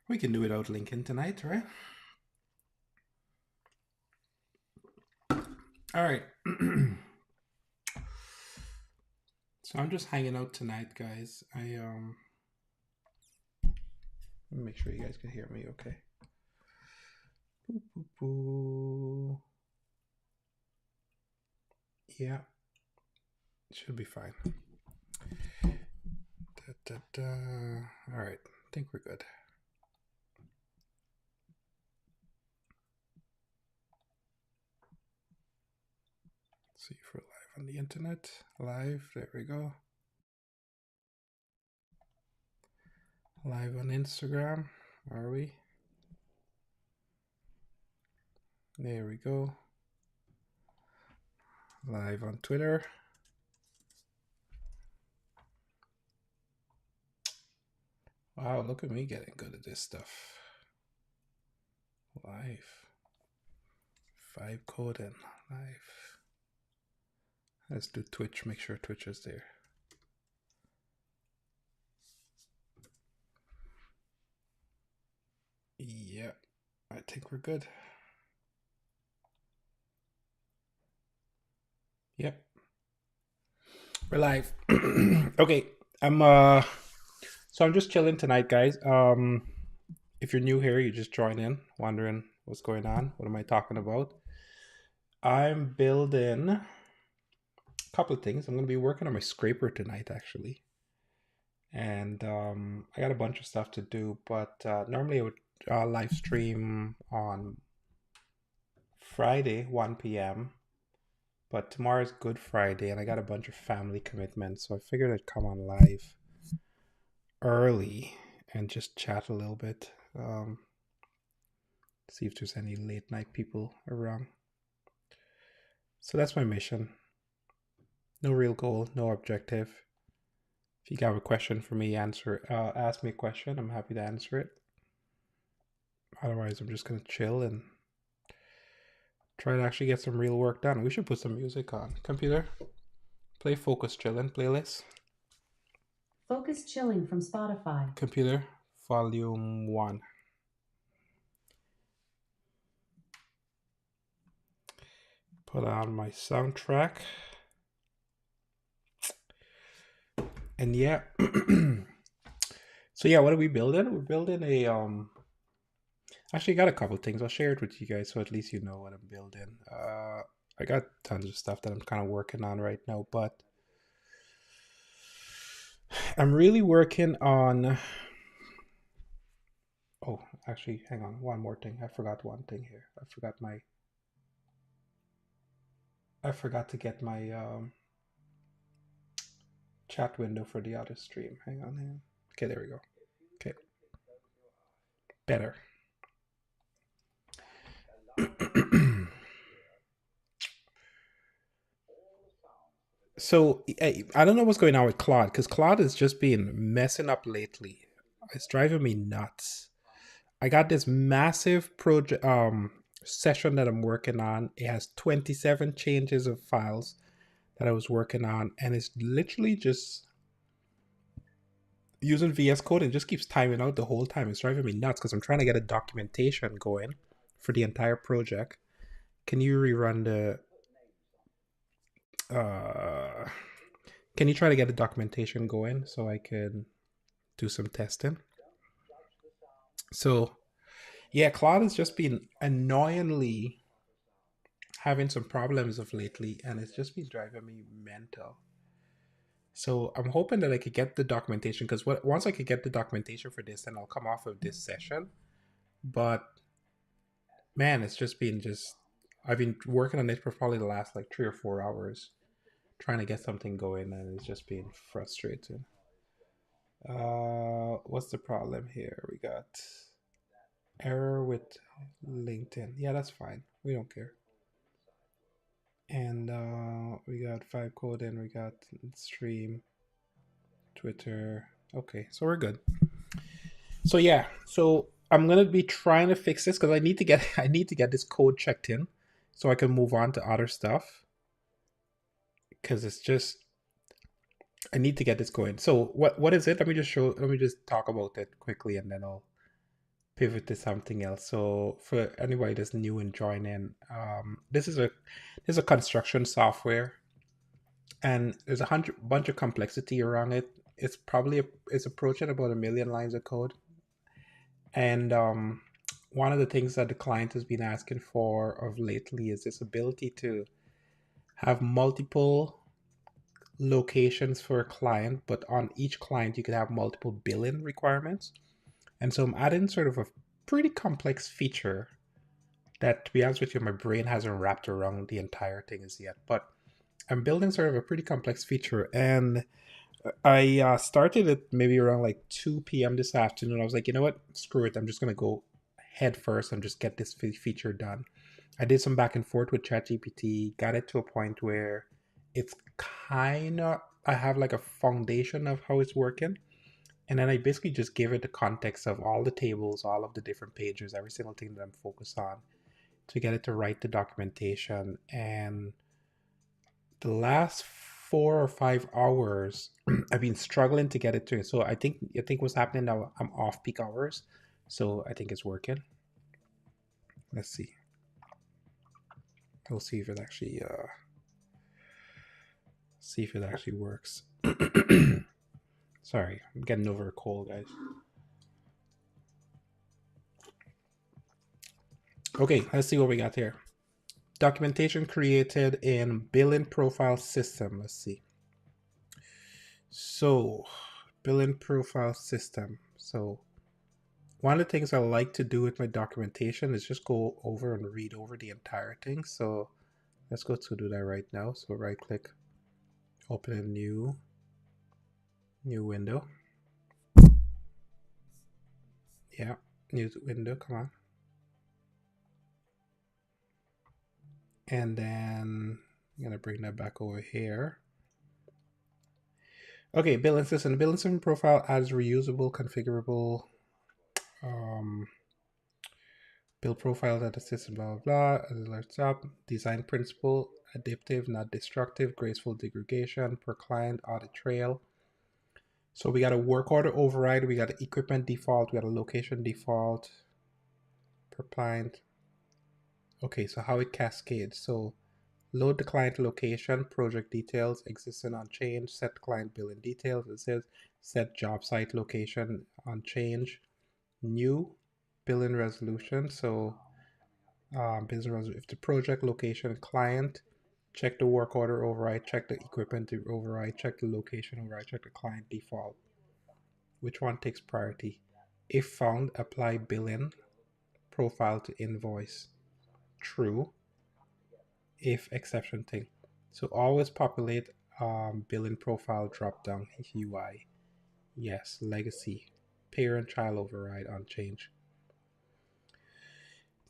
We can do without Lincoln tonight, right? All right. So I'm just hanging out tonight, guys. Let me make sure you guys can hear me okay. Boo, boo, boo. Yeah, should be fine. Da, da, da. All right, I think we're good. See if we're live on the internet. Live, there we go. Live on Instagram, are we? There we go. Live on Twitter. Wow, look at me getting good at this stuff. Live. Vibe coding. Live. Let's do Twitch. Make sure Twitch is there. Yeah, I think we're good. Yep. We're live. Okay. I'm just chilling tonight, guys. If you're new here, you just join in, wondering what's going on. What am I talking about? I'm building a couple of things. I'm going to be working on my scraper tonight, actually. And I got a bunch of stuff to do, but normally I would live stream on Friday, 1 p.m. But tomorrow's Good Friday, and I got a bunch of family commitments, so I figured I'd come on live early and just chat a little bit. See if there's any late night people around. So that's my mission. No real goal, no objective. If you got a question for me, ask me a question. I'm happy to answer it. Otherwise, I'm just gonna chill and try to actually get some real work done. We should put some music on. Computer, play Focus Chillin' playlist. Focus Chilling from Spotify. Computer, volume 1. Put on my soundtrack. And yeah. So yeah, what are we building? We're building a actually got a couple things. I'll share it with you guys so at least you know what I'm building. I got tons of stuff that I'm kind of working on right now, but I'm really working on oh, actually, hang on. One more thing. I forgot one thing here. I forgot to get my chat window for the other stream. Hang on. Okay, there we go. Okay. Better. So I don't know what's going on with Claude because Claude has just been messing up lately. It's driving me nuts. I got this massive project session that I'm working on. It has 27 changes of files that I was working on, and it's literally just using VS Code and just keeps timing out the whole time. It's driving me nuts because I'm trying to get a documentation going for the entire project. Can you rerun the uh can you try to get the documentation going so I can do some testing? So yeah, Claude has just been annoyingly having some problems of lately, and it's just been driving me mental. So I'm hoping that I could get the documentation because once I could get the documentation for this, then I'll come off of this session. But man, it's just I've been working on it for probably the last like 3 or 4 hours, trying to get something going, and it's just been frustrating. What's the problem here? We got error with LinkedIn. Yeah, that's fine. We don't care. And we got five code and we got stream, Twitter. Okay, so we're good. So yeah, so I'm gonna be trying to fix this because I need to get this code checked in so I can move on to other stuff because it's just I need to get this going. So what is it? Let me just talk about it quickly and then I'll pivot to something else. So for anybody that's new and joining, this is a construction software, and there's a bunch of complexity around it. It's approaching about 1 million lines of code, and one of the things that the client has been asking for of lately is this ability to have multiple locations for a client, but on each client you could have multiple billing requirements. And so I'm adding sort of a pretty complex feature that, to be honest with you, my brain hasn't wrapped around the entire thing as yet. But I'm building sort of a pretty complex feature, and I started it maybe around like 2 p.m. this afternoon. I was like, you know what? Screw it. I'm just going to go head first and just get this feature done. I did some back and forth with ChatGPT, got it to a point where it's kind of, I have like a foundation of how it's working. And then I basically just give it the context of all the tables, all of the different pages, every single thing that I'm focused on to get it to write the documentation. And the last 4 or 5 hours, I've been struggling to get it to. So I think what's happening now, I'm off peak hours. So I think it's working. Let's see. We'll see if it actually works. Sorry, I'm getting over a cold, guys. Okay, let's see what we got here. Documentation created in billing profile system. Let's see. So, billing profile system. So, one of the things I like to do with my documentation is just go over and read over the entire thing. So, let's go to do that right now. So, right click, open a new window. Yeah, new window, come on. And then I'm gonna bring that back over here. Okay, billing system. The billing system profile adds reusable, configurable build profile that the system, blah, blah, blah, as alerts up. Design principle, adaptive, not destructive, graceful degradation, per client, audit trail. So we got a work order override, we got an equipment default, we got a location default, per client. Okay, so how it cascades. So load the client location, project details, existing on change, set client billing details. It says set job site location on change, new billing resolution. So if the project location client, check the work order override, check the equipment override, check the location override, check the client default. Which one takes priority? If found, apply billing profile to invoice. True. If exception thing. So always populate billing profile drop down UI. Yes. Legacy. Parent child override on change.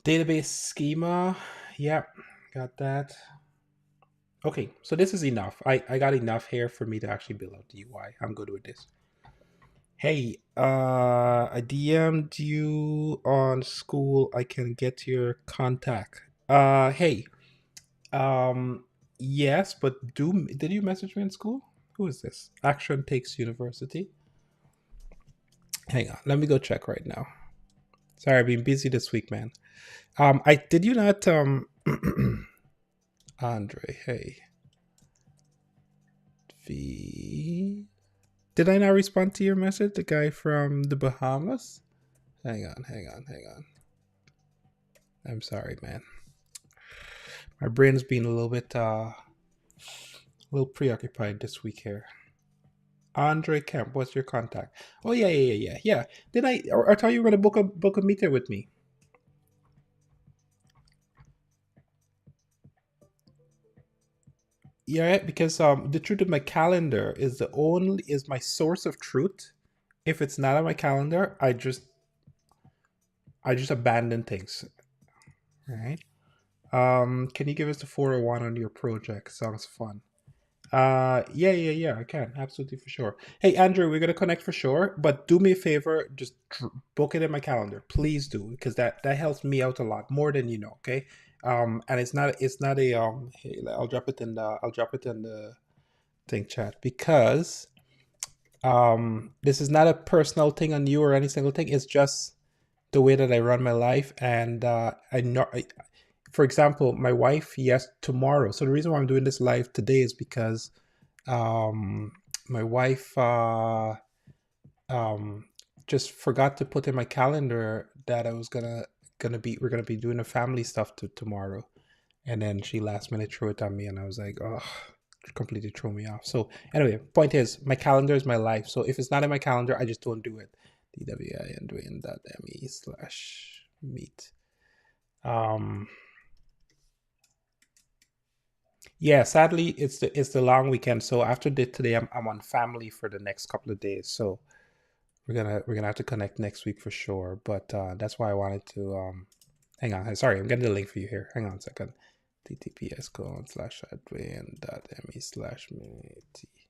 Database schema. Yep. Got that. Okay, so this is enough. I got enough here for me to actually build out the UI. I'm good with this. Hey, I DM'd you on school. I can get your contact. Hey, yes, but did you message me in school? Who is this? Action Takes University. Hang on, let me go check right now. Sorry, I've been busy this week, man. Did you not Andre, hey. Did I not respond to your message? The guy from the Bahamas? Hang on. I'm sorry, man. My brain's been a little bit preoccupied this week here. Andre Kemp, what's your contact? Oh yeah. Did I tell you we're gonna book a meeting with me? Yeah, because the truth of my calendar is my source of truth. If it's not on my calendar, I just abandon things. Right? Can you give us the 401 on your project? Sounds fun. Yeah, I can. Absolutely, for sure. Hey, Andrew, we're gonna connect for sure, but do me a favor, just book it in my calendar. Please do, because that helps me out a lot, more than you know, okay? And it's not a hey, I'll drop it in the thing chat, because this is not a personal thing on you or any single thing. It's just the way that I run my life. And I know, for example, my wife, yes, tomorrow. So the reason why I'm doing this live today is because um, my wife um, just forgot to put in my calendar that I was we're gonna be doing the family stuff tomorrow, and then she last minute threw it on me, and I was like, oh, completely threw me off. So anyway, point is, my calendar is my life. So if it's not in my calendar, I just don't do it. DWINDwayne.me/meet. Yeah, sadly, it's the long weekend. So after today, I'm on family for the next couple of days. So we're gonna have to connect next week for sure. But that's why I wanted to hang on. Sorry, I'm getting the link for you here. Hang on a second. TTPS:/adwin.me/meet.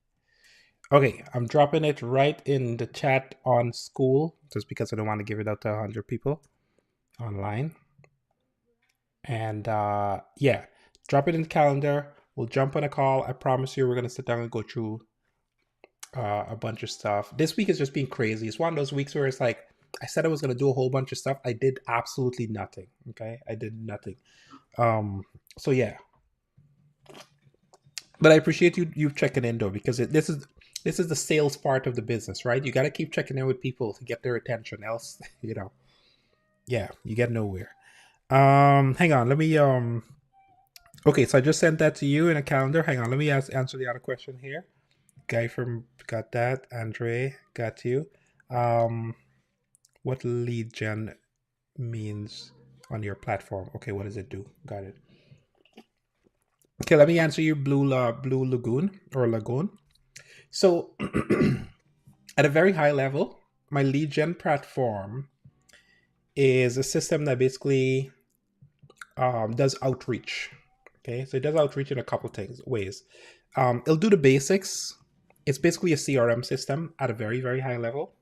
Okay, I'm dropping it right in the chat on School, just because I don't want to give it out to 100 people online. And yeah, drop it in the calendar. We'll jump on a call. I promise you, we're gonna sit down and go through a bunch of stuff. This week has just been crazy. It's one of those weeks where it's like, I said I was gonna do a whole bunch of stuff. I did absolutely nothing. Okay, I did nothing. So yeah, but I appreciate you checking in though, because this is the sales part of the business, right? You got to keep checking in with people to get their attention. Else, yeah, you get nowhere. Hang on, let me okay, so I just sent that to you in a calendar. Hang on, let me answer the other question here. Guy from got that. Andre got you. What lead gen means on your platform? Okay, what does it do? Got it. Okay, let me answer you, Blue Lagoon or Lagoon. So, at a very high level, my lead gen platform is a system that basically does outreach. Okay, so it does outreach in a couple ways. It'll do the basics. It's basically a CRM system at a very, very high level.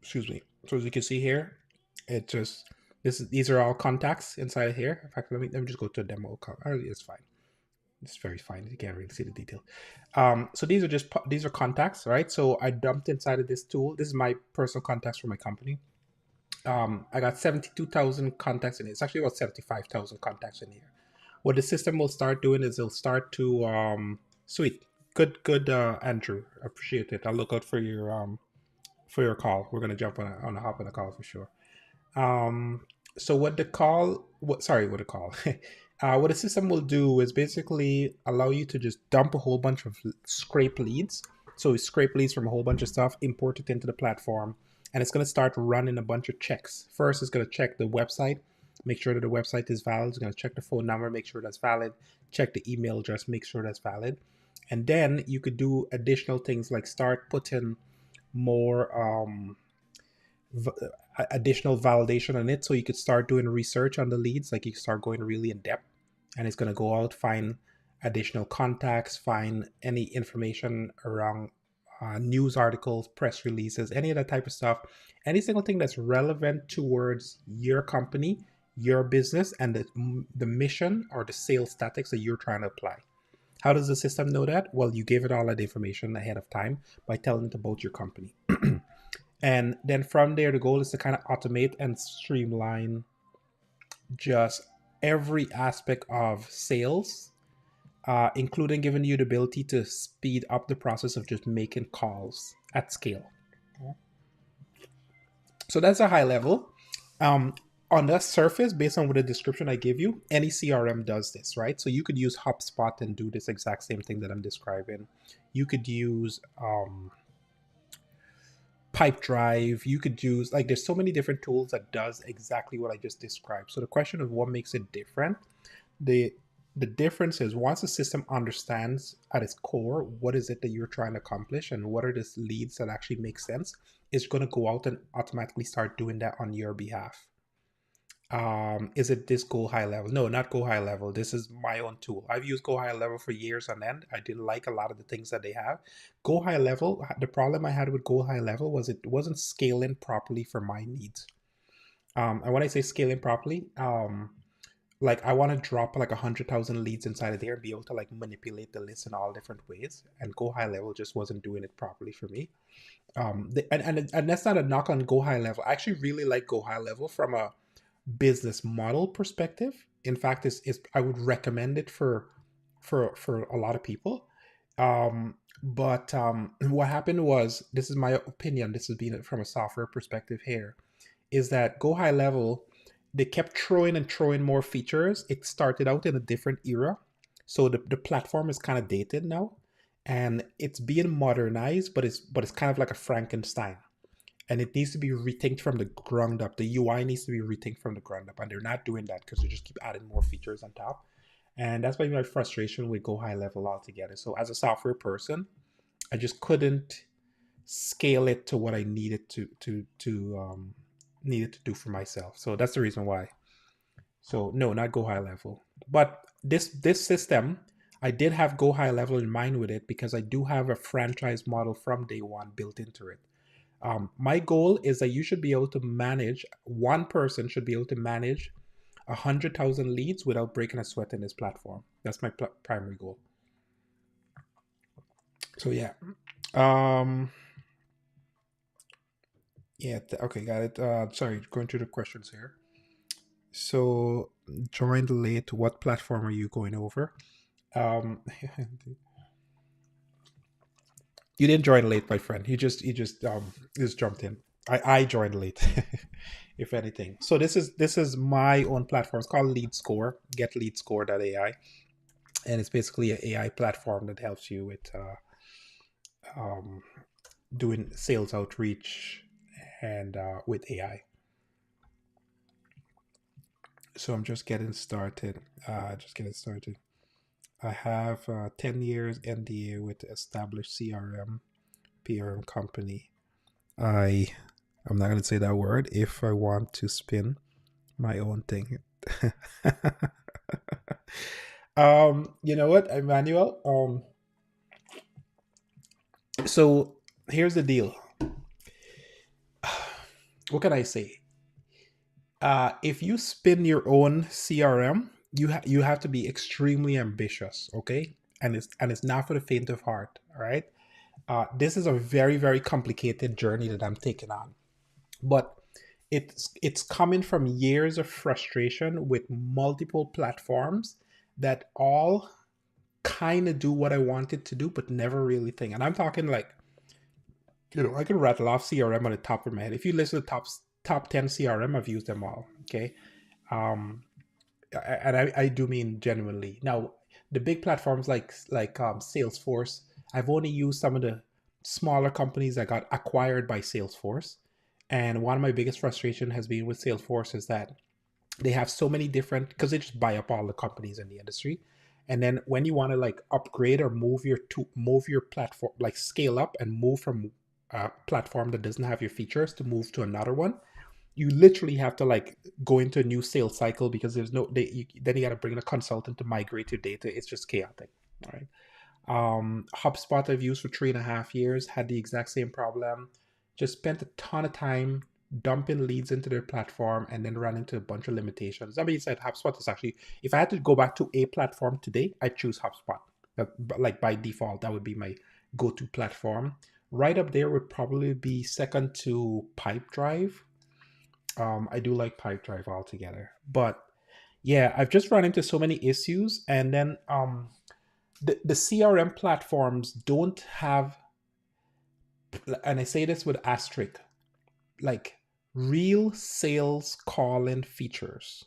Excuse me. So as you can see here, it just these are all contacts inside of here. In fact, let me just go to a demo. It's fine. It's very fine. You can't really see the detail. So these are contacts, right? So I dumped inside of this tool. This is my personal contacts for my company. I got 72,000 contacts in it. It's actually about 75,000 contacts in here. What the system will start doing is it'll start to sweet, good, Andrew. Appreciate it. I'll look out for your call. We're gonna jump on a hop on a call for sure. So what the system will do is basically allow you to just dump a whole bunch of scrape leads. So scrape leads from a whole bunch of stuff, import it into the platform, and it's going to start running a bunch of checks. First, it's going to check the website, make sure that the website is valid. It's going to check the phone number, make sure that's valid, check the email address, make sure that's valid. And then you could do additional things like start putting more additional validation on it, so you could start doing research on the leads. Like you start going really in depth, and it's going to go out, find additional contacts, find any information around news articles, press releases, any of that type of stuff, any single thing that's relevant towards your company, your business, and the mission or the sales tactics that you're trying to apply. How does the system know that? Well, you gave it all that information ahead of time by telling it about your company. And then from there, the goal is to kind of automate and streamline just every aspect of sales, including giving you the ability to speed up the process of just making calls at scale. So that's a high level. On the surface, based on what the description I give you, any CRM does this, right? So you could use HubSpot and do this exact same thing that I'm describing. You could use Pipedrive. You could use, there's so many different tools that does exactly what I just described. So the question of what makes it different, the difference is once the system understands at its core what is it that you're trying to accomplish and what are the leads that actually make sense, it's going to go out and automatically start doing that on your behalf. Is it this Go High Level? No, not Go High Level. This is my own tool. I've used Go High Level for years on end. I didn't like a lot of the things that they have. Go High Level, the problem I had with Go High Level was it wasn't scaling properly for my needs. And when I say scaling properly, like I want to drop like 100,000 leads inside of there and be able to like manipulate the list in all different ways. And Go High Level just wasn't doing it properly for me. And that's not a knock on Go High Level. I actually really like Go High Level from a business model perspective. In fact, it's I would recommend it for a lot of people. But what happened was, this is my opinion. This is being from a software perspective here, is that Go High Level, they kept throwing and throwing more features. It started out in a different era, so the platform is kind of dated now, and it's being modernized, but it's kind of like a Frankenstein, and it needs to be rethinked from the ground up. The UI needs to be rethinked from the ground up, and they're not doing that because they just keep adding more features on top. And that's my frustration with Go High Level altogether. So as a software person, I just couldn't scale it to what I needed to do for myself. So that's the reason why. So no, not Go High Level. But this system, I did have Go High Level in mind with it because I do have a franchise model from day one built into it. My goal is that you should be able to manage, one person should be able to manage 100,000 leads without breaking a sweat in this platform. That's my primary goal. So yeah. Yeah, okay, got it. Sorry, going through the questions here. So, joined late. What platform are you going over? You didn't join late, my friend. You just jumped in. I joined late, if anything. So this is my own platform. It's called Lead Score. GetLeadScore.ai, and it's basically an AI platform that helps you with doing sales outreach and with AI. So I'm just getting started. I have 10 years NDA with established CRM, PRM company. I'm not going to say that word if I want to spin my own thing. You know what, Emmanuel? So here's the deal. What can I say? If you spin your own CRM, you have to be extremely ambitious, okay? And it's not for the faint of heart, all right? This is a very, very complicated journey that I'm taking on, but it's coming from years of frustration with multiple platforms that all kind of do what I wanted to do, but never really think. And I'm talking like, I can rattle off CRM on the top of my head. If you listen to top 10 CRM, I've used them all. Okay. Um, and I do mean genuinely. Now, the big platforms like Salesforce, I've only used some of the smaller companies that got acquired by Salesforce. And one of my biggest frustration has been with Salesforce is that they have so many different, because they just buy up all the companies in the industry. And then when you want to like upgrade or move your platform, like scale up and move from a platform that doesn't have your features to move to another one, you literally have to like go into a new sales cycle because there's no then you got to bring in a consultant to migrate your data. It's just chaotic. All right. HubSpot I've used for 3.5 years, had the exact same problem. Just spent a ton of time dumping leads into their platform and then ran into a bunch of limitations. That being said, HubSpot is actually, if I had to go back to a platform today, I'd choose HubSpot. Like by default, that would be my go-to platform. Right up there would probably be second to Pipedrive. I do like Pipedrive altogether, but yeah, I've just run into so many issues, and then the CRM platforms don't have, and I say this with asterisk, like real sales call-in features.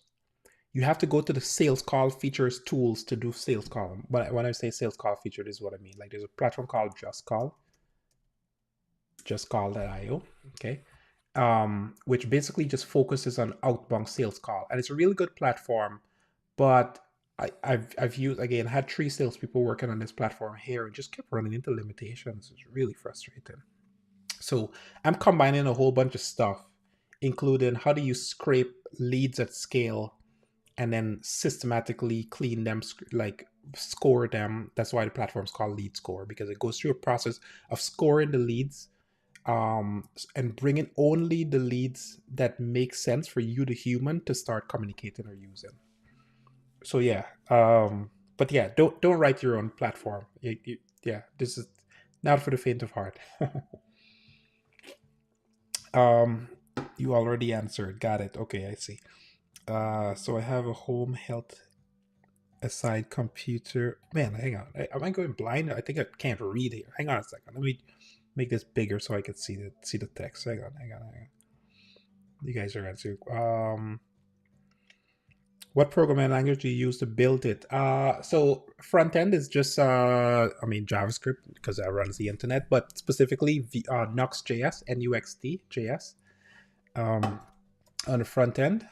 You have to go to the sales call features tools to do sales call. But when I say sales call feature, this is what I mean. Like there's a platform called justcall.io, okay, which basically just focuses on outbound sales call, and it's a really good platform. But I've used, again, had 3 salespeople working on this platform here and just kept running into limitations. It's really frustrating. So I'm combining a whole bunch of stuff, including how do you scrape leads at scale and then systematically clean them, like score them. That's why the platform is called Lead Score, because it goes through a process of scoring the leads, and bringing only the leads that make sense for you, the human, to start communicating or using. so yeah. But yeah, don't write your own platform. Yeah, this is not for the faint of heart. um, you already answered. Got it. Okay, I see. So I have a home health aside computer. Man, hang on. Am I going blind? I think I can't read here. Hang on a second. Let me make this bigger so I can see the text. Hang on. You guys are answering. What programming language do you use to build it? So front end is just JavaScript because that runs the internet, but specifically Nuxt.js, Nuxt.js on the front end.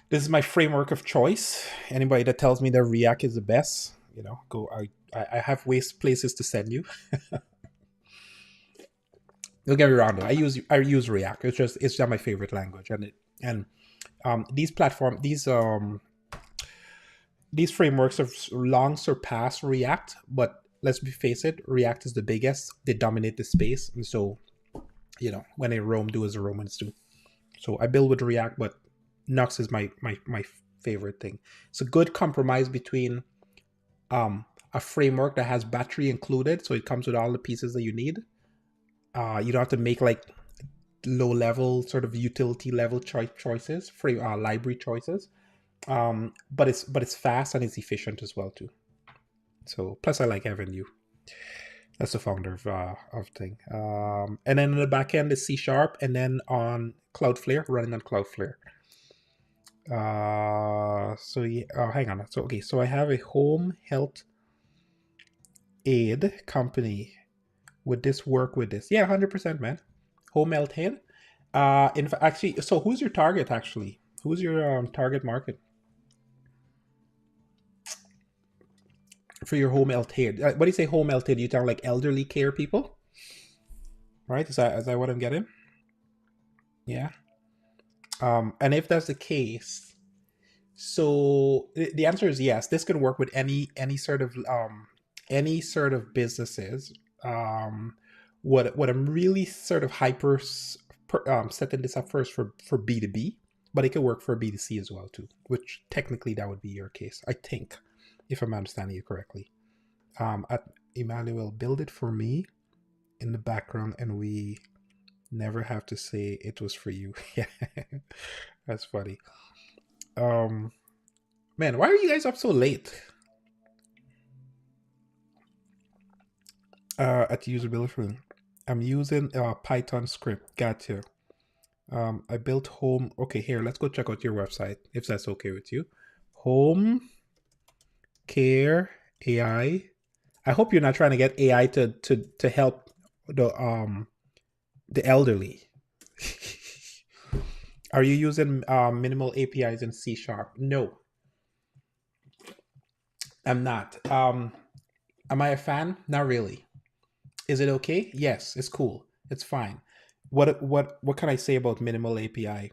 This is my framework of choice. Anybody that tells me that React is the best, go. I have places to send you. Don't get me wrong though. I use React. It's just my favorite language, and these frameworks have long surpassed React. But let's face it, React is the biggest. They dominate the space, and so when a Rome do as the Romans do. So I build with React, but Nuxt is my favorite thing. It's a good compromise between a framework that has battery included, so it comes with all the pieces that you need. You don't have to make like low level sort of utility level choices, library choices. But it's fast and it's efficient as well too. So plus I like Evan You. That's the founder of thing. And then in the back end is C#, and then on Cloudflare, running on Cloudflare. So yeah, hang on. So I have a home health aid company. Would this work with this? Yeah, 100%, man. Home health aid. In fact, actually, so who's your target? Actually, who's your target market for your home health aid? What do you say, home health aid? You talk like elderly care people, right? Is that what I'm getting? Yeah. And if that's the case, so the answer is yes. This can work with any sort of businesses. What I'm really sort of setting this up first for B2B, but it could work for B2C as well too. Which technically that would be your case, I think, if I'm understanding you correctly. At Emmanuel, build it for me in the background, and we never have to say it was for you. Yeah, that's funny. Man, why are you guys up so late? At usability, I'm using Python script. Gotcha. I built home. Okay, here, let's go check out your website if that's okay with you. Home care AI. I hope you're not trying to get AI to help the elderly. Are you using minimal APIs in C#? No, I'm not. Am I a fan? Not really. Is it okay? Yes, it's cool. It's fine. What can I say about minimal API?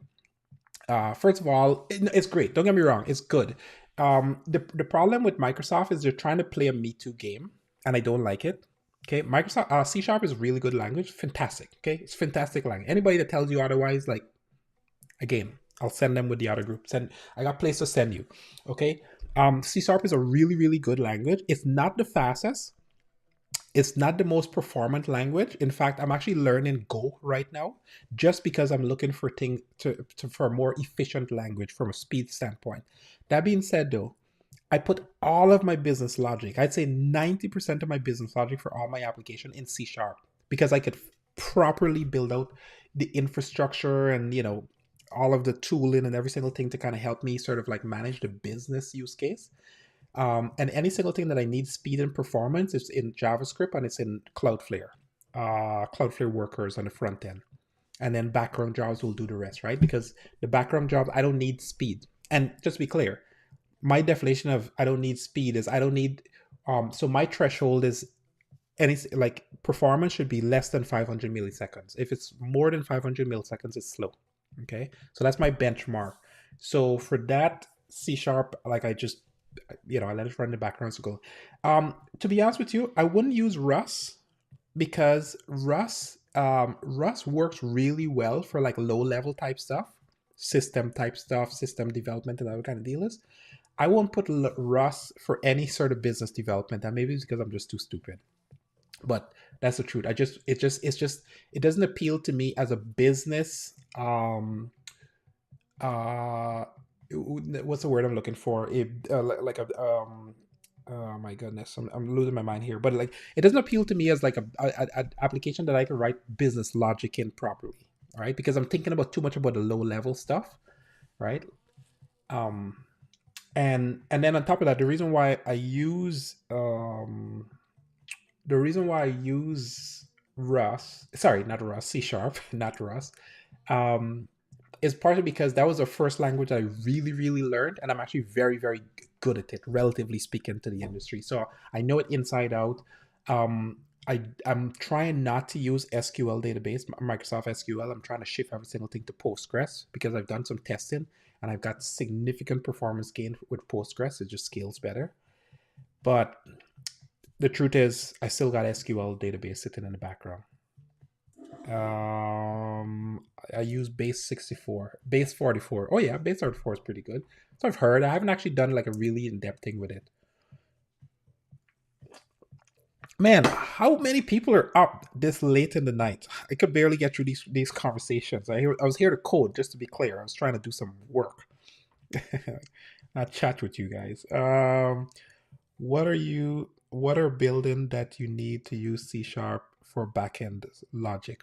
First of all, it's great. Don't get me wrong. It's good. The problem with Microsoft is they're trying to play a Me Too game, and I don't like it. Okay, Microsoft C# is really good language. Fantastic. Okay, it's fantastic language. Anybody that tells you otherwise, like, again, I'll send them with the other group. I got place to send you. Okay, C# is a really, really good language. It's not the fastest. It's not the most performant language. In fact, I'm actually learning Go right now, just because I'm looking for for a more efficient language from a speed standpoint. That being said, though, I put all of my business logic, I'd say 90% of my business logic for all my application in C#, because I could properly build out the infrastructure and all of the tooling and every single thing to kind of help me sort of like manage the business use case. And any single thing that I need speed and performance is in JavaScript, and it's in Cloudflare. Cloudflare workers on the front end. And then background jobs will do the rest, right? Because the background jobs, I don't need speed. And just to be clear, my definition of I don't need speed is I don't need, so my threshold is like performance should be less than 500 milliseconds. If it's more than 500 milliseconds, it's slow. Okay. So that's my benchmark. So for that C#, like I just, I let it run in the background. So go. To be honest with you, I wouldn't use Rust, because Rust works really well for like low level type stuff, system type stuff, system development, and that kind of deal is. I won't put Rust for any sort of business development. And maybe it's because I'm just too stupid. But that's the truth. It doesn't appeal to me as a business. Uh, what's the word I'm looking for? Like a oh my goodness, I'm losing my mind here. But like, it doesn't appeal to me as like an application that I can write business logic in properly, right? Because I'm thinking about too much about the low level stuff, right? Um, and then on top of that, the reason why I use Rust, sorry, not Rust, C sharp, not Rust, um, is partly because that was the first language I really, really learned, and I'm actually very, very good at it, relatively speaking, to the industry. So I know it inside out. I'm trying not to use SQL database, Microsoft SQL. I'm trying to shift every single thing to Postgres because I've done some testing and I've got significant performance gain with Postgres. It just scales better. But the truth is, I still got SQL database sitting in the background. I use base 64, base 44. Oh yeah, base 44 is pretty good. So I've heard. I haven't actually done like a really in-depth thing with it. Man, how many people are up this late in the night? I could barely get through these conversations. I was here to code, just to be clear. I was trying to do some work. Not chat with you guys. What are building that you need to use C sharp for backend logic?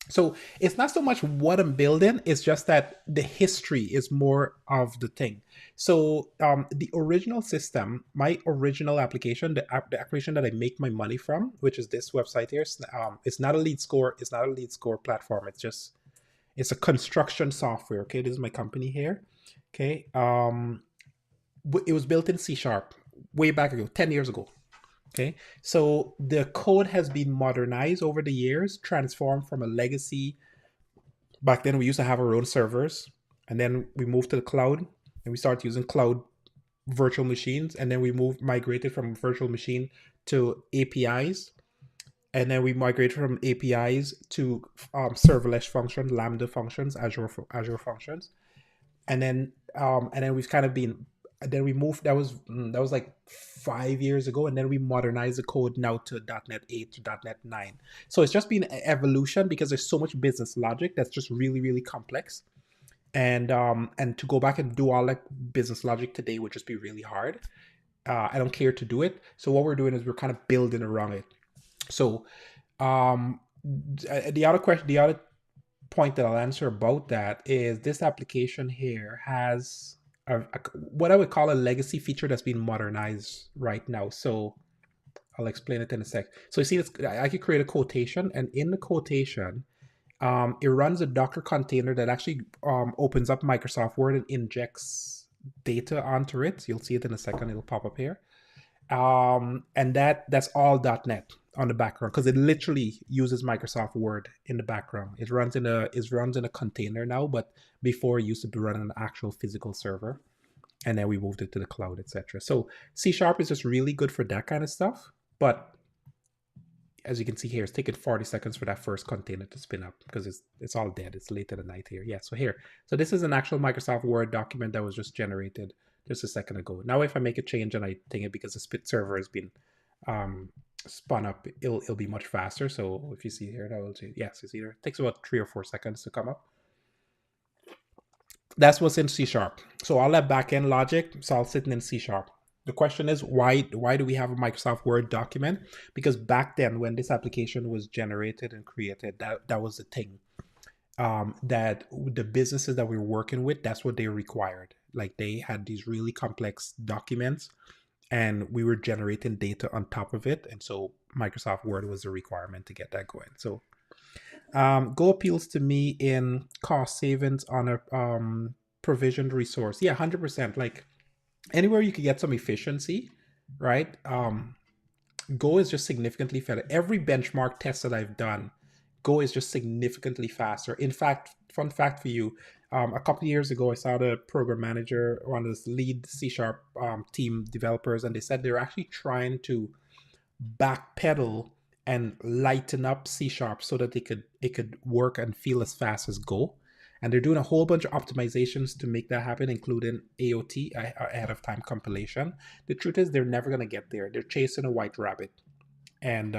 So it's not so much what I'm building, it's just that the history is more of the thing. So the original system, my original application, the application that I make my money from, which is this website here, it's not a lead score, it's not a lead score platform, it's a construction software. Okay, this is my company here. Okay, it was built in C sharp way back ago, 10 years ago. Okay, so the code has been modernized over the years, transformed from a legacy. Back then, we used to have our own servers, and then we moved to the cloud, and we started using cloud virtual machines, and then we migrated from virtual machine to APIs, and then we migrated from APIs to serverless functions, Lambda functions, Azure functions, and then we've kind of been then we moved that was like 5 years ago, and then we modernized the code now to .NET 8 to .NET 9. So it's just been an evolution because there's so much business logic that's just really, really complex, and to go back and do all that business logic today would just be really hard. I don't care to do it, so what we're doing is we're kind of building around it. So the other point that I'll answer about that is this application here has what I would call a legacy feature that's being modernized right now. So I'll explain it in a sec. So you see, I could create a quotation, and in the quotation, it runs a Docker container that actually opens up Microsoft Word and injects data onto it. You'll see it in a second. It'll pop up here. And that's all .NET on the background because it literally uses Microsoft Word in the background. It runs in a container now, but before it used to be running an actual physical server, and then we moved it to the cloud, etc. So C# is just really good for that kind of stuff. But as you can see here, it's taking 40 seconds for that first container to spin up because it's all dead. It's late in the night here. Yeah, so this is an actual Microsoft Word document that was just generated just a second ago. Now if I make a change and I think it because the spit server has been spun up, it'll be much faster. So if you see here, that will say yes, you see here, it takes about 3 or 4 seconds to come up. That's what's in C#. So all that backend logic, it's all sitting in C#. The question is, why do we have a Microsoft Word document? Because back then, when this application was generated and created, that was the thing. That the businesses that we were working with, that's what they required. Like they had these really complex documents, and we were generating data on top of it. And so Microsoft Word was a requirement to get that going. So Go appeals to me in cost savings on a provisioned resource. Yeah, 100%. Like anywhere you could get some efficiency, right? Go is just significantly faster. Every benchmark test that I've done, Go is just significantly faster. In fact, fun fact for you, a couple of years ago, I saw the program manager, one of the lead C# team developers, and they said they're actually trying to backpedal and lighten up C# so that it could work and feel as fast as Go. and they're doing a whole bunch of optimizations to make that happen, including AOT, ahead of time compilation. The truth is, they're never gonna get there. They're chasing a white rabbit, and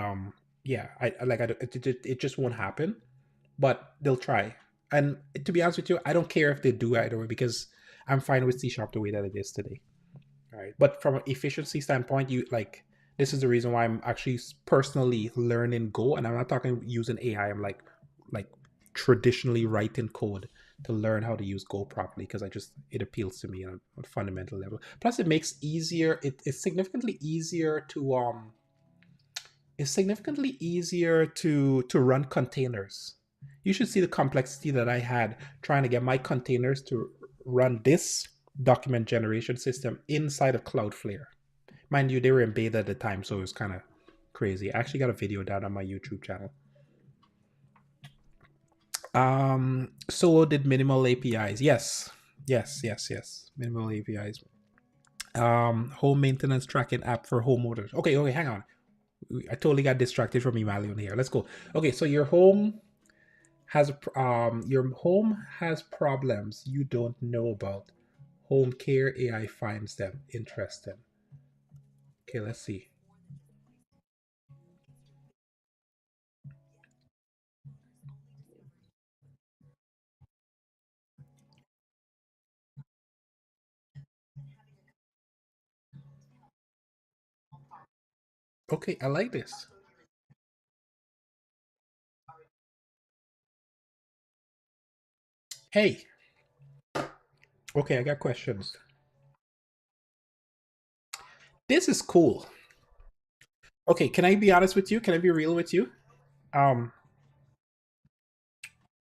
yeah, it just won't happen. But they'll try. And to be honest with you, I don't care if they do either way because I'm fine with C Sharp the way that it is today. All right, but from an efficiency standpoint, you like this is the reason why I'm actually personally learning Go, and I'm not talking using AI. I'm like traditionally writing code to learn how to use Go properly because it appeals to me on a fundamental level. Plus, it makes easier. It's significantly easier to to run containers. You should see the complexity that I had trying to get my containers to run this document generation system inside of Cloudflare. Mind you, they were in beta at the time, so it was kind of crazy. I actually got a video down on my YouTube channel. So did minimal APIs. Yes. Minimal APIs. Home maintenance tracking app for homeowners. Okay, hang on. I totally got distracted from Emalion here. Let's go. Okay, so your home has problems you don't know about. Home care AI finds them. Interesting. Okay, let's see. Okay, I like this. Hey, okay, I got questions. This is cool. Okay, can I be honest with you? Can I be real with you? Um,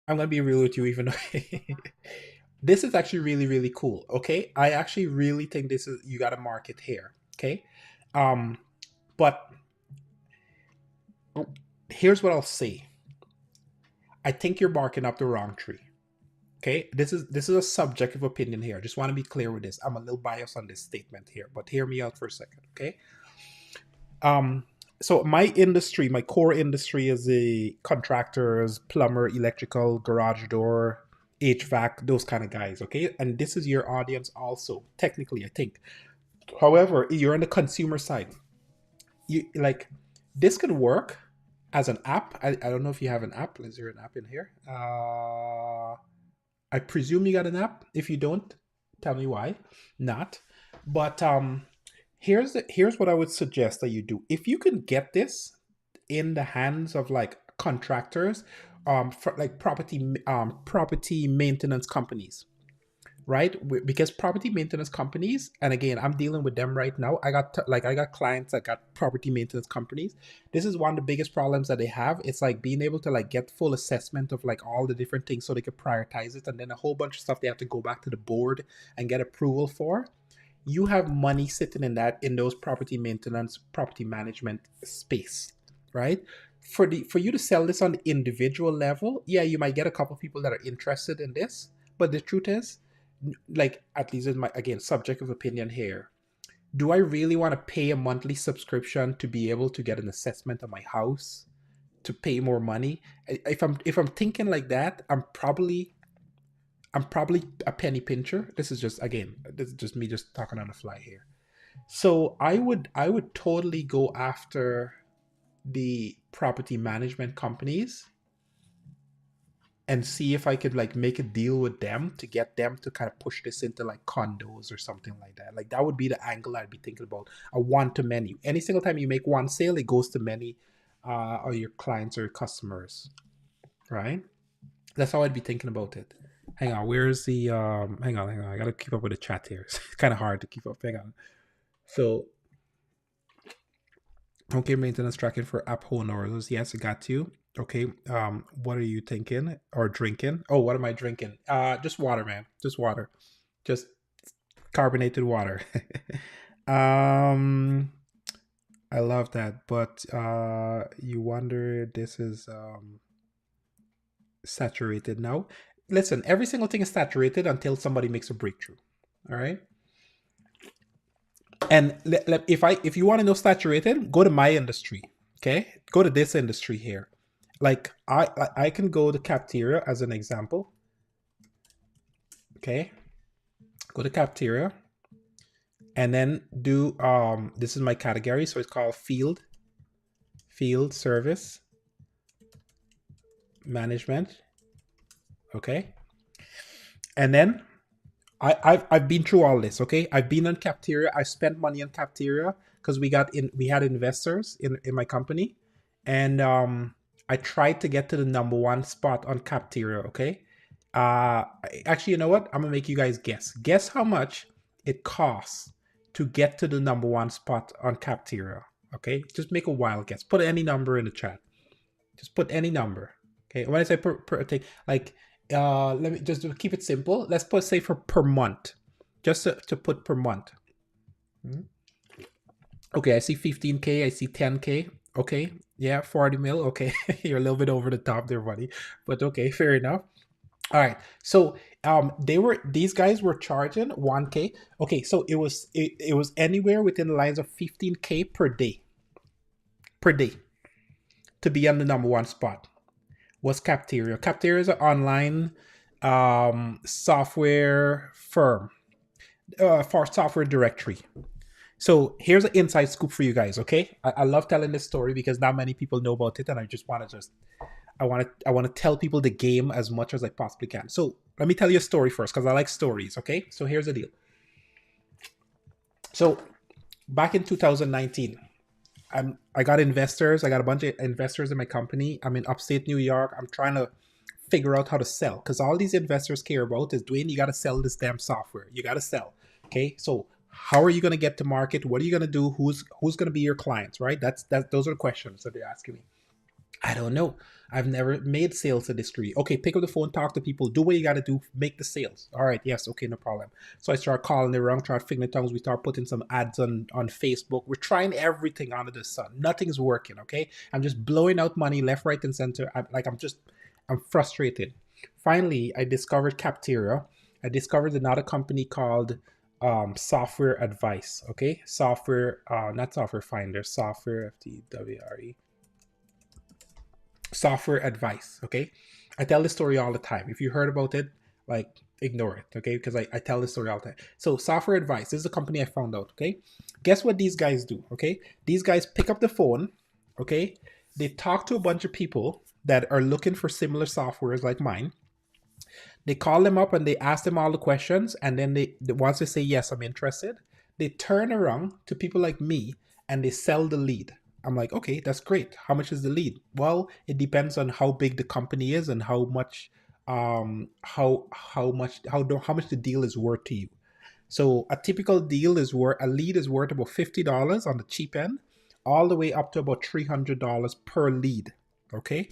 I'm gonna be real with you, even though this is actually really, really cool. Okay, I actually really think this is you got to market here. Okay, um, but here's what I'll say. I think you're barking up the wrong tree. Okay, this is a subjective opinion here. I just want to be clear with this. I'm a little biased on this statement here, but hear me out for a second. Okay. Um, so my industry, my core industry is the contractors, plumber, electrical, garage door, HVAC, those kind of guys. Okay, and this is your audience also. Technically, I think. However, you're on the consumer side. You like this could work as an app. I don't know if you have an app. Is there an app in here? I presume you got an app. If you don't, tell me why not. But here's what I would suggest that you do. If you can get this in the hands of like contractors, for like property maintenance companies, right? Because property maintenance companies, and again, I'm dealing with them right now. I got clients that got property maintenance companies. This is one of the biggest problems that they have. It's like being able to like get full assessment of like all the different things so they could prioritize it, and then a whole bunch of stuff they have to go back to the board and get approval for. You have money sitting in those property maintenance, property management space, right? For you to sell this on the individual level, yeah, you might get a couple people that are interested in this, but the truth is, like, at least in my, again, subjective opinion here, do I really want to pay a monthly subscription to be able to get an assessment of my house, to pay more money? If I'm thinking like that, I'm probably a penny pincher. This is just me just talking on the fly here. So I would totally go after the property management companies and see if I could like make a deal with them to get them to kind of push this into like condos or something like that. Like that would be the angle I'd be thinking about. A one to many. Any single time you make one sale, it goes to many or your clients or your customers, right? That's how I'd be thinking about it. Hang on, where's the hang on. I gotta keep up with the chat here. It's kind of hard to keep up. Hang on. So okay, maintenance tracking for app owners. Yes, I got you. Okay. What are you thinking or drinking? Oh, what am I drinking? Just water, man. Just water. Just carbonated water. um I love that. But you wonder this is saturated now. Listen, every single thing is saturated until somebody makes a breakthrough. All right. And if you want to know saturated, go to my industry. Okay, go to this industry here. Like I can go to cafeteria as an example. Okay, go to Capteria, and then do this is my category, so it's called field service management. Okay, and then I've been through all this. Okay, I've been on Capteria. I spent money on Capteria because we had investors in my company, and I tried to get to the number one spot on Capteria. Okay, actually, you know what? I'm gonna make you guys guess. Guess how much it costs to get to the number one spot on Capteria. Okay, just make a wild guess. Put any number in the chat. Just put any number. Okay, when I say per thing, like let me just keep it simple. Let's put say for per month, just to put per month. Okay, I see 15K, I see 10K. Okay, yeah, 40 mil. Okay, you're a little bit over the top there, buddy, but okay, fair enough. All right, so these guys were charging 1K. Okay, so it was anywhere within the lines of 15K per day to be on the number one spot. Was Capteria. Capteria is an online software firm for software directory. So here's an inside scoop for you guys. Okay, I love telling this story because not many people know about it, and I just want to I want to tell people the game as much as I possibly can. So let me tell you a story first because I like stories. Okay, so here's the deal. So back in 2019. I got investors. I got a bunch of investors in my company. I'm in upstate New York. I'm trying to figure out how to sell because all these investors care about is, Dwayne, you got to sell this damn software. You got to sell. Okay, so how are you going to get to market? What are you going to do? Who's going to be your clients? Right? Those are the questions that they're asking me. I don't know. I've never made sales to this degree. Okay, pick up the phone, talk to people, do what you got to do, make the sales. All right, yes, okay, no problem. So I start calling around, try figuring tongues. We start putting some ads on Facebook. We're trying everything under the sun. Nothing's working, okay? I'm just blowing out money left, right, and center. I'm frustrated. Finally, I discovered Capteria. I discovered another company called Software Advice, okay? Software, not Software Finder, Software, FTWRE. Software Advice. Okay, I tell this story all the time. If you heard about it, like ignore it. Okay, because I tell this story all the time. So Software Advice, this is a company I found out. Okay, guess what these guys do? Okay, these guys pick up the phone. Okay, they talk to a bunch of people that are looking for similar softwares like mine. They call them up and they ask them all the questions, and then once they say yes, I'm interested, they turn around to people like me and they sell the lead. I'm like, okay, that's great. How much is the lead? Well, it depends on how big the company is and how much the deal is worth to you. So a typical deal is a lead is worth about $50 on the cheap end, all the way up to about $300 per lead. Okay.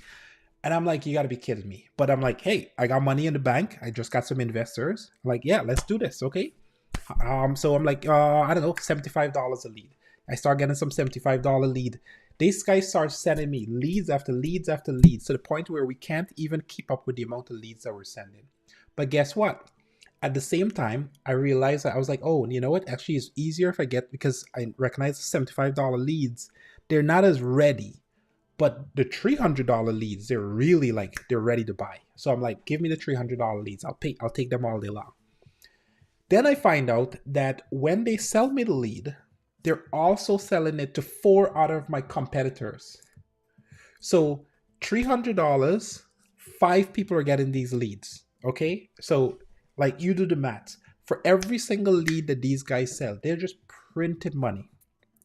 And I'm like, you got to be kidding me. But I'm like, hey, I got money in the bank. I just got some investors. I'm like, yeah, let's do this. Okay. So I'm like, I don't know, $75 a lead. I start getting some $75 lead. These guys start sending me leads after leads after leads to the point where we can't even keep up with the amount of leads that we're sending. But guess what? At the same time, I realized that I was like, oh, you know what? Actually, it's easier if I get, because I recognize the $75 leads, they're not as ready. But the $300 leads, they're really like, they're ready to buy. So I'm like, give me the $300 leads. I'll take them all day long. Then I find out that when they sell me the lead, they're also selling it to 4 out of my competitors. So $300, 5 people are getting these leads. Okay, so like you do the math. For every single lead that these guys sell, they're just printing money.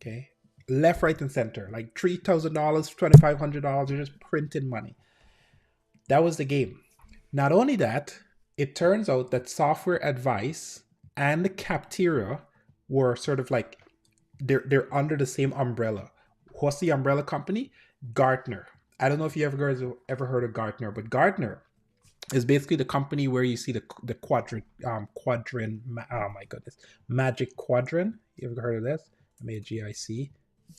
Okay, left, right, and center. Like $3,000, $2,500, they're just printing money. That was the game. Not only that, it turns out that Software Advice and the Capteria were sort of like, they're under the same umbrella. What's the umbrella company? Gartner. I don't know if you ever heard of Gartner, but Gartner is basically the company where you see the quadrant, oh my goodness, Magic Quadrant. You ever heard of this? MAGIC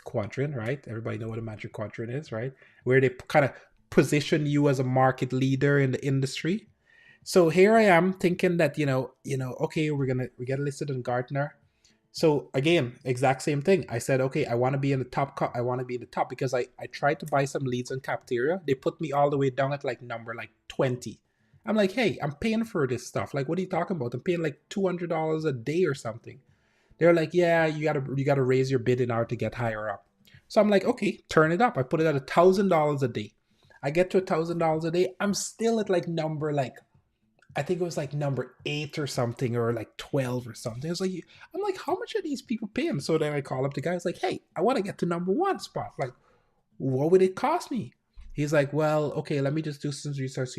quadrant, right? Everybody know what a Magic Quadrant is, right? Where they kind of position you as a market leader in the industry. So here I am thinking that, okay, we get listed in Gartner. So again, exact same thing. I said, okay, I want to be in the top. I want to be in the top because I tried to buy some leads on Capteria. They put me all the way down at like number like 20. I'm like, hey, I'm paying for this stuff. Like, what are you talking about? I'm paying like $200 a day or something. They're like, yeah, you gotta raise your bid in order to get higher up. So I'm like, okay, turn it up. I put it at $1,000 a day. I get to $1,000 a day. I'm still at like number like I think it was like number 8 or something, or like 12 or something. It's like I'm like, how much are these people paying? So then I call up the guy. It's like, hey, I want to get to number 1 spot. Like, what would it cost me? He's like, well, okay, let me just do some research.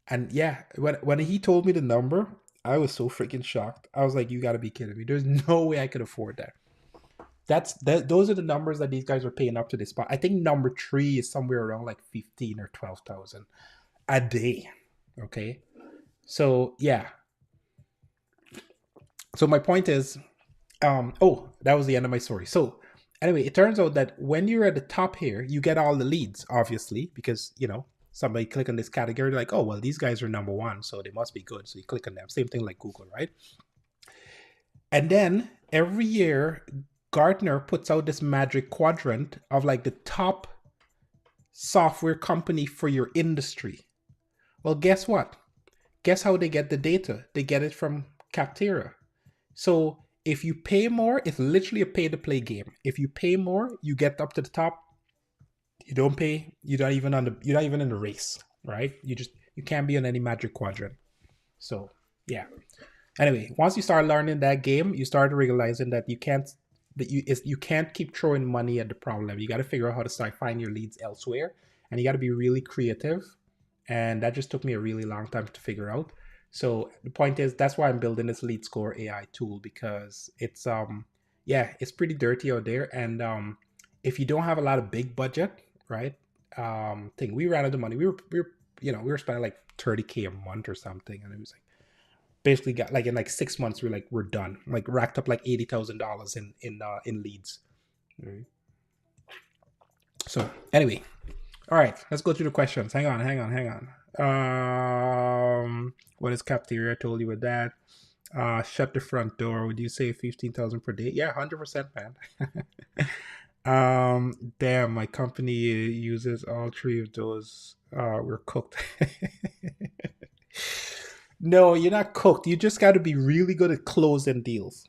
And yeah, when he told me the number, I was so freaking shocked. I was like, you got to be kidding me. There's no way I could afford that. Those are the numbers that these guys are paying up to this spot. I think number 3 is somewhere around like 15 or 12,000 a day. Okay. So yeah. So my point is, oh, that was the end of my story. So anyway, it turns out that when you're at the top here, you get all the leads, obviously, because somebody click on this category, like, oh well, these guys are number 1, so they must be good. So you click on them. Same thing like Google, right? And then every year, Gartner puts out this magic quadrant of like the top software company for your industry. Well, guess what? Guess how they get the data? They get it from Capterra. So if you pay more, it's literally a pay-to-play game. If you pay more, you get up to the top. You don't pay, you're not even in the race, right? You can't be on any magic quadrant. So yeah. Anyway, once you start learning that game, you start realizing that you can't keep throwing money at the problem. You got to figure out how to start finding your leads elsewhere, and you got to be really creative. And that just took me a really long time to figure out. So the point is, that's why I'm building this Lead Score AI tool, because it's it's pretty dirty out there. And if you don't have a lot of big budget, right? We ran out of money. We were spending like $30K a month or something, and it was like basically got like in like 6 months we're done. Like racked up like $80,000 in leads. Right. So anyway. All right, let's go through the questions. Hang on. What is Capterra? I told you with that. Shut the front door. Would you say 15,000 per day? Yeah, 100%, man. Damn, my company uses all 3 of those. We're cooked. No, you're not cooked. You just got to be really good at closing deals.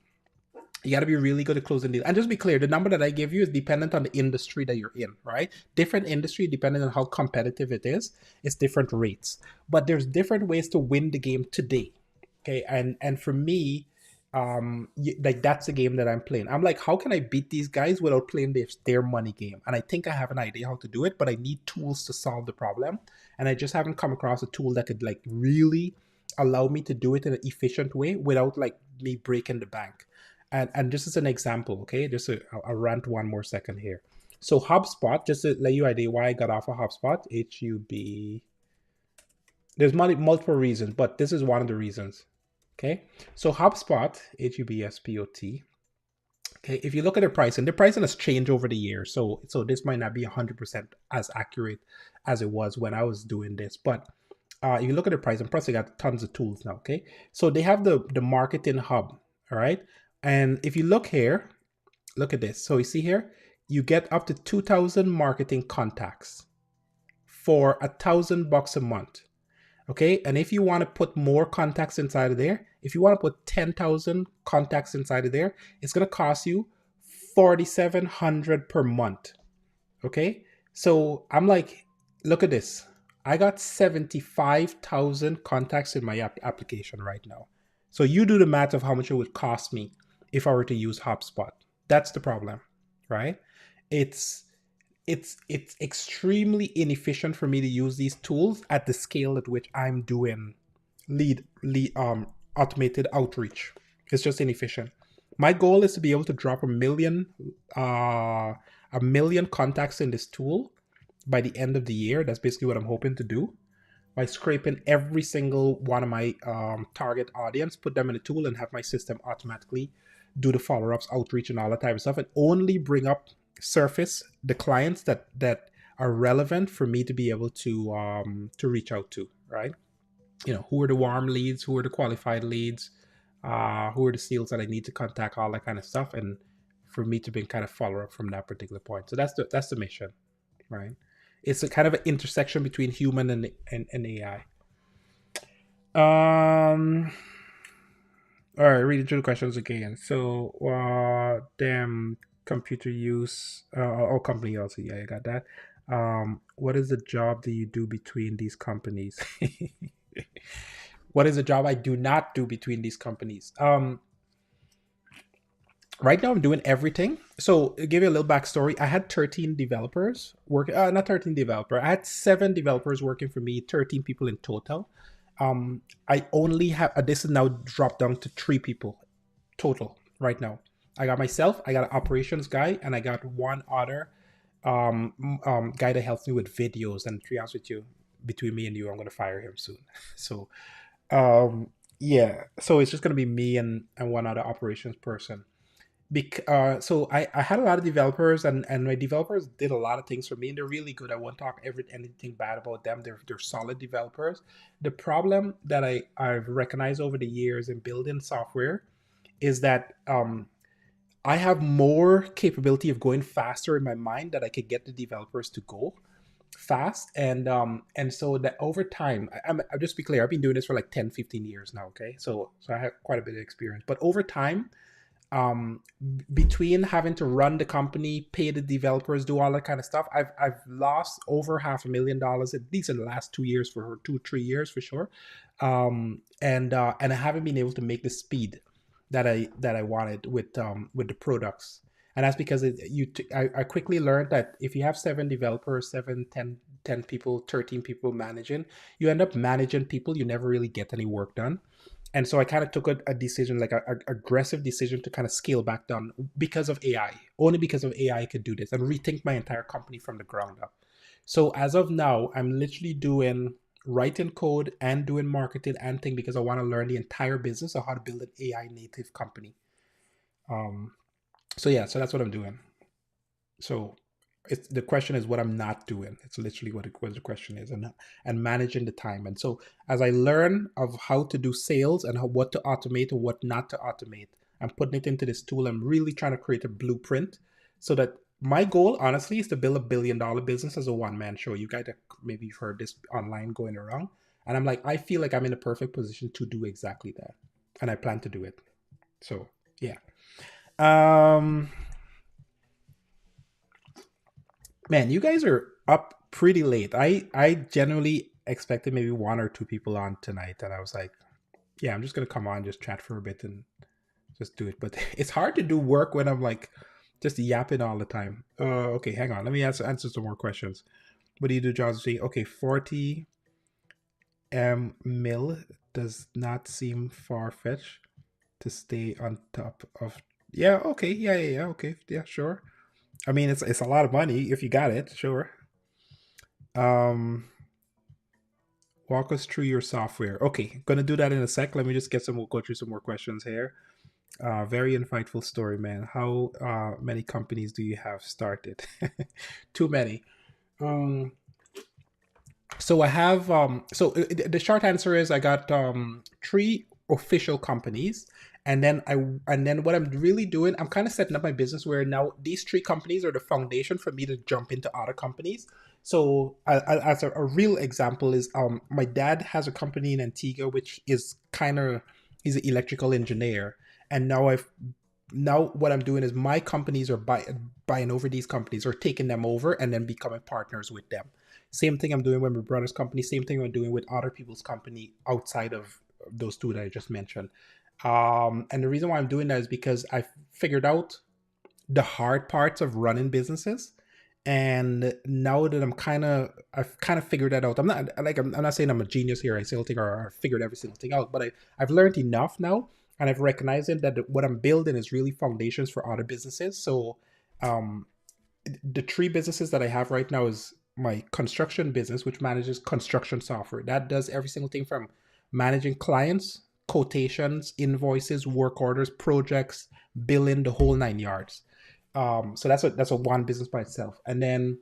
You got to be really good at closing deals. And just be clear, the number that I give you is dependent on the industry that you're in, right? Different industry, depending on how competitive it is, it's different rates. But there's different ways to win the game today. Okay. And for me, like that's the game that I'm playing. I'm like, how can I beat these guys without playing their money game? And I think I have an idea how to do it, but I need tools to solve the problem. And I just haven't come across a tool that could like really allow me to do it in an efficient way without like me breaking the bank. And just as an example, okay, just I'll rant one more second here. So HubSpot, just to let you idea why I got off of HubSpot, HUB. There's multiple reasons, but this is one of the reasons. Okay, so HubSpot, HUBSPOT. Okay, if you look at their pricing has changed over the years. So this might not be 100% as accurate as it was when I was doing this, but if you look at the pricing, plus they got tons of tools now. Okay, so they have the marketing hub. All right. And if you look here, look at this. So you see here, you get up to 2,000 marketing contacts for $1,000 a month. Okay. And if you want to put more contacts inside of there, if you want to put 10,000 contacts inside of there, it's going to cost you $4,700 per month. Okay. So I'm like, look at this. I got 75,000 contacts in my application right now. So you do the math of how much it would cost me if I were to use HubSpot. That's the problem, right? It's extremely inefficient for me to use these tools at the scale at which I'm doing automated outreach. It's just inefficient. My goal is to be able to drop a million contacts in this tool by the end of the year. That's basically what I'm hoping to do, by scraping every single one of my target audience, put them in a tool, and have my system automatically do the follow-ups, outreach, and all that type of stuff, and only surface the clients that are relevant for me to be able to reach out to, right? Who are the warm leads, who are the qualified leads, who are the sales that I need to contact, all that kind of stuff, and for me to be kind of follow up from that particular point. So that's the mission, right? It's a kind of an intersection between human and AI. Um. All right, reading through the questions again. So, damn computer use. Oh, company also. Yeah, I got that. What is the job that you do between these companies? What is the job I do not do between these companies? Right now I'm doing everything. So to give you a little backstory, I had 13 developers work. Not 13 developer. I had 7 developers working for me. 13 people in total. I only have this is now dropped down to 3 people total right now. I got myself, I got an operations guy, and I got one other guy that helps me with videos. And to be honest with you, between me and you, I'm gonna fire him soon. So yeah, so it's just gonna be me and one other operations person. So I had a lot of developers, and my developers did a lot of things for me, and they're really good. I won't talk anything bad about them. They're solid developers. The problem that I've recognized over the years in building software is that I have more capability of going faster in my mind that I could get the developers to go fast, and so that over time, I'll just be clear, I've been doing this for like 10, 15 years now. Okay, so I have quite a bit of experience, but over time, between having to run the company, pay the developers, do all that kind of stuff, I've lost over $500,000 at least in the last 2 years, for 2 3 years for sure. And I haven't been able to make the speed that I wanted with the products. And that's because I quickly learned that if you have 7 developers, 10 people, 13 people managing, you end up managing people, you never really get any work done. And so I kind of took a decision, like a aggressive decision, to kind of scale back down because of AI. Only because of AI I could do this and rethink my entire company from the ground up. So as of now, I'm literally doing writing code and doing marketing and thing because I want to learn the entire business of how to build an AI native company. Um, so yeah, so that's what I'm doing. So the question is what I'm not doing. It's literally what the question is, and managing the time. And so as I learn of how to do sales and what to automate and what not to automate, I'm putting it into this tool. I'm really trying to create a blueprint so that my goal, honestly, is to build $1 billion business as a one-man show. You guys, maybe you've heard this online going around, and I'm like, I feel like I'm in a perfect position to do exactly that, and I plan to do it. So yeah. Um, Man, you guys are up pretty late. I generally expected maybe 1 or 2 people on tonight, and I was like, yeah, I'm just gonna come on, just chat for a bit, and just do it. But it's hard to do work when I'm like just yapping all the time. Okay, hang on. Let me answer some more questions. What do you do, Josie? Okay, 40 mil does not seem far fetched to stay on top of. Yeah. Okay. Yeah. Okay. Yeah. Sure. I mean, it's a lot of money if you got it. Sure. Um, Walk us through your software. Okay, gonna do that in a sec. Let me just we'll go through some more questions here. Very insightful story, man. How many companies do you have started? Too many. Um, so I have the short answer is I got 3 official companies, and then what I'm really doing, I'm kind of setting up my business where now these 3 companies are the foundation for me to jump into other companies. So as a real example is my dad has a company in Antigua which is kind of, he's an electrical engineer, and now what I'm doing is my companies are buying over these companies or taking them over and then becoming partners with them. Same thing I'm doing with my brother's company. Same thing I'm doing with other people's company outside of those 2 that I just mentioned. And the reason why I'm doing that is because I figured out the hard parts of running businesses, and now that I've kind of figured that out. I'm not saying I'm a genius here. I still think or I figured every single thing out, but I've learned enough now, and I've recognized it that what I'm building is really foundations for other businesses. So um, the 3 businesses that I have right now is my construction business, which manages construction software. That does every single thing from managing clients, quotations, invoices, work orders, projects, billing, the whole 9 yards. So that's a one business by itself. And then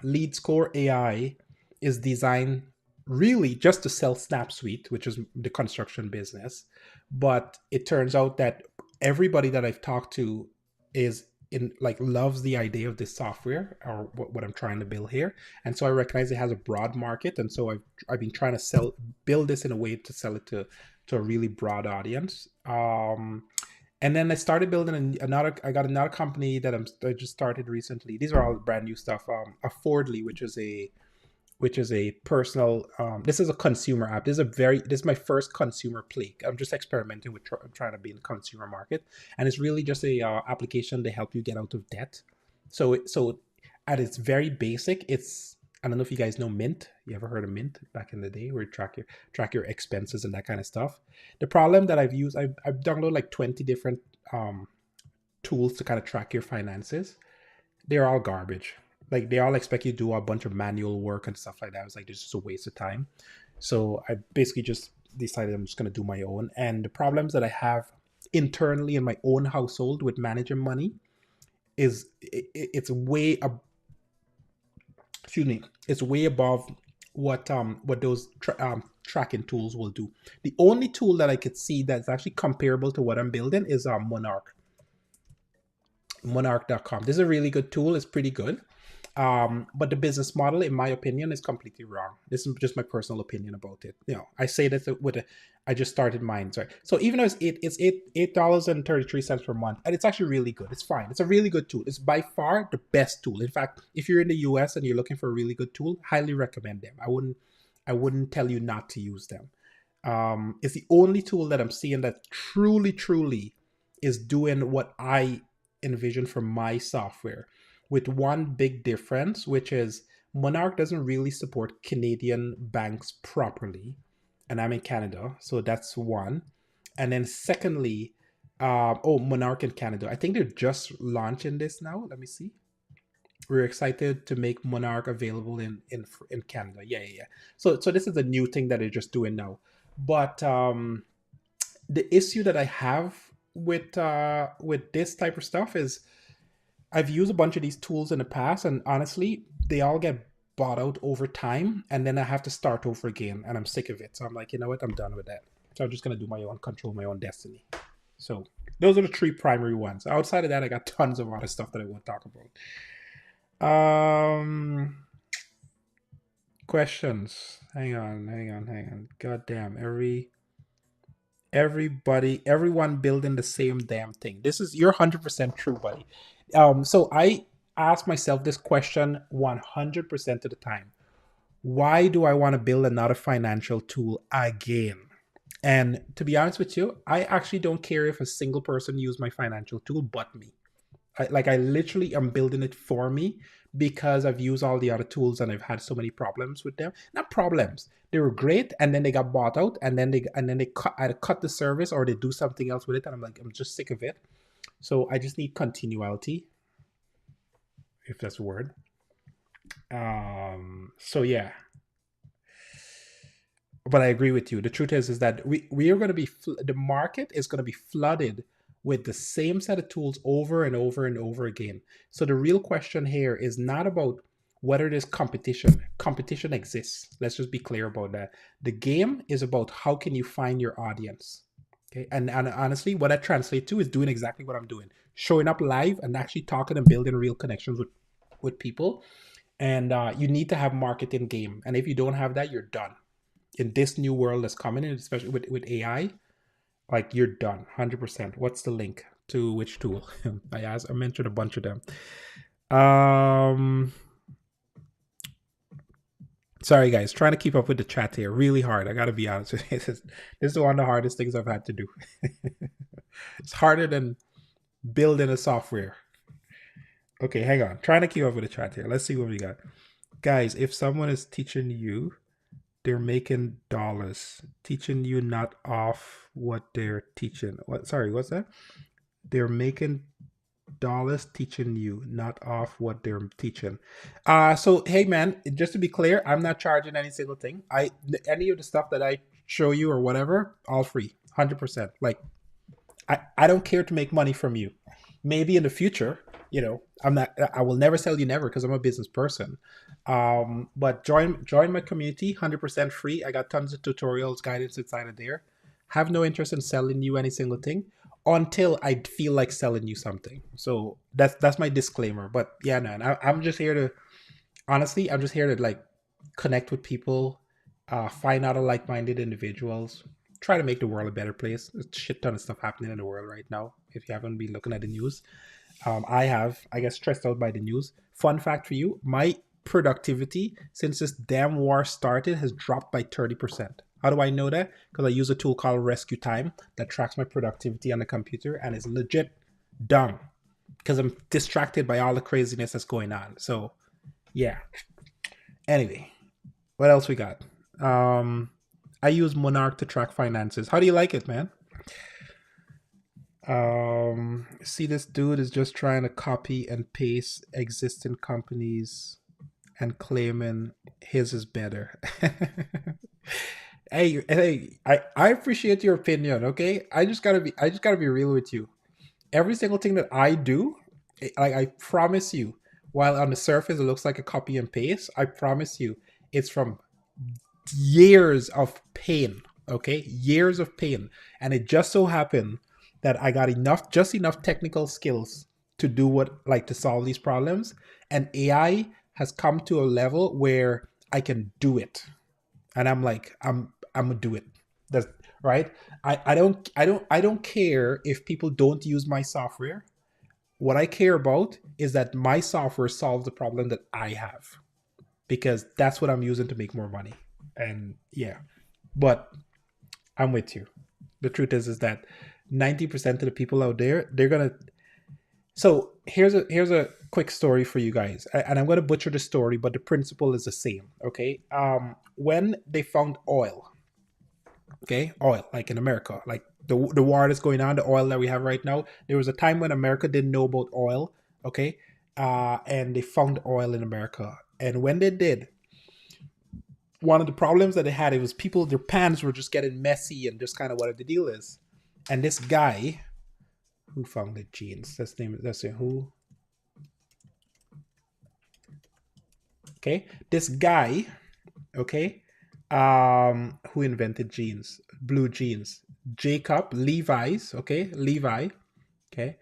LeadScore AI is designed really just to sell SnapSuite, which is the construction business. But it turns out that everybody that I've talked to is in like loves the idea of this software or what I'm trying to build here, and so I recognize it has a broad market, and so I've been trying to build this in a way to sell it to a really broad audience. And then I started building another. I got another company that I just started recently. These are all brand new stuff. Affordly, which is a personal. This is a consumer app. This is my first consumer play. I'm just experimenting with trying to be in the consumer market, and it's really just a application to help you get out of debt. So at its very basic, it's, I don't know if you guys know Mint. You ever heard of Mint back in the day, where you track your expenses and that kind of stuff. The problem that I've downloaded like 20 different tools to kind of track your finances. They're all garbage. Like they all expect you to do a bunch of manual work and stuff like that. It's like it's just a waste of time. So I basically just decided I'm just gonna do my own. And the problems that I have internally in my own household with managing money is it's way excuse me, it's way above what those tracking tools will do. The only tool that I could see that's actually comparable to what I'm building is Monarch. Monarch.com. This is a really good tool. It's pretty good. But the business model, in my opinion, is completely wrong. This is just my personal opinion about it. I say that I just started mine. Sorry. So even though it's $8.33 per month, and it's actually really good. It's fine. It's a really good tool. It's by far the best tool. In fact, if you're in the US and you're looking for a really good tool, highly recommend them. I wouldn't tell you not to use them. It's the only tool that I'm seeing that truly is doing what I envision for my software, with one big difference, which is Monarch doesn't really support Canadian banks properly, and I'm in Canada, so that's one. And then secondly, Monarch in Canada, I think they're just launching this now. Let me see. We're excited to make Monarch available in Canada. Yeah. So this is a new thing that they're just doing now. But the issue that I have with this type of stuff is I've used a bunch of these tools in the past, and honestly, they all get bought out over time, and then I have to start over again, and I'm sick of it. So I'm like, you know what? I'm done with that. So I'm just gonna do my own, control my own destiny. So those are the three primary ones. Outside of that, I got tons of other stuff that I want to talk about. Questions. Hang on. God damn. Everyone building the same damn thing. You're 100% true, buddy. So I ask myself this question 100% of the time. Why do I want to build another financial tool again? And to be honest with you, I actually don't care if a single person use my financial tool but me. I literally am building it for me because I've used all the other tools and I've had so many problems with them. Not problems. They were great, and then they got bought out, and then they either cut the service or they do something else with it, and I'm like, I'm just sick of it. So I just need continuity, if that's a word. So yeah. But I agree with you. The truth is that we are going to be the market is going to be flooded with the same set of tools over and over and over again. So the real question here is not about whether there's competition. Competition exists. Let's just be clear about that. The game is about how can you find your audience. Okay, and honestly, what I translate to is doing exactly what I'm doing, showing up live and actually talking and building real connections with people. And you need to have marketing game. And if you don't have that, you're done. In this new world that's coming in, especially with AI, like you're done 100%. What's the link to which tool? I mentioned a bunch of them. Sorry guys, trying to keep up with the chat here really hard. I gotta be honest with you. This is one of the hardest things I've had to do. It's harder than building a software. Okay, hang on. Trying to keep up with the chat here. Let's see what we got. Guys, if someone is teaching you, they're making dollars, teaching you not off what they're teaching. What's that? They're making dollars teaching you, not off what they're teaching. So hey man, just to be clear, I'm not charging any single thing. Any of the stuff that I show you or whatever, all free, 100%. Like I don't care to make money from you. Maybe in the future, I will never sell you never because I'm a business person. But join my community, 100% free. I got tons of tutorials, guidance inside of there. Have no interest in selling you any single thing. until I feel like selling you something. So that's my disclaimer. But yeah, man, I'm just here to honestly, I'm just here to like connect with people, find out like-minded individuals, try to make the world a better place. There's a shit ton of stuff happening in the world right now. If you haven't been looking at the news, I get stressed out by the news. Fun fact for you: my productivity since this damn war started has dropped by 30%. How do I know that? Because I use a tool called Rescue Time that tracks my productivity on the computer and is legit dumb because I'm distracted by all the craziness that's going on. So yeah. Anyway, what else we got? I use Monarch to track finances. How do you like it, man? See, this dude is just trying to copy and paste existing companies and claiming his is better. Hey, I appreciate your opinion, okay? I just gotta be real with you. Every single thing that I do, I promise you, while on the surface it looks like a copy and paste, I promise you, it's from years of pain, okay? Years of pain. And it just so happened that I got just enough technical skills to do to solve these problems. And AI has come to a level where I can do it. And I'm like, I'm gonna do it. That's right. I don't care if people don't use my software. What I care about is that my software solves the problem that I have, because that's what I'm using to make more money. And yeah, but I'm with you. The truth is that 90% of the people out there, they're gonna. So here's a quick story for you guys, and I'm gonna butcher the story, but the principle is the same. Okay, when they found oil, okay, oil like in America, like the war that's going on, the oil that we have right now. There was a time when America didn't know about oil, okay, and they found oil in America, and when they did, one of the problems that they had, it was people, their pans were just getting messy and just kind of what the deal is. And this guy who founded jeans, that's who. Okay, this guy, okay, who invented jeans, blue jeans, Jacob Levi's, okay, Levi, okay.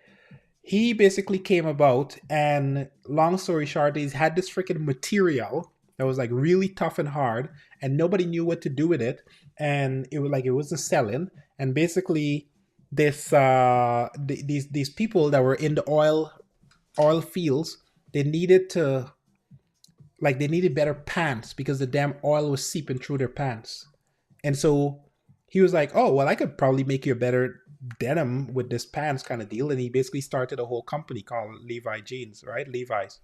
He basically came about, and long story short, he's had this freaking material that was like really tough and hard, and nobody knew what to do with it, and it was like it wasn't selling. And basically, these people that were in the oil fields, they needed to they needed better pants because the damn oil was seeping through their pants, and so he was like, "Oh well, I could probably make you a better denim with this pants kind of deal." And he basically started a whole company called Levi Jeans, right? Levi's.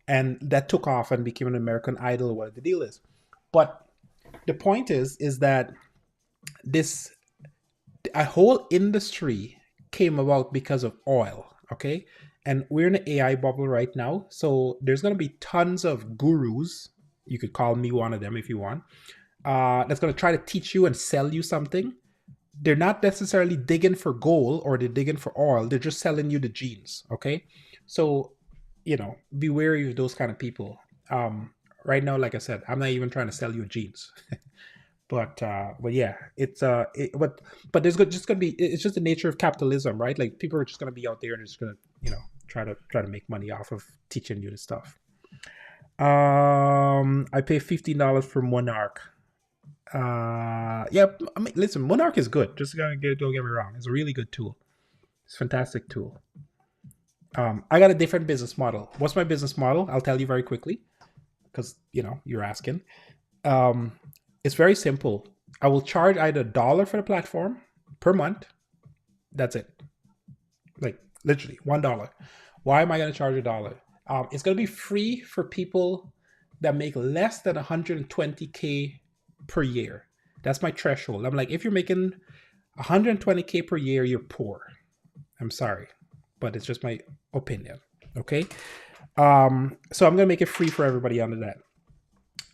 And that took off and became an American Idol, what the deal is. But the point is that a whole industry came about because of oil, okay? And we're in an AI bubble right now. So there's going to be tons of gurus. You could call me one of them if you want. That's going to try to teach you and sell you something. They're not necessarily digging for gold or they're digging for oil. They're just selling you the jeans, okay? So, be wary of those kind of people. Right now, like I said, I'm not even trying to sell you jeans. But yeah, but there's just gonna be, it's just the nature of capitalism, right? Like people are just gonna be out there and just gonna try to make money off of teaching you the stuff. I pay $15 for Monarch. Yeah, I mean, listen, Monarch is good. Just don't get me wrong. It's a really good tool. It's a fantastic tool. I got a different business model. What's my business model? I'll tell you very quickly because you're asking. It's very simple. I will charge either $1 for the platform per month. That's it. Like literally $1. Why am I going to charge $1? It's going to be free for people that make less than 120K per year. That's my threshold. I'm like, if you're making 120K per year, you're poor. I'm sorry, but it's just my opinion. Okay. So I'm going to make it free for everybody under that.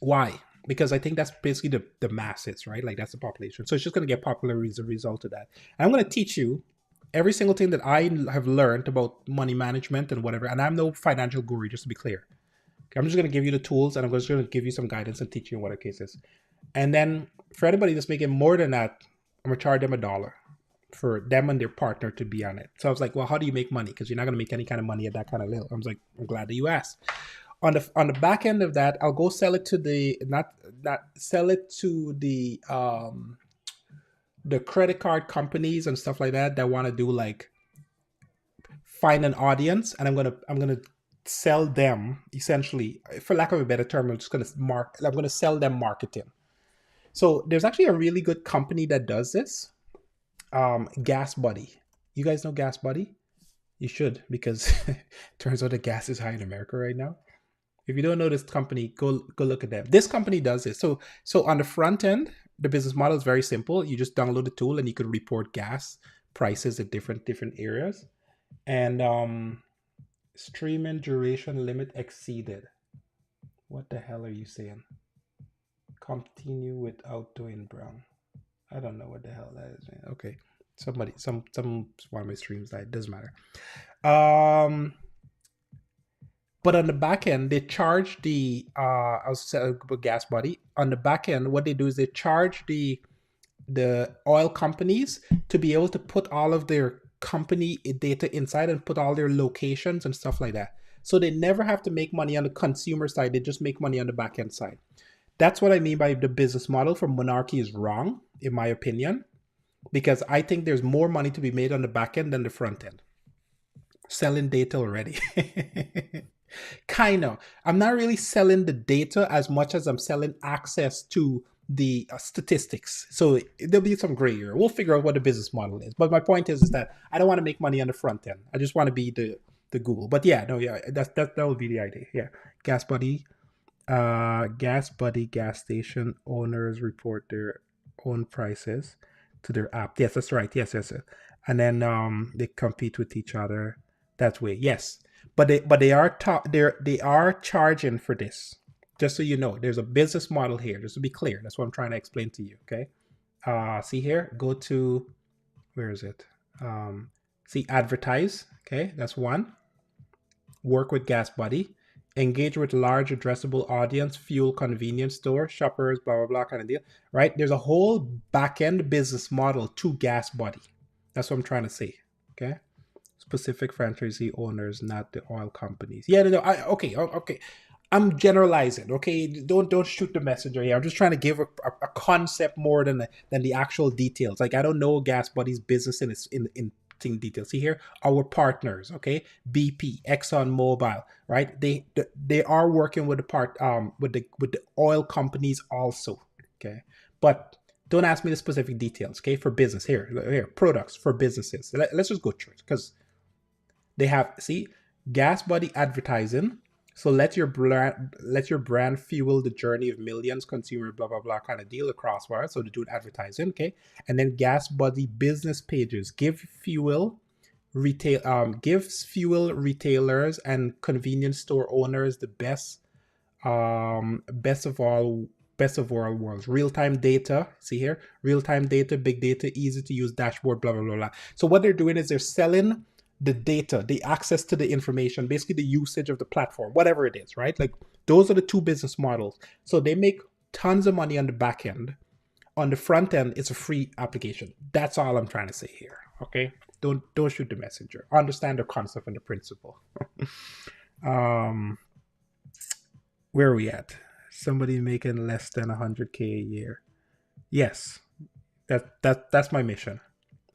Why? Because I think that's basically the masses, right? Like that's the population. So it's just going to get popular as a result of that. And I'm going to teach you every single thing that I have learned about money management and whatever. And I'm no financial guru, just to be clear. Okay, I'm just going to give you the tools and I'm just going to give you some guidance and teach you what the case is. And then for anybody that's making more than that, I'm going to charge them $1. for them and their partner to be on it. So I was like, well, how do you make money? Because you're not going to make any kind of money at that kind of level. I was like, I'm glad that you asked. On the back end of that, I'll go sell it to the not sell it to the credit card companies and stuff like that want to do like find an audience, and I'm gonna sell them essentially, for lack of a better term, I'm gonna sell them marketing. So there's actually a really good company that does this. Gas Buddy. You guys know Gas Buddy? You should, because it turns out the gas is high in America right now. If you don't know this company, go look at them. This company does this. So on the front end, the business model is very simple. You just download the tool and you can report gas prices at different areas. And streaming duration limit exceeded. What the hell are you saying? Continue without doing brown. I don't know what the hell that is, man. Okay. Some one of my streams died. Doesn't matter. But on the back end, they charge the I was saying Gas Buddy. On the back end, what they do is they charge the oil companies to be able to put all of their company data inside and put all their locations and stuff like that. So they never have to make money on the consumer side. They just make money on the back end side. That's what I mean by the business model for Monarchy is wrong, in my opinion, because I think there's more money to be made on the back end than the front end. Selling data already. Kind of. I'm not really selling the data as much as I'm selling access to the statistics. So there'll be some gray area. We'll figure out what the business model is. But my point is that I don't want to make money on the front end. I just want to be the Google. But yeah, no, yeah, that will be the idea. Yeah, Gas Buddy gas station owners report their own prices to their app. Yes, that's right. Yes. And then they compete with each other that way. Yes. But they are charging for this. Just so you know, there's a business model here. Just to be clear, that's what I'm trying to explain to you. Okay. See here. Go to, where is it? See advertise. Okay, that's one. Work with Gas Buddy. Engage with large addressable audience, fuel convenience store, shoppers, blah blah blah kind of deal. Right? There's a whole back end business model to Gas Buddy. That's what I'm trying to say. Okay. Specific franchisee owners, not the oil companies. Yeah, no, okay. I'm generalizing. Okay, don't shoot the messenger here. I'm just trying to give a concept more than the actual details. Like I don't know Gas Buddy's business in detail. See here, our partners. Okay, BP, Exxon Mobil. Right, they are working with the oil companies also. Okay, but don't ask me the specific details. Okay, for business here products for businesses. Let's just go through it because they have, see, Gas Buddy advertising. So let your brand fuel the journey of millions consumer blah blah blah kind of deal across wire. So they do advertising, okay. And then Gas Buddy business pages gives fuel retailers and convenience store owners the best of all worlds. Real-time data, see here, real-time data, big data, easy to use dashboard, blah blah blah blah. So what they're doing is they're selling the data, the access to the information, basically the usage of the platform, whatever it is, right? Like those are the two business models. So they make tons of money on the back end. On the front end, it's a free application. That's all I'm trying to say here. Okay, don't shoot the messenger. Understand the concept and the principle. Where are we at? Somebody making less than 100K a year. Yes, that's my mission.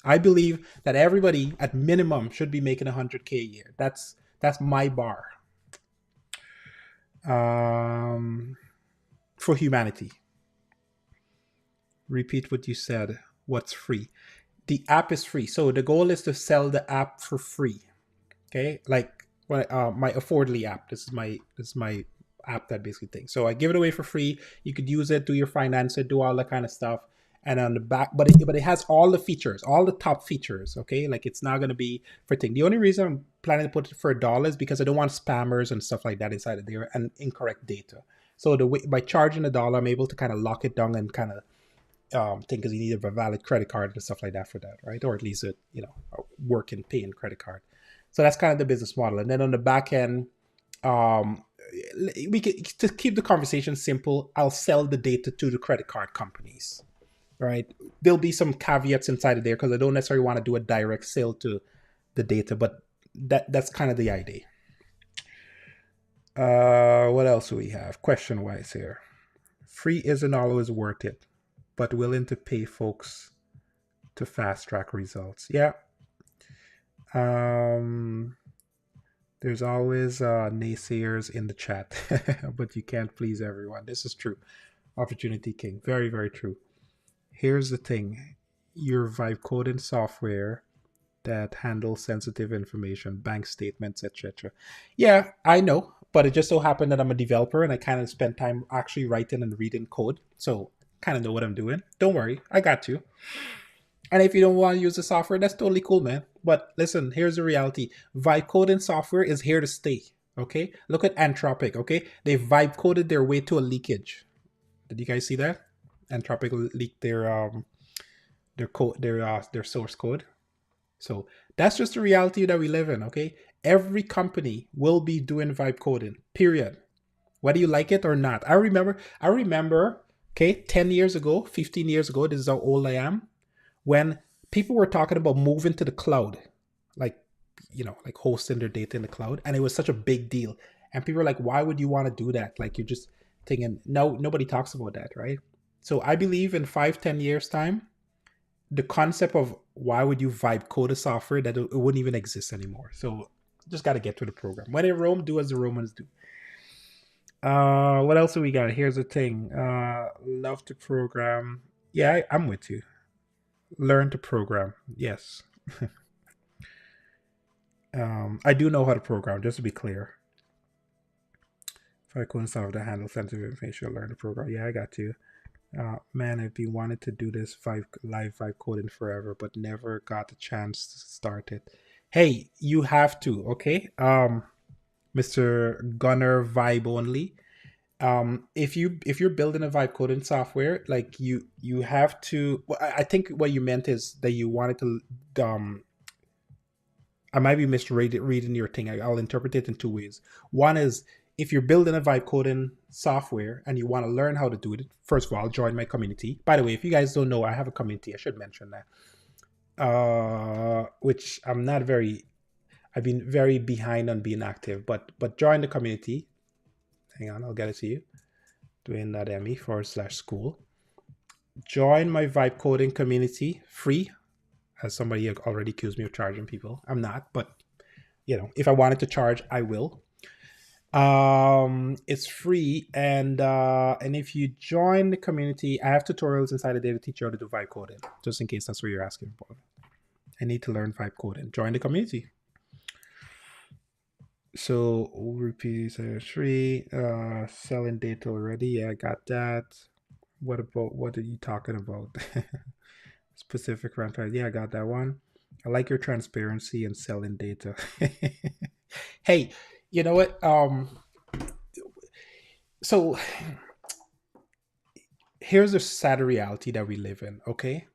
I believe that everybody at minimum should be making 100K a year. That's my bar. For humanity. Repeat what you said. What's free? The app is free. So the goal is to sell the app for free. Okay, like my Affordly app. This is my app, that basically thing. So I give it away for free. You could use it, do your finance, do all that kind of stuff. And on the back, but it has all the features, all the top features. Okay, like it's not going to be for thing. The only reason I'm planning to put it for $1 is because I don't want spammers and stuff like that inside of there and incorrect data. So by charging $1, I'm able to kind of lock it down and kind of think because you need a valid credit card and stuff like that for that, right? Or at least a working paying credit card. So that's kind of the business model. And then on the back end, we could, to keep the conversation simple, I'll sell the data to the credit card companies. right? There'll be some caveats inside of there because I don't necessarily want to do a direct sale to the data, but that's kind of the idea. What else do we have? Question wise here. Free isn't always worth it, but willing to pay folks to fast track results. Yeah. There's always naysayers in the chat, but you can't please everyone. This is true. Opportunity King. Very, very true. Here's the thing. Your vibe coding software that handles sensitive information, bank statements, etc. Yeah, I know, but it just so happened that I'm a developer and I kind of spend time actually writing and reading code. So kind of know what I'm doing. Don't worry, I got you. And if you don't want to use the software, that's totally cool, man. But listen, here's the reality. Vibe coding software is here to stay. Okay? Look at Anthropic, okay? They vibe coded their way to a leakage. Did you guys see that? Anthropic leaked their code, their source code. So that's just the reality that we live in, okay? Every company will be doing vibe coding, period. Whether you like it or not. I remember, okay, 10 years ago, 15 years ago, this is how old I am, when people were talking about moving to the cloud, like, like hosting their data in the cloud, and it was such a big deal. And people were like, why would you want to do that? Like, you're just thinking, no, nobody talks about that, right? So I believe in 5-10 years time, the concept of why would you vibe code a software, that it wouldn't even exist anymore. So just got to get to the program. When in Rome, do as the Romans do. What else do we got? Here's the thing. Love to program. Yeah, I'm with you. Learn to program. Yes. I do know how to program, just to be clear. If I couldn't solve to handle sensitive information, learn to program. Yeah, I got you. Man, I've been wanting to do this live vibe coding forever, but never got the chance to start it. Hey, you have to, okay? Mr. Gunner Vibe Only. If you're building a vibe coding software, like you have to. Well, I think what you meant is that you wanted to. I might be misreading your thing. I'll interpret it in two ways. One is, if you're building a vibe coding software and you want to learn how to do it, first of all, join my community. By the way, if you guys don't know, I have a community. I should mention that. Which I've been very behind on being active, but join the community. Hang on, I'll get it to you. Dwayne.me/school. Join my vibe coding community, free. As somebody already accused me of charging people. I'm not, but if I wanted to charge, I will. It's free, and if you join the community, I have tutorials inside of there to teach you how to do vibe coding, just in case that's what you're asking for. I need to learn vibe coding. Join the community. So repeat 3, selling data already. Yeah, I got that. What are you talking about? Specific franchise. Yeah, I got that one. I like your transparency and selling data. Hey, you know what? So here's the sad reality that we live in, okay?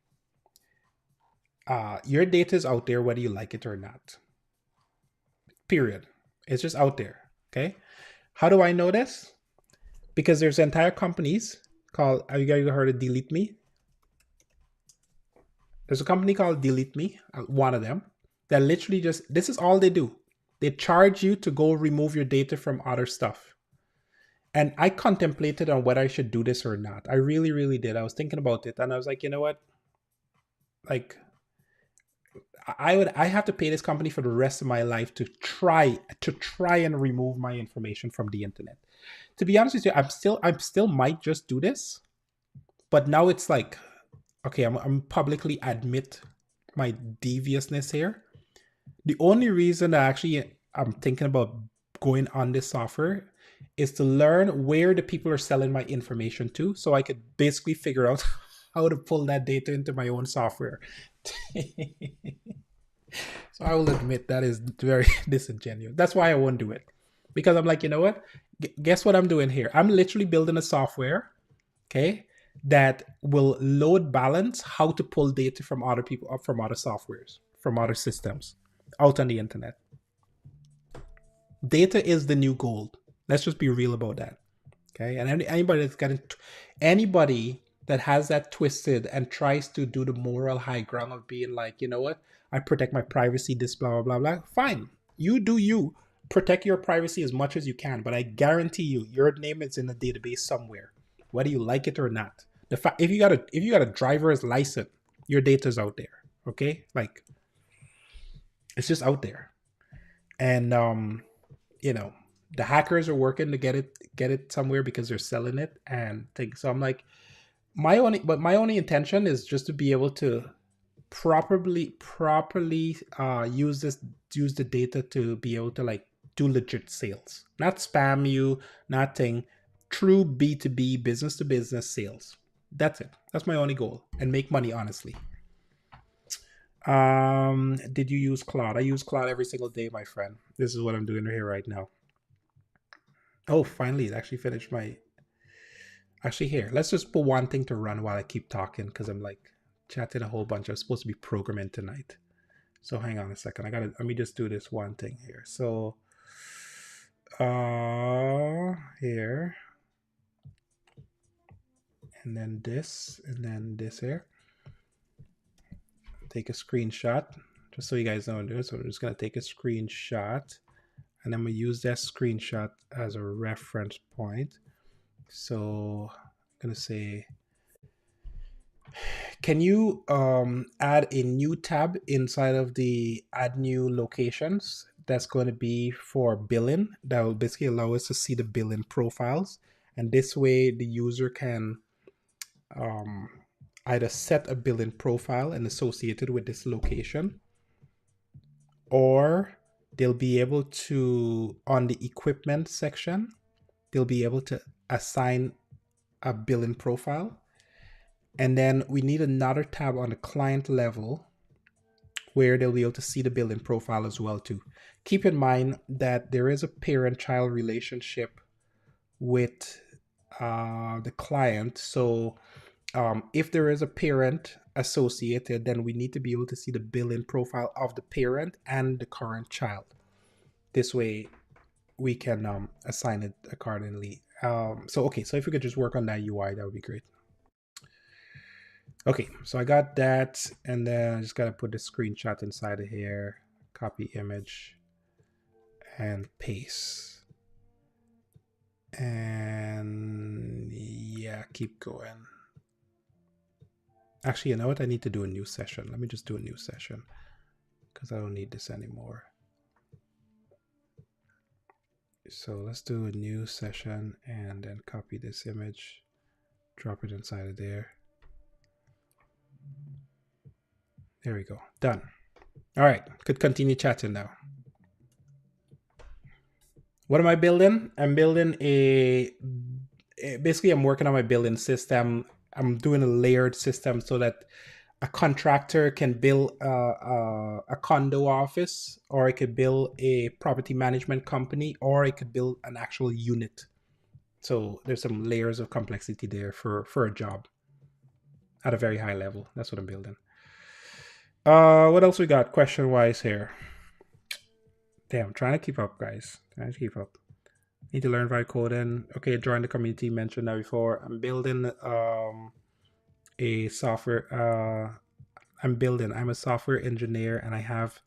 Your data is out there whether you like it or not. Period. It's just out there, okay? How do I know this? Because there's entire companies called, have you guys heard of Delete Me? There's a company called Delete Me, one of them, that literally this is all they do. They charge you to go remove your data from other stuff. And I contemplated on whether I should do this or not. I really, really did. I was thinking about it, and I was like, you know what? Like, I have to pay this company for the rest of my life to try and remove my information from the internet. To be honest with you, I'm still might just do this, but now it's like, okay, I'm publicly admit my deviousness here. The only reason I'm thinking about going on this software is to learn where the people are selling my information to, so I could basically figure out how to pull that data into my own software. So I will admit that is very disingenuous. That's why I won't do it. Because I'm like, you know what? Guess what I'm doing here? I'm literally building a software, okay, that will load balance how to pull data from other people, from other softwares, from other systems out on the internet. Data is the new gold. Let's just be real about that. Okay. And anybody that has that twisted and tries to do the moral high ground of being like, you know what, I protect my privacy, this blah blah blah blah. Fine, you do you. Protect your privacy as much as you can, but I guarantee you, your name is in a database somewhere, whether you like it or not. The fact if you got a driver's license, your data's out there. Okay, like it's just out there, and you know, the hackers are working to get it somewhere because they're selling it and things. So I'm like, my only intention is just to be able to properly use the data to be able to like do legit sales, not spam you, nothing, true B2B, business to business sales. That's it. That's my only goal, and make money honestly. Did you use Claude? I use Claude every single day, my friend. This is what I'm doing here right now. Oh, finally, it actually finished my. Actually, here, let's just put one thing to run while I keep talking because I'm like chatting a whole bunch. I'm supposed to be programming tonight. So hang on a second. Let me just do this one thing here. So, here. And then this here. Take a screenshot just so you guys know what I'm doing. So I'm just going to take a screenshot and I'm going to use that screenshot as a reference point. So I'm going to say, can you add a new tab inside of the add new locations? That's going to be for billing. That will basically allow us to see the billing profiles. And this way the user can either set a billing profile and associated with this location, or they'll be able to, on the equipment section, they'll be able to assign a billing profile. And then we need another tab on the client level where they'll be able to see the billing profile as well too. Keep in mind that there is a parent-child relationship with the client. So if there is a parent associated, then we need to be able to see the billing profile of the parent and the current child. This way we can assign it accordingly. So if we could just work on that UI, that would be great. Okay, so I got that, and then I just gotta put the screenshot inside of here, copy image, and paste. And yeah, keep going. Actually, you know what? I need to do a new session. Let me just do a new session because I don't need this anymore. So let's do a new session and then copy this image, drop it inside of there. There we go. Done. All right. Could continue chatting now. What am I building? I'm building basically I'm working on my building system. I'm doing a layered system so that a contractor can build a condo office, or it could build a property management company, or it could build an actual unit. So there's some layers of complexity there for a job at a very high level. That's what I'm building. What else we got question wise here? Damn, I'm trying to keep up, guys. Trying to keep up. Need to learn vibe coding. Okay, join the community. Mentioned that before. I'm building a software. I'm a software engineer, and I have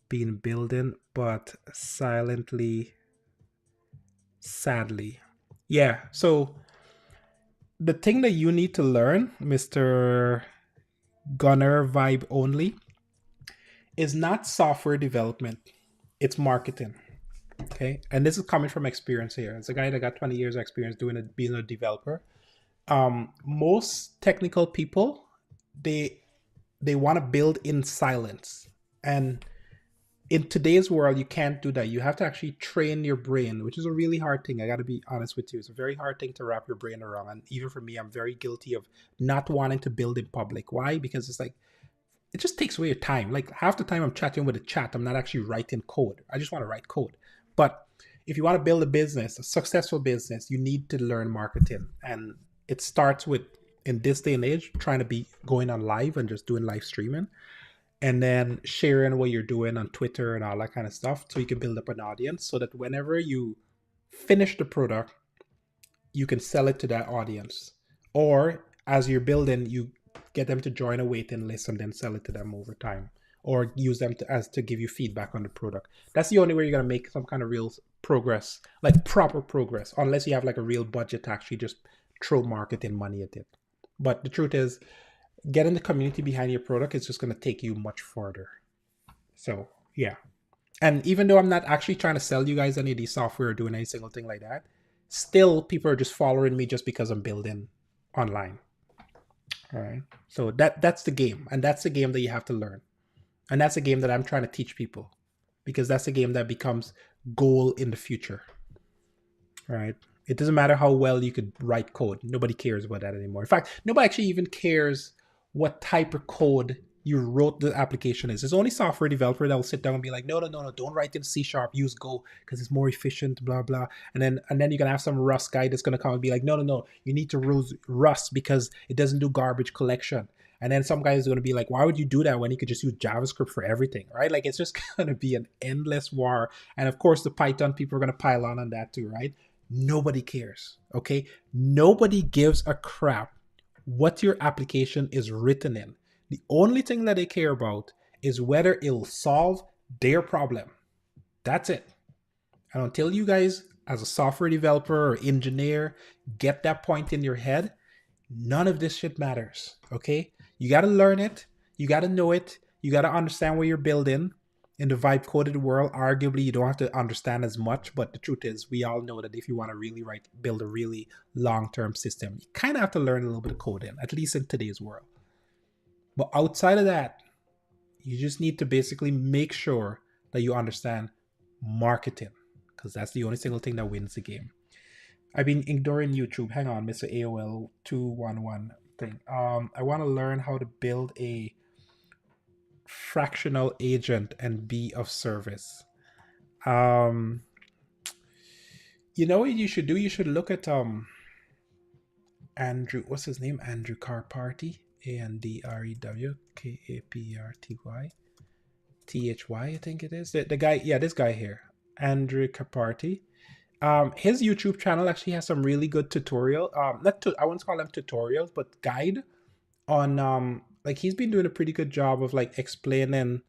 been building, but silently, sadly. Yeah. So the thing that you need to learn, Mr. Gunner Vibe Only, is not software development. It's marketing. Okay, and this is coming from experience here. As a guy that got 20 years of experience being a developer, most technical people, they want to build in silence, and in today's world you can't do that. You have to actually train your brain, which is a really hard thing. I got to be honest with you. It's a very hard thing to wrap your brain around, and even for me, I'm very guilty of not wanting to build in public. Why? Because it's like, it just takes away your time. Like half the time I'm chatting with a chat, I'm not actually writing code. I just want to write code. But if you want to build a business, a successful business, you need to learn marketing. And it starts with, in this day and age, trying to be going on live and just doing live streaming, and then sharing what you're doing on Twitter and all that kind of stuff, so you can build up an audience, so that whenever you finish the product, you can sell it to that audience. Or as you're building, you get them to join a waiting list and then sell it to them over time, or use them to give you feedback on the product. That's the only way you're gonna make some kind of real progress, like proper progress, unless you have like a real budget to actually just throw marketing money at it. But the truth is, getting the community behind your product is just gonna take you much further. So yeah. And even though I'm not actually trying to sell you guys any of these software or doing any single thing like that, still people are just following me just because I'm building online. All right. So that's the game. And that's the game that you have to learn. And that's a game that I'm trying to teach people, because that's a game that becomes goal in the future. All right. It doesn't matter how well you could write code. Nobody cares about that anymore. In fact, nobody actually even cares what type of code you wrote the application is. There's only software developer that will sit down and be like, no, don't write in C#, use Go because it's more efficient, blah blah. And then you're gonna have some Rust guy that's gonna come and be like, no, you need to use Rust because it doesn't do garbage collection. And then some guy is gonna be like, why would you do that when you could just use JavaScript for everything, right? Like, it's just gonna be an endless war. And of course, the Python people are gonna pile on that too, right? Nobody cares, okay? Nobody gives a crap what your application is written in. The only thing that they care about is whether it'll solve their problem. That's it. And until you guys, as a software developer or engineer, get that point in your head, none of this shit matters, okay? You got to learn it. You got to know it. You got to understand what you're building. In the vibe coded world, arguably, you don't have to understand as much, but the truth is, we all know that if you want to really build a really long-term system, you kind of have to learn a little bit of coding, at least in today's world. But outside of that, you just need to basically make sure that you understand marketing, because that's the only single thing that wins the game. I've been ignoring YouTube. Hang on, Mr. AOL 211 thing. I want to learn how to build a fractional agent and be of service. You know what you should do? You should look at Andrew. What's his name? Andrew Karpathy. AndrewKarparty. I think it is. The guy, yeah, this guy here, Andrew Karpathy. His YouTube channel actually has some really good tutorial. I wouldn't call them tutorials, but guide on like, he's been doing a pretty good job of like explaining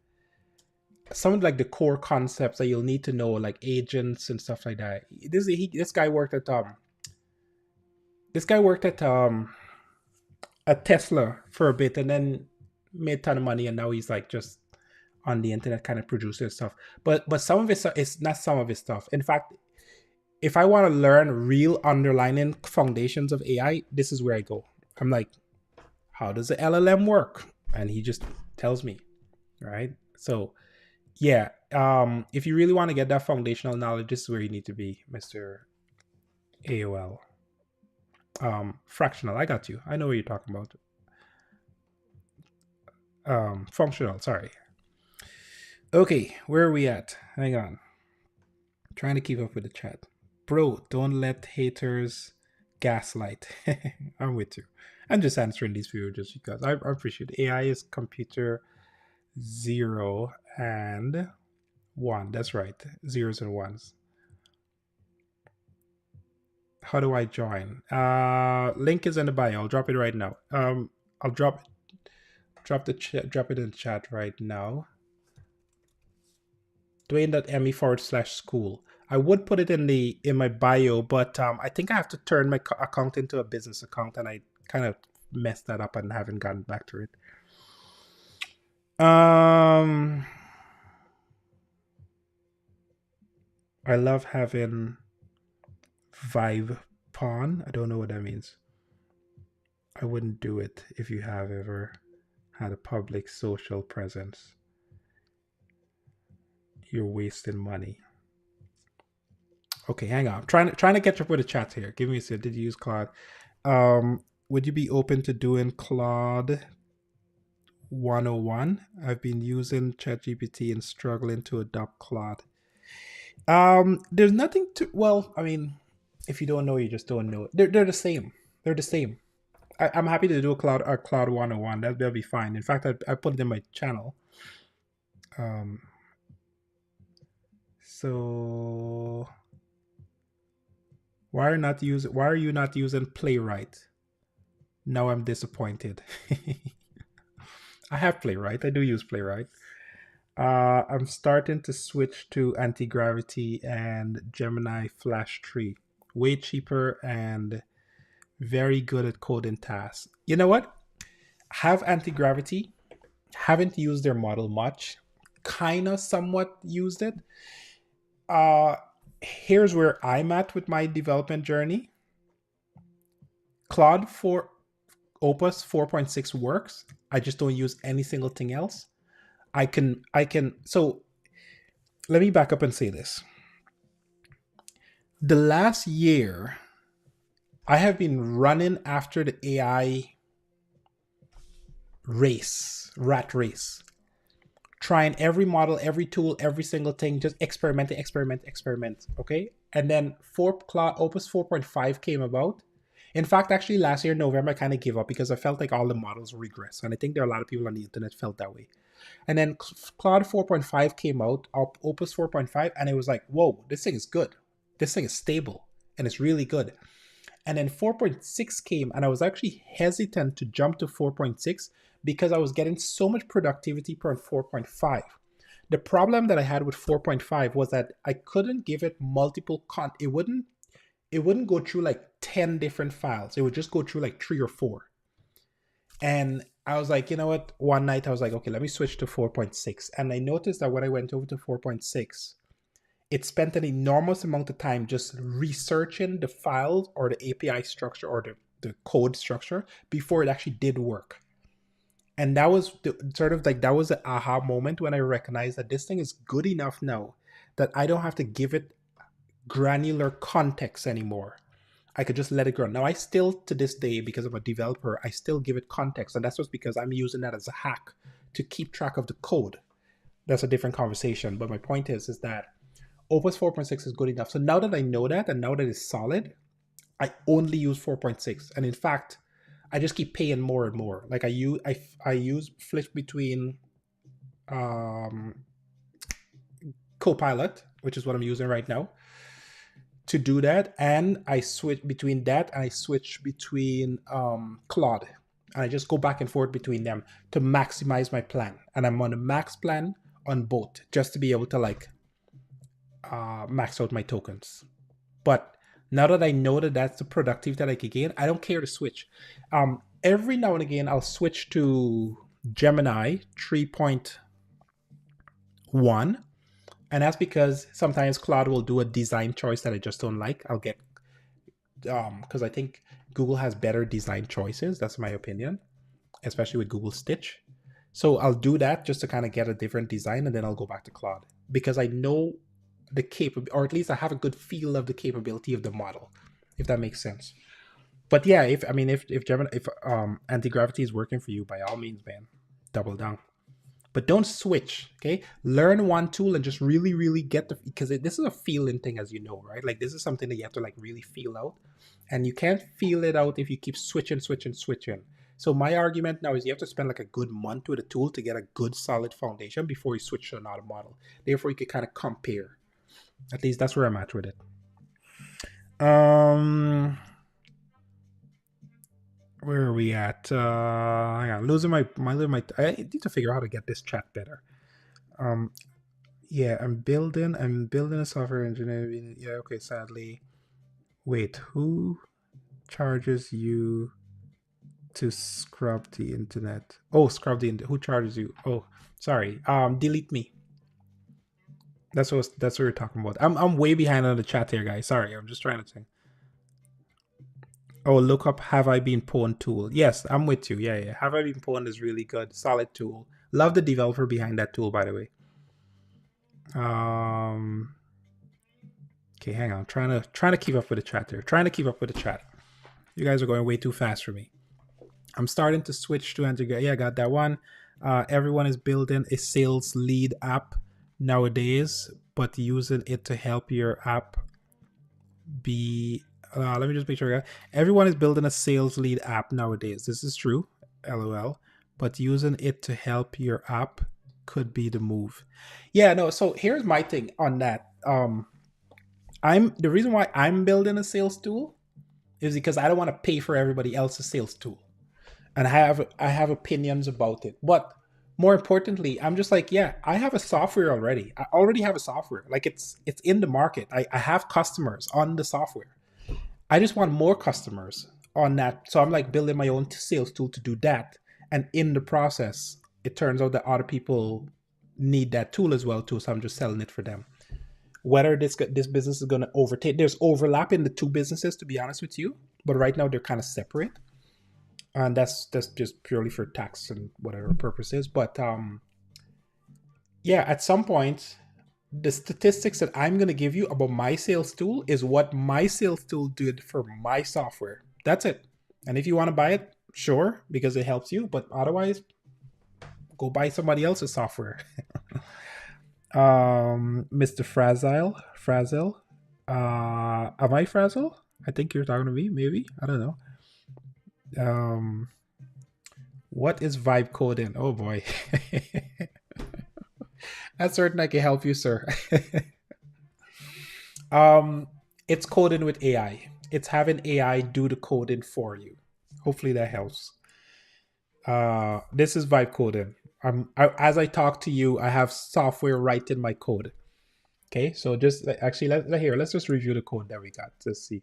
some of like the core concepts that you'll need to know, like agents and stuff like that. This guy worked at Tesla for a bit and then made a ton of money, and now he's like just on the internet kind of producing stuff. But some of it's not some of his stuff. In fact, if I want to learn real underlying foundations of AI, this is where I go. I'm like, how does the LLM work? And he just tells me, right? So yeah, if you really want to get that foundational knowledge, this is where you need to be, Mr. AOL. Fractional, I got you. I know what you're talking about. Functional, sorry. Okay, where are we at? Hang on. Trying to keep up with the chat. Bro, don't let haters gaslight. I'm with you. I'm just answering these people just because I appreciate it. AI is computer 0 and 1. That's right. Zeros and ones. How do I join? Link is in the bio. I'll drop it right now. I'll drop it in the chat right now. Dwayne.me/school. I would put it in my bio, but I think I have to turn my account into a business account, and I kind of messed that up and haven't gotten back to it. I love having Vibe Pawn. I don't know what that means. I wouldn't do it if you have ever had a public social presence. You're wasting money. Okay, hang on. I'm trying to catch up with the chat here. Give me a sec. Did you use Claude? Would you be open to doing Claude 101? I've been using ChatGPT and struggling to adopt Claude. There's nothing to. Well, I mean, if you don't know, you just don't know. They're the same. They're the same. I'm happy to do a Claude 101. That'll be fine. In fact, I put it in my channel. So why are you not using Playwright? Now I'm disappointed. I have Playwright. I do use Playwright. I'm starting to switch to Anti-Gravity and Gemini Flash 3. Way cheaper and very good at coding tasks. You know what? Have Anti-Gravity. Haven't used their model much. Kind of somewhat used it. Here's where I'm at with my development journey. Claude 4 Opus 4.6 works. I just don't use any single thing else. So let me back up and say this. The last year, I have been running after the AI rat race. Trying every model, every tool, every single thing, just experiment, okay? And then Opus 4.5 came about. In fact, actually last year, November, I kind of gave up because I felt like all the models regress. And I think there are a lot of people on the internet felt that way. And then Claude 4.5 came out, Opus 4.5, and it was like, whoa, this thing is good. This thing is stable, and it's really good. And then 4.6 came, and I was actually hesitant to jump to 4.6 because I was getting so much productivity per 4.5. The problem that I had with 4.5 was that I couldn't give it multiple it wouldn't go through like 10 different files. It would just go through like 3 or 4. And I was like, you know what? One night I was like, okay, let me switch to 4.6. And I noticed that when I went over to 4.6, it spent an enormous amount of time just researching the files or the API structure or the code structure before it actually did work. And that was that was the aha moment when I recognized that this thing is good enough now that I don't have to give it granular context anymore. I could just let it grow. Now, I still, to this day, because I'm a developer, I still give it context. And that's just because I'm using that as a hack to keep track of the code. That's a different conversation. But my point is that Opus 4.6 is good enough. So now that I know that, and now that it's solid, I only use 4.6. And in fact, I just keep paying more and more. Like I use flip between Copilot, which is what I'm using right now, to do that, and I switch between that and I switch between Claude, and I just go back and forth between them to maximize my plan. And I'm on a max plan on both just to be able to like max out my tokens. But now that I know that that's the productivity that I can gain, I don't care to switch. Every now and again, I'll switch to Gemini 3.1. And that's because sometimes Claude will do a design choice that I just don't like. I'll get, because I think Google has better design choices. That's my opinion, especially with Google Stitch. So I'll do that just to kind of get a different design, and then I'll go back to Claude because I know the or at least I have a good feel of the capability of the model, if that makes sense. But yeah, if Anti-Gravity is working for you, by all means, man, double down. But don't switch, okay? Learn one tool and just really, really get because this is a feeling thing, as you know, right? Like this is something that you have to like really feel out. And you can't feel it out if you keep switching. So my argument now is you have to spend like a good month with a tool to get a good solid foundation before you switch to another model. Therefore, you can kind of compare. At least that's where I'm at with it. Where are we at? Hang on, losing my. I need to figure out how to get this chat better. Yeah, I'm building a software engineer. Yeah, okay. Sadly, wait. Who charges you to scrub the internet? Oh, scrub the internet. Who charges you? Oh, sorry. Delete me. That's what we're talking about. I'm way behind on the chat here, guys. Sorry, I'm just trying to think. Oh, look up Have I Been Pwned tool. Yes, I'm with you. Yeah. Have I Been Pwned is really good. Solid tool. Love the developer behind that tool, by the way. Okay, hang on. Trying to keep up with the chat here. You guys are going way too fast for me. I'm starting to switch to Anti-Gravity. Yeah, I got that one. Everyone is building a sales lead app nowadays, but using it to help your app be... let me just make sure. Everyone is building a sales lead app nowadays. This is true, LOL. But using it to help your app could be the move. Yeah, no. So here's my thing on that. The reason why I'm building a sales tool is because I don't want to pay for everybody else's sales tool. and I have opinions about it. But more importantly, I'm just like, yeah, I have a software already. I already have a software. Like it's in the market. I have customers on the software. I just want more customers on that. So I'm like building my own sales tool to do that. And in the process, it turns out that other people need that tool as well too. So I'm just selling it for them. Whether this business is going to overtake, there's overlap in the two businesses, to be honest with you. But right now they're kind of separate, and that's just purely for tax and whatever purposes. But yeah, at some point, the statistics that I'm going to give you about my sales tool is what my sales tool did for my software. That's it. And if you want to buy it, sure, because it helps you. But otherwise, go buy somebody else's software. Mr. Frazzle. Am I Frazzle? I think you're talking to me. Maybe, I don't know. What is vibe coding? Oh boy. That's certain I can help you, sir. It's coding with AI. It's having AI do the coding for you. Hopefully that helps. This is vibe coding. As I talk to you, I have software writing my code. Okay, so just actually let's just review the code that we got. Let's see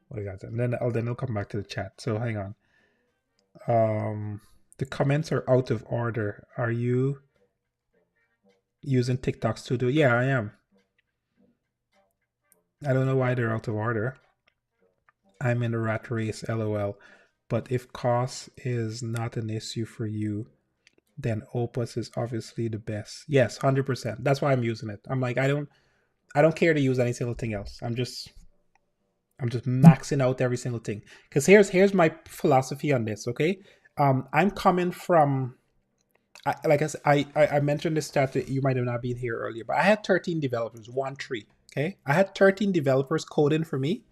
what we got, and then I'll come back to the chat. So hang on. The comments are out of order. Are you using TikTok Studio? Yeah, I am. I don't know why they're out of order. I'm in a rat race, lol. But if cost is not an issue for you, then Opus is obviously the best. Yes, 100%. That's why I'm using it. I'm like, I don't care to use any single thing else. I'm just maxing out every single thing. Because here's my philosophy on this. Okay, I'm coming from, like I said, I mentioned this stat that you might have not been here earlier, but I had 13 developers, 1-3. Okay, I had 13 developers coding for me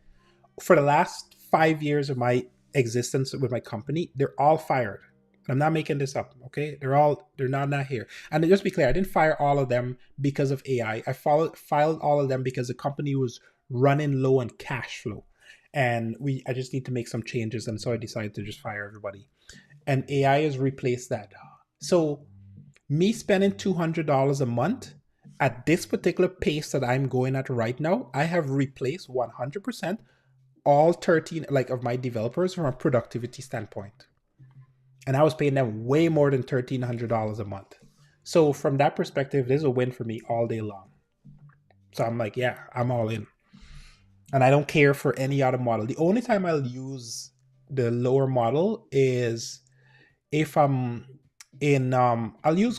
for the last 5 years of my existence with my company. They're all fired. I'm not making this up. Okay, they're not here. And just be clear, I didn't fire all of them because of AI. I filed all of them because the company was running low on cash flow, and I just need to make some changes, and so I decided to just fire everybody. And AI has replaced that. So me spending $200 a month at this particular pace that I'm going at right now, I have replaced 100% all 13 of my developers from a productivity standpoint. And I was paying them way more than $1,300 a month. So from that perspective, this is a win for me all day long. So I'm like, yeah, I'm all in. And I don't care for any other model. The only time I'll use the lower model is if I'm in, I'll use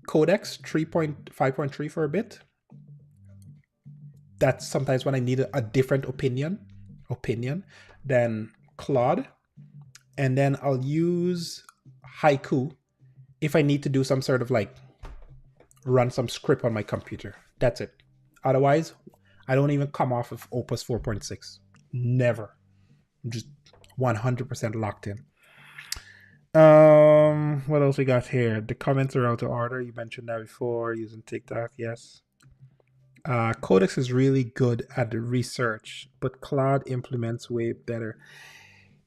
Codex 3.5.3 for a bit. That's sometimes when I need a different opinion than Claude. And then I'll use Haiku if I need to do some sort of run some script on my computer. That's it. Otherwise, I don't even come off of Opus 4.6. Never. I'm just 100% locked in. What else we got here? The comments are out of order. You mentioned that before, using TikTok. Yes. Codex is really good at the research, but Claude implements way better.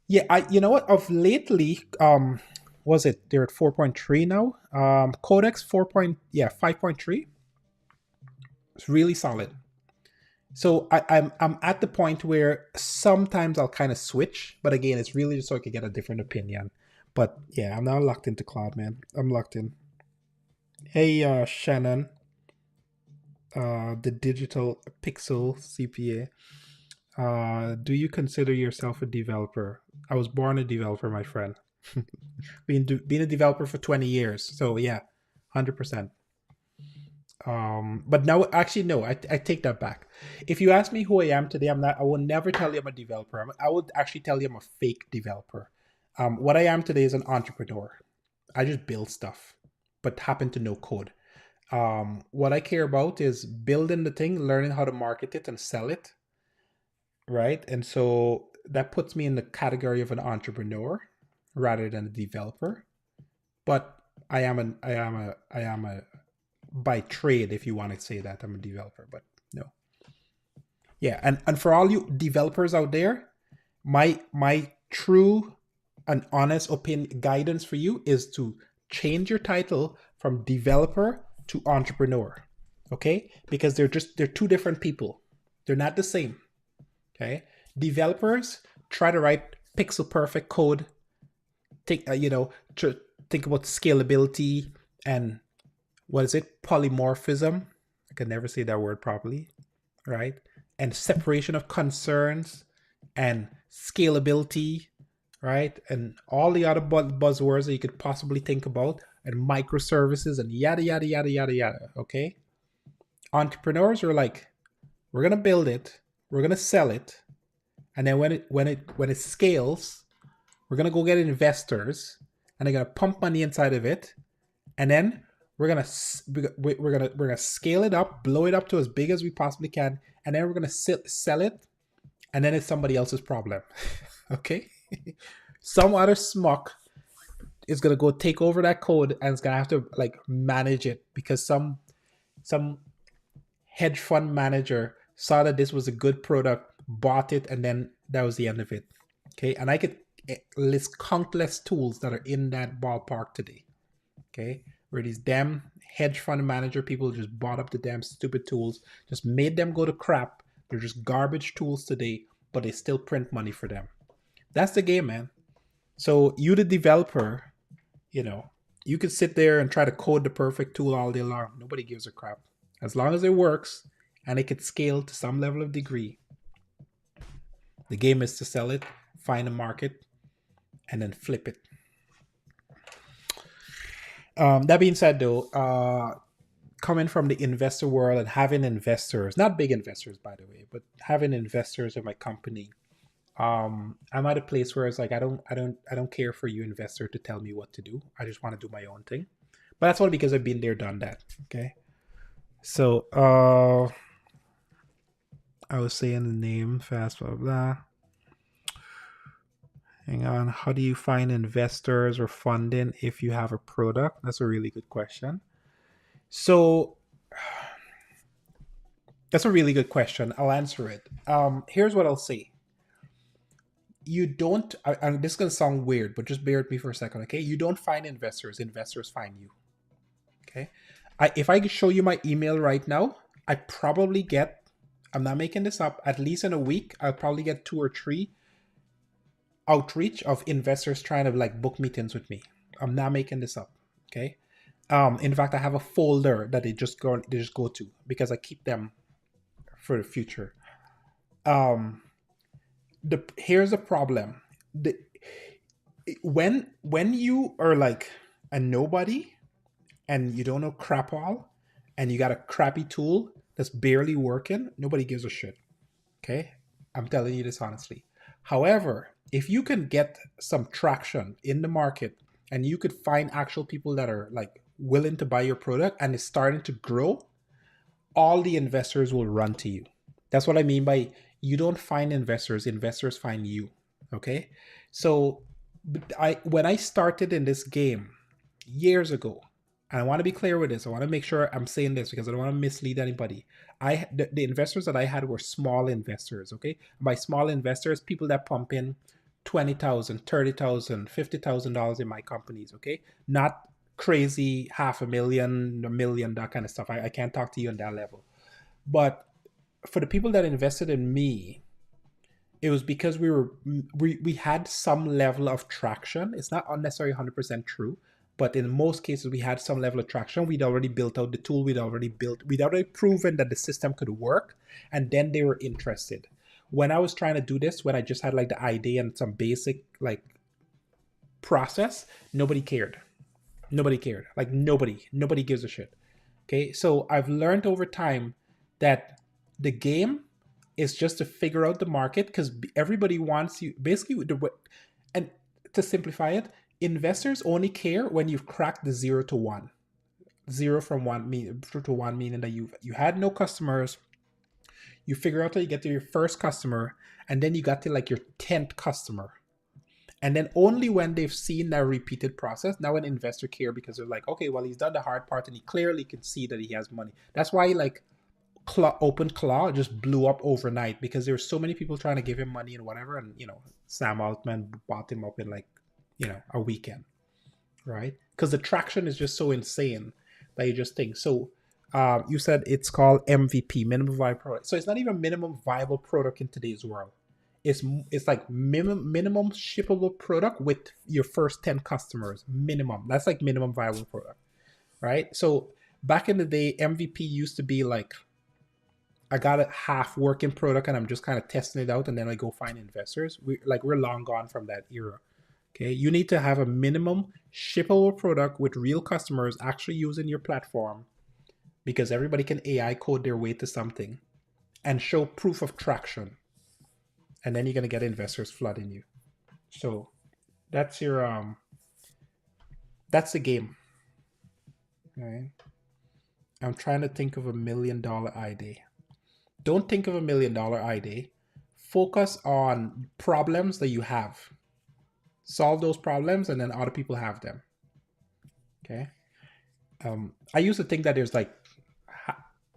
Yeah, you know what? Of lately, was it they're at 4.3 now? Codex 5.3. It's really solid. So I'm at the point where sometimes I'll kind of switch, but again, it's really just so I can get a different opinion. But yeah, I'm not locked into Claude, man. I'm locked in. Hey, Shannon, the digital pixel CPA. Do you consider yourself a developer? I was born a developer, my friend. Been a developer for 20 years. So yeah, 100%. But now, actually, no, I take that back. If you ask me who I am today, I will never tell you I'm a developer. I would actually tell you I'm a fake developer. What I am today is an entrepreneur. I just build stuff, but happen to know code. What I care about is building the thing, learning how to market it and sell it. Right. And so that puts me in the category of an entrepreneur rather than a developer. But I am a by trade, if you want to say that, I'm a developer, but no. Yeah, and for all you developers out there, my true an honest opinion guidance for you is to change your title from developer to entrepreneur. Okay? Because they're two different people. They're not the same. Okay? Developers try to write pixel perfect code. Think to think about scalability and what is it? Polymorphism. I can never say that word properly, right? And separation of concerns and scalability, right? And all the other buzzwords that you could possibly think about, and microservices and yada yada yada yada yada. Okay, entrepreneurs are like, we're gonna build it, we're gonna sell it, and then when it scales, we're gonna go get investors, and they're gonna pump money inside of it, and then we're gonna scale it up, blow it up to as big as we possibly can, and then we're gonna sell it, and then it's somebody else's problem. Okay, some other smuck is gonna go take over that code and it's gonna have to like manage it because some hedge fund manager saw that this was a good product, bought it, and then that was the end of it. Okay, and I could list countless tools that are in that ballpark today. Okay, where these damn hedge fund manager people just bought up the damn stupid tools, just made them go to crap. They're just garbage tools today, but they still print money for them. That's the game, man. So you, the developer, you could sit there and try to code the perfect tool all day long. Nobody gives a crap. As long as it works and it could scale to some level of degree, the game is to sell it, find a market, and then flip it. That being said, though, coming from the investor world and having investors, not big investors, by the way, but having investors in my company, I'm at a place where it's like I don't care for you, investor, to tell me what to do. I just want to do my own thing. But that's only because I've been there, done that. Okay. So I was saying the name fast, blah blah. Hang on. How do you find investors or funding if you have a product? That's a really good question. So that's a really good question. I'll answer it. Here's what I'll say. You don't, and this is going to sound weird, but just bear with me for a second, okay? You don't find investors. Investors find you. Okay? If I could show you my email right now, I probably get, I'm not making this up, at least in a week, I'll probably get 2 or 3 outreach of investors trying to like book meetings with me. I'm not making this up. Okay. In fact, I have a folder that they just go to because I keep them for the future. Here's the problem. When you are like a nobody and you don't know crap all and you got a crappy tool that's barely working, nobody gives a shit. Okay. I'm telling you this honestly. However, if you can get some traction in the market and you could find actual people that are like willing to buy your product and it's starting to grow, all the investors will run to you. That's what I mean by you don't find investors, investors find you. Okay. So when I started in this game years ago, and I want to be clear with this, I want to make sure I'm saying this because I don't want to mislead anybody. The investors that I had were small investors. Okay. By small investors, people that pump in $20,000, $30,000, $50,000 in my companies. Okay. Not crazy $500,000, $1 million, that kind of stuff. I can't talk to you on that level. But for the people that invested in me, it was because we had some level of traction. It's not unnecessarily 100% true, but in most cases we had some level of traction. We'd already built out the tool, we'd already proven that the system could work, and then they were interested. When I was trying to do this, when I just had like the idea and some basic like process, nobody cared. Like nobody gives a shit. Okay. So I've learned over time that the game is just to figure out the market because everybody wants you basically and to simplify it, investors only care when you've cracked the 0 to 1. 0 from 1 to 1 meaning that you had no customers. You figure out how you get to your first customer, and then you got to like your 10th customer. And then only when they've seen that repeated process, now an investor care because they're like, okay, well, he's done the hard part and he clearly can see that he has money. That's why like OpenClaw just blew up overnight because there were so many people trying to give him money and whatever. And, Sam Altman bought him up in like a weekend, right? Because the traction is just so insane that you just think. So you said it's called MVP, minimum viable product. So it's not even minimum viable product in today's world. It's like minimum shippable product with your first 10 customers minimum. That's like minimum viable product, right? So back in the day, MVP used to be like, I got a half working product and I'm just kind of testing it out and then I go find investors. We're long gone from that era. Okay, you need to have a minimum shippable product with real customers actually using your platform, because everybody can AI code their way to something and show proof of traction. And then you're gonna get investors flooding you. So that's that's the game. Right? I'm trying to think of $1 million idea. Don't think of $1 million idea. Focus on problems that you have. Solve those problems, and then other people have them. Okay. I used to think that there's like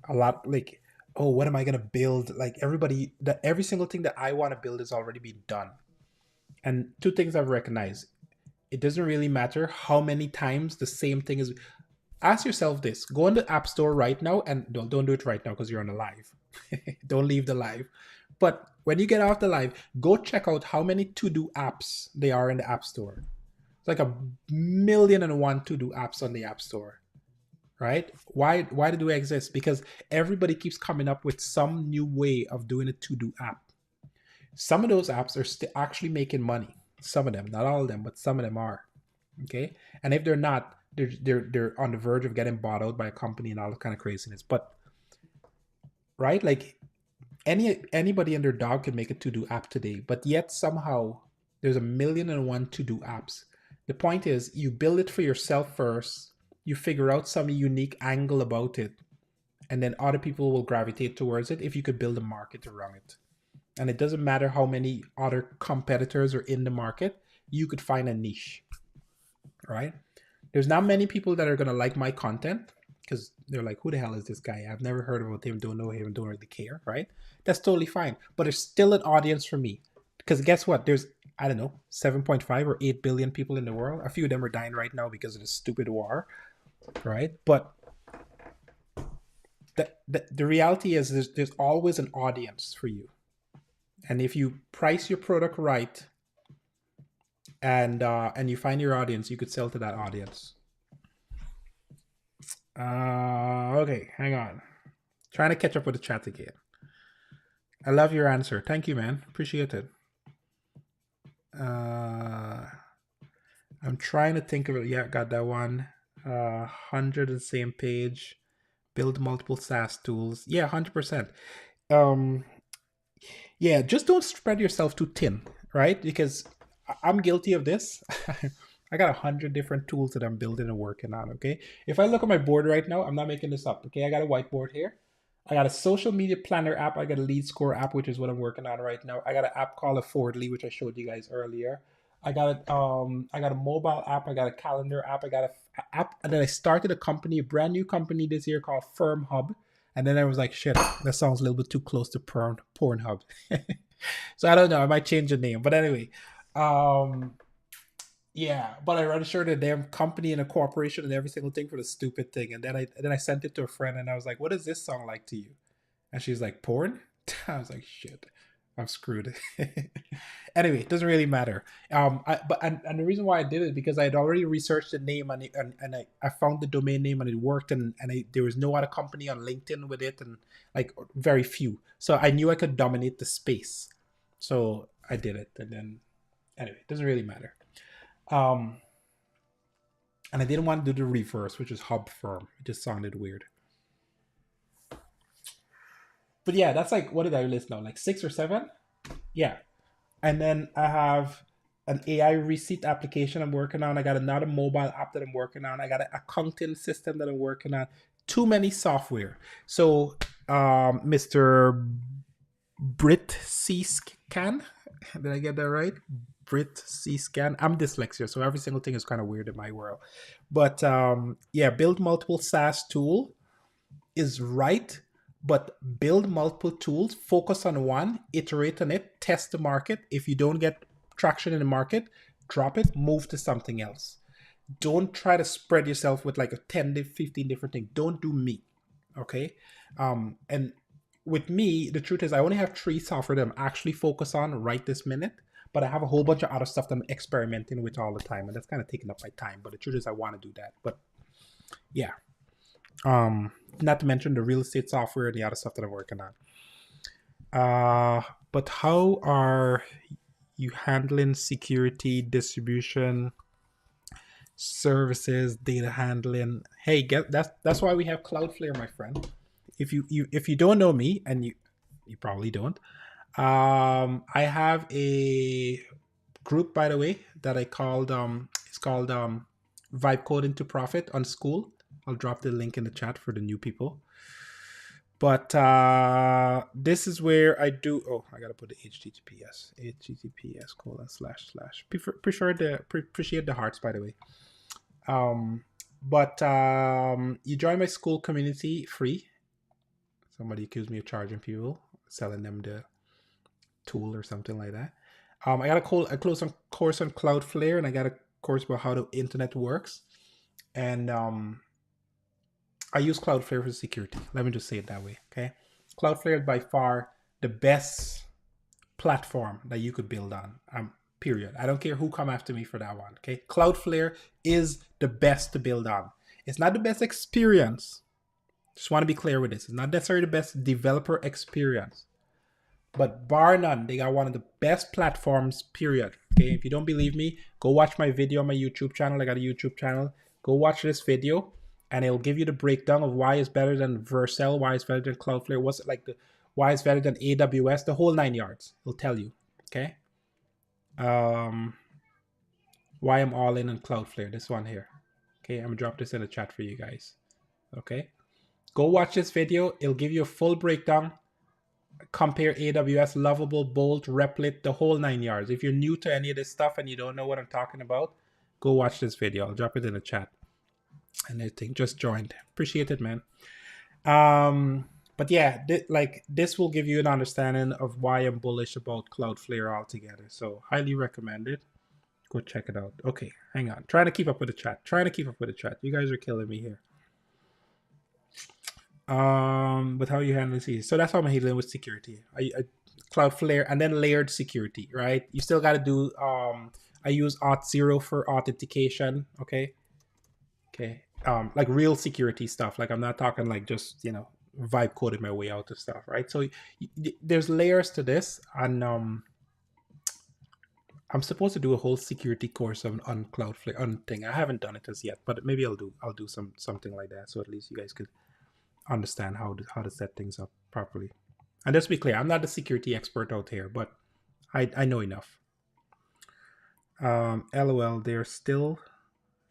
a lot, like, oh, what am I gonna build? Like every single thing that I want to build is already been done. And two things I've recognized: it doesn't really matter how many times the same thing is. Ask yourself this: go on the App Store right now, and don't do it right now because you're on the live. Don't leave the live. But when you get off the live, go check out how many to-do apps there are in the App Store. It's like 1,000,001 to-do apps on the App Store, right? Why do they exist? Because everybody keeps coming up with some new way of doing a to-do app. Some of those apps are actually making money. Some of them, not all of them, but some of them are. Okay, and if they're not, they're on the verge of getting bought out by a company and all that kind of craziness. But right, like anybody and their dog can make a to-do app today, but yet somehow there's 1,000,001 to-do apps. The point is, you build it for yourself first, you figure out some unique angle about it, and then other people will gravitate towards it if you could build a market around it. And it doesn't matter how many other competitors are in the market, you could find a niche, right? There's not many people that are going to like my content because they're like, who the hell is this guy? I've never heard about him, don't know him, don't really care, right? That's totally fine. But there's still an audience for me. Because guess what? There's, I don't know, 7.5 or 8 billion people in the world. A few of them are dying right now because of the stupid war, right? But the reality is there's always an audience for you. And if you price your product right and you find your audience, you could sell to that audience. Okay, hang on. Trying to catch up with the chat again. I love your answer. Thank you, man. Appreciate it. I'm trying to think of it. Yeah, got that one. 100 the same page. Build multiple SaaS tools. Yeah, 100%. Yeah, just don't spread yourself too thin, right? Because I'm guilty of this. I got 100 different tools that I'm building and working on, okay? If I look at my board right now, I'm not making this up, okay? I got a whiteboard here. I got a social media planner app. I got a lead score app, which is what I'm working on right now. I got an app called Affordly, which I showed you guys earlier. I got a mobile app. I got a calendar app. I got a app, and then I started a company, a brand new company this year called Firm Hub. And then I was like, shit, that sounds a little bit too close to Pornhub. So I don't know. I might change the name, but anyway, yeah. But I registered a damn company and a corporation and every single thing for the stupid thing. And then I sent it to a friend and I was like, what does this song like to you? And she's like, porn? I was like, shit, I'm screwed. Anyway, it doesn't really matter. And the reason why I did it because I had already researched the name and I found the domain name and it worked and there was no other company on LinkedIn with it and like very few. So I knew I could dominate the space. So I did it. And then anyway, it doesn't really matter. And I didn't want to do the reverse, which is Hub Firm. It just sounded weird. But yeah, that's like, what did I list now? Like 6 or 7? Yeah. And then I have an AI receipt application I'm working on. I got another mobile app that I'm working on. I got an accounting system that I'm working on. Too many software. So Mr. Brit C-Scan, did I get that right? Brit C-Scan. I'm dyslexia, so every single thing is kind of weird in my world. But yeah, build multiple SaaS tool is right. But build multiple tools, focus on one, iterate on it, test the market. If you don't get traction in the market, drop it, move to something else. Don't try to spread yourself with like a 10 to 15 different things. Don't do me. Okay. And with me, the truth is I only have 3 software that I'm actually focused on right this minute, but I have a whole bunch of other stuff that I'm experimenting with all the time, and that's kind of taking up my time. But the truth is I want to do that. But yeah. Not to mention the real estate software and the other stuff that I'm working on. But how are you handling security, distribution, services, data handling? Hey, that's why we have Cloudflare, my friend. If you don't know me, and you probably don't, I have a group, by the way, that I called it's called Vibe Coding to Profit on School. I'll drop the link in the chat for the new people. But this is where I do. Oh, I gotta put the HTTPS // appreciate the hearts, by the way. But you join my school community free. Somebody accused me of charging people, selling them the tool or something like that. I got a course on Cloudflare, and I got a course about how the internet works. And I use Cloudflare for security. Let me just say it that way, okay? Cloudflare is by far the best platform that you could build on, period. I don't care who come after me for that one, okay? Cloudflare is the best to build on. It's not the best experience. Just want to be clear with this. It's not necessarily the best developer experience. But bar none, they got one of the best platforms, period. Okay, if you don't believe me, go watch my video on my YouTube channel. I got a YouTube channel. Go watch this video, and it'll give you the breakdown of why it's better than Vercel, why it's better than Cloudflare, what's it like, why it's better than AWS, the whole 9 yards. It'll tell you, okay? Why I'm all in on Cloudflare, this one here. Okay, I'm gonna drop this in the chat for you guys. Okay, go watch this video. It'll give you a full breakdown. Compare AWS, Lovable, Bolt, Replit, the whole 9 yards. If you're new to any of this stuff and you don't know what I'm talking about, go watch this video. I'll drop it in the chat. And I think just joined. Appreciate it, man. But yeah, this will give you an understanding of why I'm bullish about Cloudflare altogether. So highly recommend it. Go check it out. Okay, hang on. Trying to keep up with the chat. You guys are killing me here. But how you handle security? So that's how I'm handling with security. I Cloudflare and then layered security, right? You still got to do. I use Auth0 for authentication. Okay. Like real security stuff. Like I'm not talking like just vibe coding my way out of stuff, right? So there's layers to this, and I'm supposed to do a whole security course on Cloudflare on thing. I haven't done it as yet, but maybe I'll do something like that. So at least you guys could understand how to set things up properly. And just to be clear, I'm not a security expert out here, but I know enough. LOL, they're still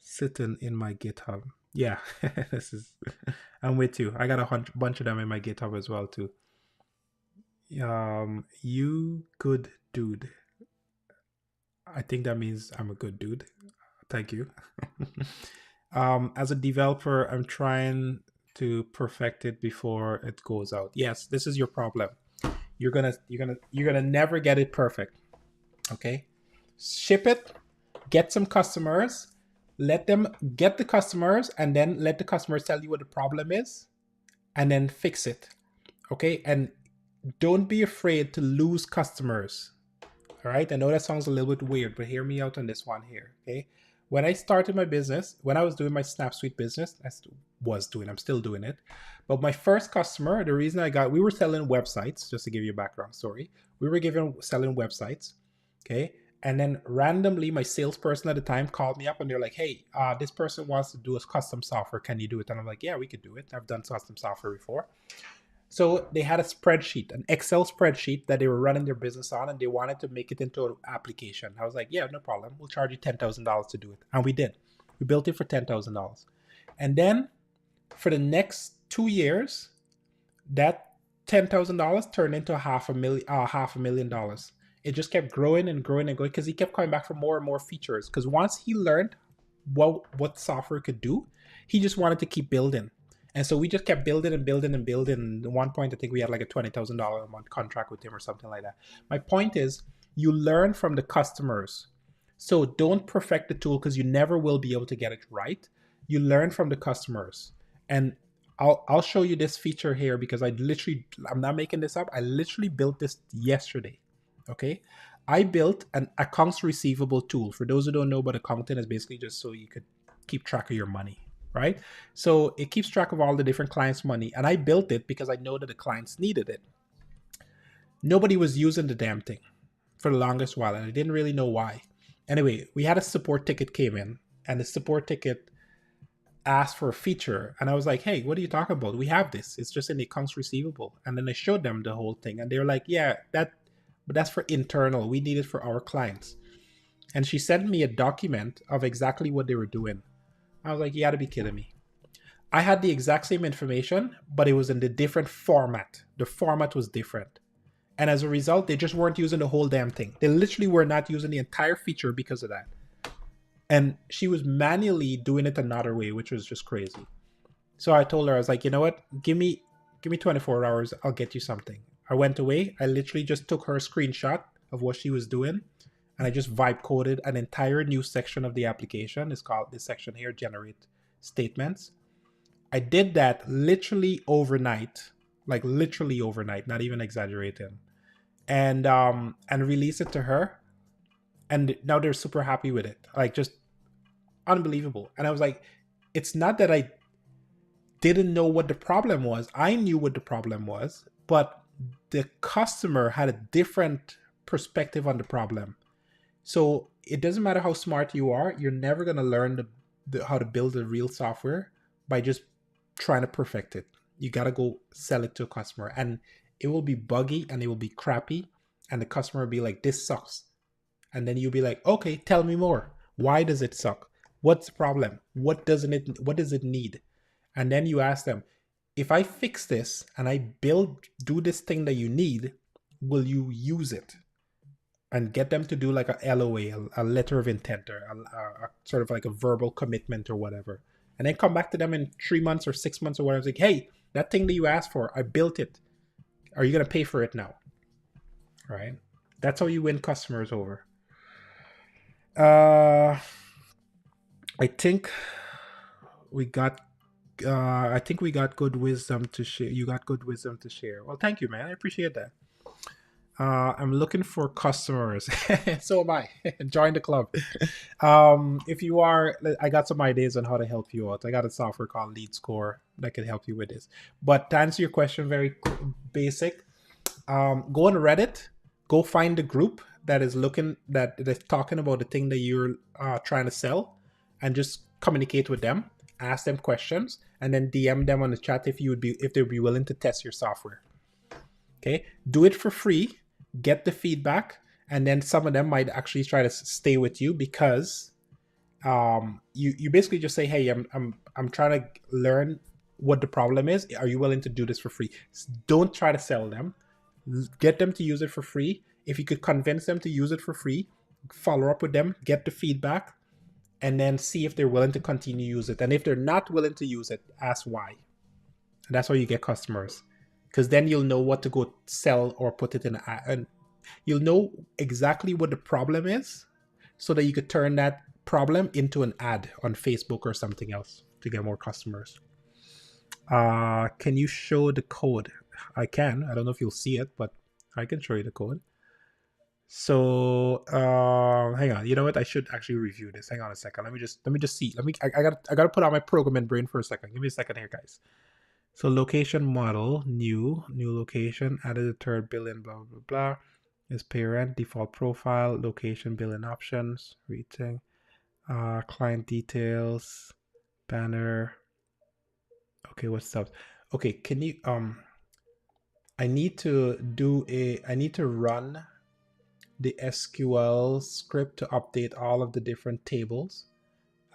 sitting in my GitHub. Yeah, I'm with you. I got a bunch of them in my GitHub as well too. You good dude. I think that means I'm a good dude. Thank you. As a developer, I'm trying to perfect it before it goes out. Yes, this is your problem. You're gonna never get it perfect. Okay, ship it, get some customers, let them get the customers, and then let the customers tell you what the problem is, and then fix it. Okay, and don't be afraid to lose customers. All right, I know that sounds a little bit weird, but hear me out on this one here. Okay, when I started my business, when I was doing my SnapSuite business, I'm still doing it. But my first customer, the reason we were selling websites, just to give you a background story. We were selling websites, okay? And then randomly, my salesperson at the time called me up and they're like, hey, this person wants to do a custom software. Can you do it? And I'm like, yeah, we could do it. I've done custom software before. So they had a spreadsheet, an Excel spreadsheet that they were running their business on, and they wanted to make it into an application. I was like, yeah, no problem. We'll charge you $10,000 to do it. And we did. We built it for $10,000. And then for the next 2 years, that $10,000 turned into $500,000. It just kept growing and growing and growing because he kept coming back for more and more features. Because once he learned what software could do, he just wanted to keep building. And so we just kept building and building and building. At one point, I think we had like a $20,000 a month contract with him or something like that. My point is, you learn from the customers. So don't perfect the tool because you never will be able to get it right. You learn from the customers. And I'll show you this feature here because I'm not making this up. I literally built this yesterday. Okay. I built an accounts receivable tool. For those who don't know, but accounting is basically just so you could keep track of your money, right? So it keeps track of all the different clients' money. And I built it because I know that the clients needed it. Nobody was using the damn thing for the longest while, and I didn't really know why. Anyway, we had a support ticket came in, and the support ticket asked for a feature, and I was like, "Hey, what are you talking about? We have this. It's just in the accounts receivable." And then I showed them the whole thing, and they were like, "Yeah, but that's for internal. We need it for our clients." And she sent me a document of exactly what they were doing. I was like, "You got to be kidding me." I had the exact same information, but it was in the different format. The format was different. And as a result, they just weren't using the whole damn thing. They literally were not using the entire feature because of that. And she was manually doing it another way, which was just crazy. So I told her, I was like, you know what? Give me 24 hours. I'll get you something. I went away. I literally just took her a screenshot of what she was doing. And I just vibe coded an entire new section of the application. It's called this section here, generate statements. I did that literally overnight, like literally overnight, not even exaggerating. And release it to her, and now they're super happy with it, like just unbelievable. And I was like, it's not that I didn't know what the problem was. I knew what the problem was, but the customer had a different perspective on the problem. So it doesn't matter how smart you are, you're never going to learn how to build a real software by just trying to perfect it. You got to go sell it to a customer, and it will be buggy and it will be crappy, and the customer will be like, this sucks. And then you'll be like, okay, tell me more. Why does it suck? What's the problem? What does it need? And then you ask them, if I fix this and I do this thing that you need, will you use it? And get them to do like a LOA, a letter of intent, or a sort of like a verbal commitment or whatever. And then come back to them in 3 months or 6 months or whatever. It's like, hey, that thing that you asked for, I built it. Are you going to pay for it now? Right? That's how you win customers over. I think we got good wisdom to share. You got good wisdom to share. Well, thank you, man. I appreciate that. I'm looking for customers. So am I. Join the club. If you are, I got some ideas on how to help you out. I got a software called LeadScore that can help you with this. But to answer your question, very basic. Go on Reddit. Go find the group that is talking about the thing that you're trying to sell, and just communicate with them. Ask them questions, and then DM them on the chat if they'd be willing to test your software. Okay, do it for free. Get the feedback, and then some of them might actually try to stay with you because you basically just say, hey, I'm trying to learn what the problem is. Are you willing to do this for free? Don't try to sell them. Get them to use it for free. If you could convince them to use it for free, follow up with them, get the feedback, and then see if they're willing to continue to use it. And if they're not willing to use it, ask why. And that's how you get customers. Because then you'll know what to go sell or put it in an ad. And you'll know exactly what the problem is so that you could turn that problem into an ad on Facebook or something else to get more customers. Can you show the code? I can. I don't know if you'll see it, but I can show you the code. So hang on. You know what? I should actually review this. Hang on a second. Let me just see. I gotta put on my programming brain for a second. Give me a second here, guys. So location model, new location, added a third billion, blah, blah, blah. Is parent, default profile, location, billing options, rating, client details, banner. Okay, what's up? Okay, can you, I need to run the SQL script to update all of the different tables.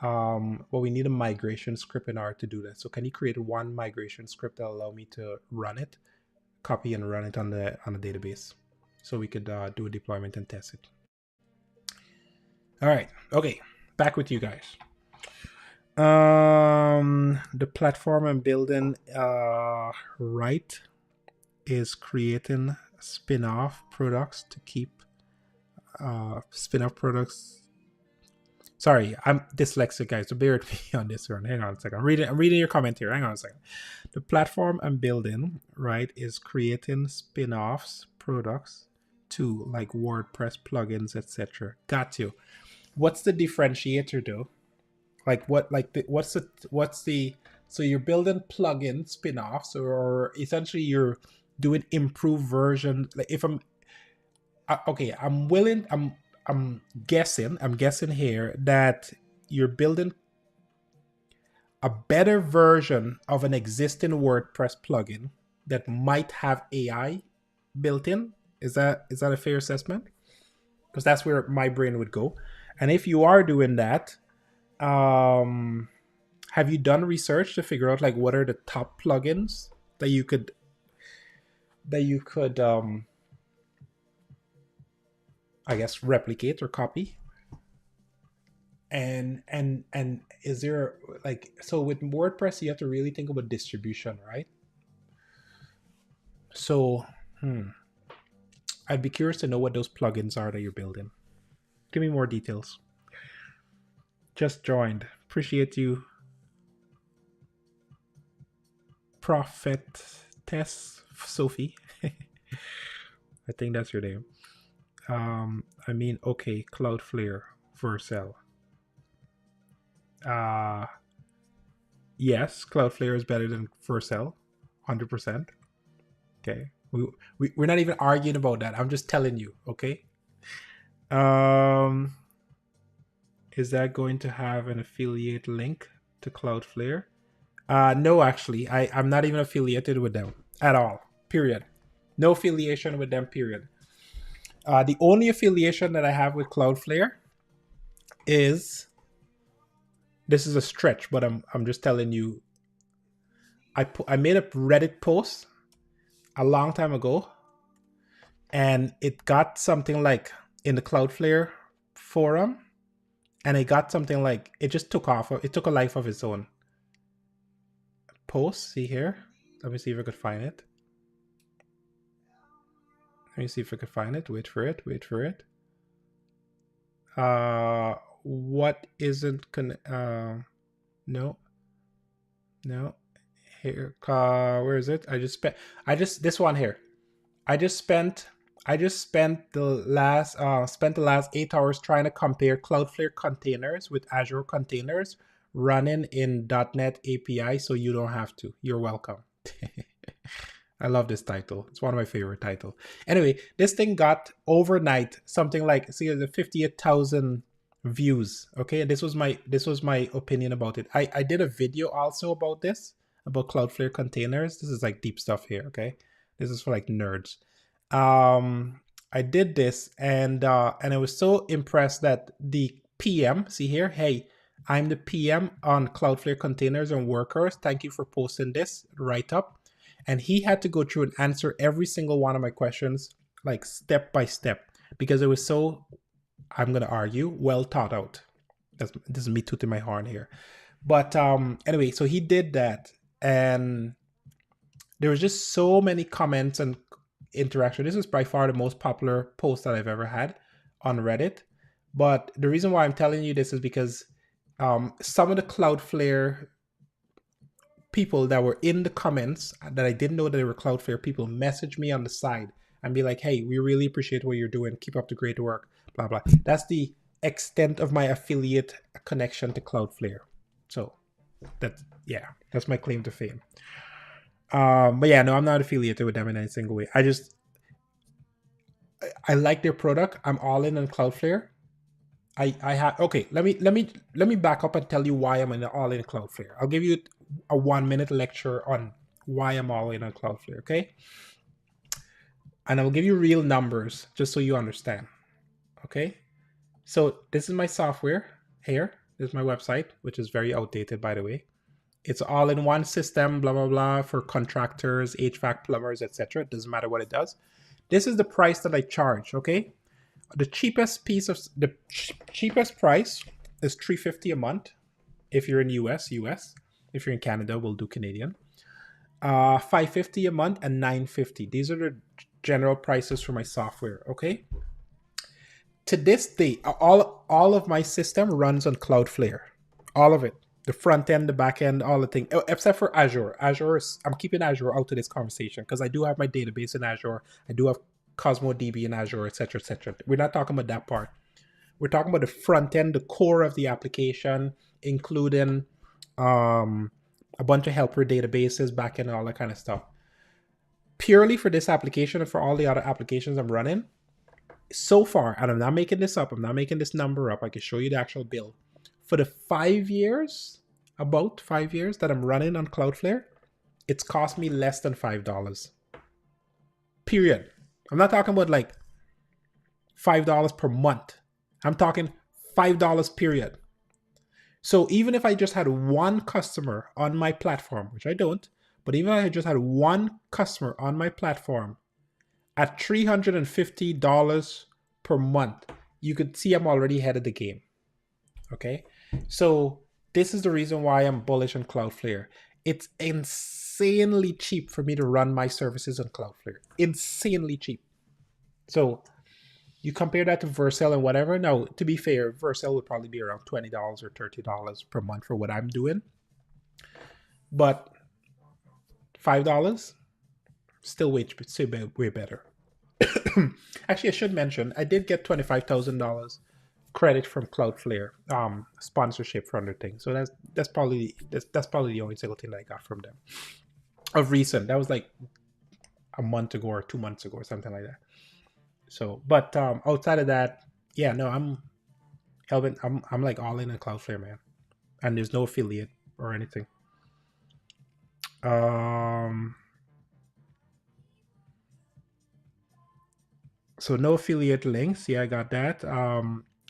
Well, we need a migration script in order to do that. So can you create one migration script that will allow me to run it, copy and run it on the database, so we could do a deployment and test it. All right. Okay. Back with you guys. The platform I'm building right is creating spin-off products to keep spin-off products Sorry, I'm dyslexic, guys, so bear with me on this one. Hang on a second. I'm reading your comment here. Hang on a second. The platform I'm building, right, is creating spin-offs, products to like WordPress plugins, etc. Got you. What's the differentiator though? Like what like what's the so you're building plugin spin-offs, or essentially you're doing improved version. Like if I'm okay, I'm guessing here that you're building a better version of an existing WordPress plugin that might have AI built in. Is that a fair assessment? Because that's where my brain would go. And if you are doing that, have you done research to figure out like what are the top plugins that you could I guess replicate or copy? And is there like, so with WordPress you have to really think about distribution, right? So I'd be curious to know what those plugins are that you're building. Give me more details. Just joined. Appreciate you. Prophetess Sophie. I think that's your name. I mean, okay, Cloudflare, Vercel. Yes, Cloudflare is better than Vercel, 100%. Okay, we're not even arguing about that. I'm just telling you, okay? Is that going to have an affiliate link to Cloudflare? No, actually, I'm not even affiliated with them at all, period. No affiliation with them, period. The only affiliation that I have with Cloudflare is, this is a stretch, but I'm just telling you, I made a Reddit post a long time ago, and it got something like in the Cloudflare forum, and it got something like, it just took off. It took a life of its own. Post, see here. Let me see if I could find it. Let me see if I could find it. Wait for it. What isn't no. Here, where is it? This one here. I just spent the last 8 hours trying to compare Cloudflare containers with Azure containers running in .NET API, so you don't have to. You're welcome. I love this title. It's one of my favorite titles. Anyway, this thing got overnight something like, see, the 58,000 views. Okay, this was my opinion about it. I did a video also about this, about Cloudflare containers. This is like deep stuff here. Okay, this is for like nerds. I did this, and I was so impressed that the PM, see here, hey, I'm the PM on Cloudflare containers and workers. Thank you for posting this write up. And he had to go through and answer every single one of my questions, like step by step, because it was so, I'm going to argue, well thought out. This is me tooting my horn here. But anyway, so he did that. And there was just so many comments and interaction. This is by far the most popular post that I've ever had on Reddit. But the reason why I'm telling you this is because some of the Cloudflare people that were in the comments that I didn't know that they were Cloudflare people messaged me on the side and be like, hey, we really appreciate what you're doing. Keep up the great work, blah, blah. That's the extent of my affiliate connection to Cloudflare. So that's my claim to fame. But yeah, no, I'm not affiliated with them in any single way. I like their product. I'm all in on Cloudflare. Okay, let me back up and tell you why I'm all in Cloudflare. I'll give you a 1-minute lecture on why I'm all in on Cloudflare, okay? And I'll give you real numbers just so you understand, okay? So this is my software here. This is my website, which is very outdated, by the way. It's all in one system, blah, blah, blah, for contractors, HVAC plumbers, etc. It doesn't matter what it does. This is the price that I charge, okay? The cheapest price is $350 a month. If you're in US. If you're in Canada, we'll do Canadian. $550 a month and $950. These are the general prices for my software, okay? To this day, all of my system runs on Cloudflare, all of it, the front end, the back end, all the thing, except for Azure. Azure is, I'm keeping Azure out of this conversation because I do have my database in Azure. I do have Cosmo DB in Azure, etc., etc. We're not talking about that part. We're talking about the front end, the core of the application, including a bunch of helper databases, back end, all that kind of stuff. Purely for this application and for all the other applications I'm running, so far, and I'm not making this up, I'm not making this number up, I can show you the actual bill. For the 5 years, about 5 years that I'm running on Cloudflare, it's cost me less than $5. Period. I'm not talking about like $5 per month. I'm talking $5 period. So even if I just had one customer on my platform, which I don't, but even if I just had one customer on my platform at $350 per month, you could see I'm already ahead of the game. Okay? So this is the reason why I'm bullish on Cloudflare. It's insanely cheap for me to run my services on Cloudflare. Insanely cheap. So you compare that to Vercel and whatever. Now, to be fair, Vercel would probably be around $20 or $30 per month for what I'm doing. But $5, still way better. Actually, I should mention, I did get $25,000 credit from Cloudflare, sponsorship for other things. So that's probably the only single thing that I got from them of recent. That was like a month ago or 2 months ago or something like that. So, but outside of that, yeah, no, I'm like all in on Cloudflare, man, and there's no affiliate or anything. So no affiliate links. Yeah, I got that.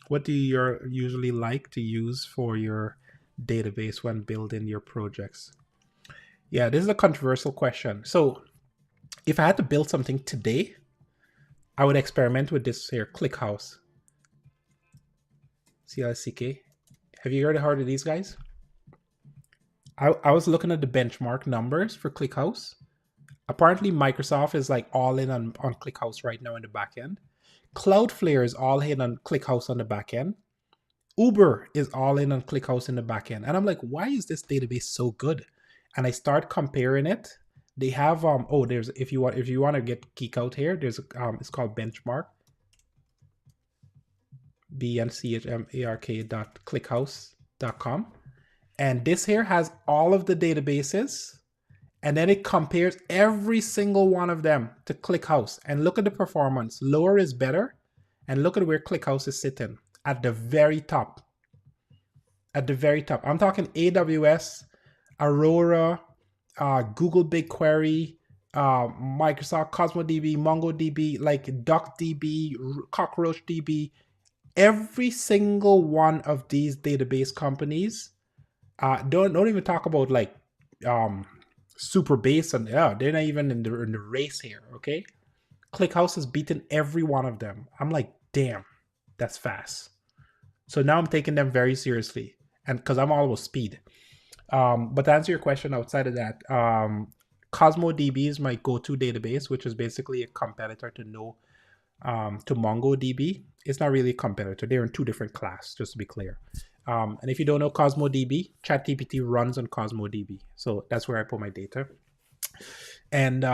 What do you usually like to use for your database when building your projects? Yeah, this is a controversial question. So if I had to build something today, I would experiment with this here, ClickHouse. CLCK. Have you heard of these guys? I was looking at the benchmark numbers for ClickHouse. Apparently, Microsoft is like all in on ClickHouse right now in the back end. Cloudflare is all in on ClickHouse on the back end. Uber is all in on ClickHouse in the back end. And I'm like, why is this database so good? And I start comparing it. They have there's if you want to get geek out here, there's it's called Benchmark. BNCHMARK.clickhouse.com. And this here has all of the databases, and then it compares every single one of them to ClickHouse. And look at the performance. Lower is better. And look at where ClickHouse is sitting at the very top. At the very top. I'm talking AWS, Aurora, Google BigQuery, Microsoft Cosmo DB, MongoDB, like DuckDB, CockroachDB. Every single one of these database companies, don't even talk about like Superbase, and they're not even in the race here. Okay, ClickHouse has beaten every one of them. I'm like, damn, that's fast. So now I'm taking them very seriously, and because I'm all about speed. But to answer your question, outside of that, Cosmo DB is my go-to database, which is basically a competitor to MongoDB. It's not really a competitor. They're in two different classes, just to be clear. And if you don't know Cosmo DB, ChatGPT runs on Cosmo DB. So that's where I put my data. And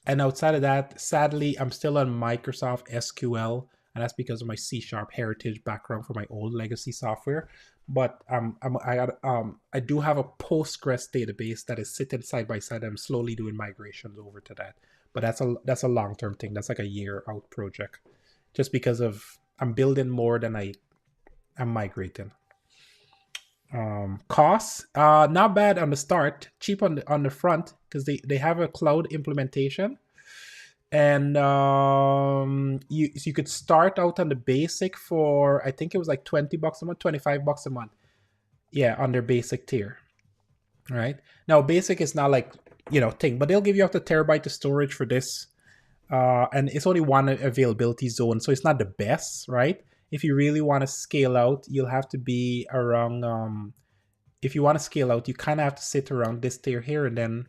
outside of that, sadly, I'm still on Microsoft SQL, and that's because of my C# heritage background for my old legacy software. But I do have a Postgres database that is sitting side by side. I'm slowly doing migrations over to that. But that's a long-term thing. That's like a year out project, just because of I'm building more than I'm migrating. Costs, not bad on the start, cheap on the front because they have a cloud implementation, and you could start out on the basic for, I think it was like $20 a month, $25 a month. Yeah, on their basic tier. All right. Now basic is not like thing, but they'll give you up to terabyte of storage for this, and it's only one availability zone, so it's not the best, right? If you really want to scale out, you'll have to be around. If you want to scale out, you kind of have to sit around this tier here, and then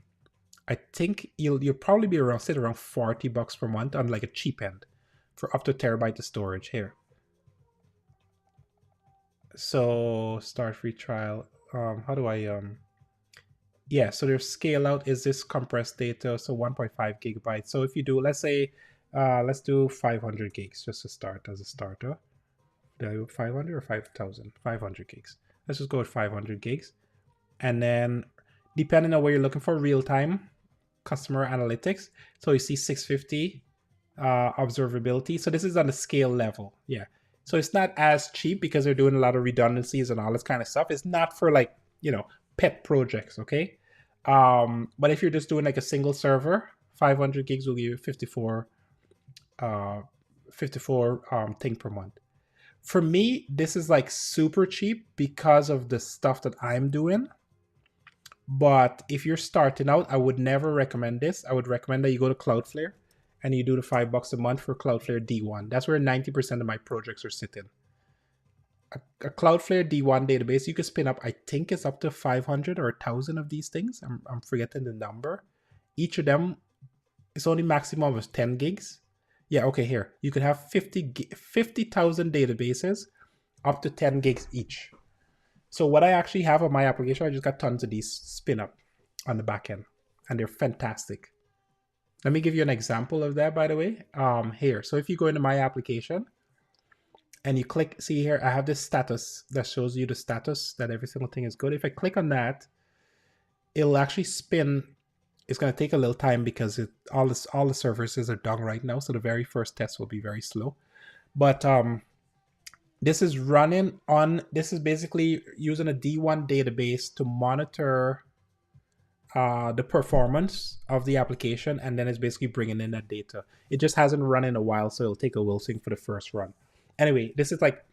I think you'll probably be sit around $40 per month on like a cheap end. for up to terabyte of storage here. So start free trial. How do I yeah, so their scale out is this compressed data, so 1.5 gigabytes. So if you do, let's say, let's do 500 gigs just to start as a starter. Did I go 500 or 5,000? 500 gigs. Let's just go with 500 gigs. And then depending on what you're looking for, real time customer analytics. So you see 650 observability. So this is on the scale level. Yeah. So it's not as cheap because they're doing a lot of redundancies and all this kind of stuff. It's not for like, pet projects, okay? But if you're just doing like a single server, 500 gigs will give you 54 thing per month. For me, this is like super cheap because of the stuff that I'm doing. But if you're starting out, I would never recommend this. I would recommend that you go to Cloudflare and you do the $5 a month for Cloudflare D1. That's where 90% of my projects are sitting. A Cloudflare D1 database, you can spin up, I think it's up to 500 or 1,000 of these things. I'm forgetting the number. Each of them is only maximum of 10 gigs. Yeah, okay, here. You could have 50,000 databases up to 10 gigs each. So what I actually have on my application, I just got tons of these spin up on the back end, and they're fantastic. Let me give you an example of that, by the way. Here, so if you go into my application and you click, see here, I have this status that shows you the status that every single thing is good. If I click on that, it'll actually spin. It's going to take a little time because all the services are done right now. So the very first test will be very slow. But this is running on, this is basically using a D1 database to monitor the performance of the application, and then it's basically bringing in that data. It just hasn't run in a while, so it'll take a while for the first run. Anyway, this is like,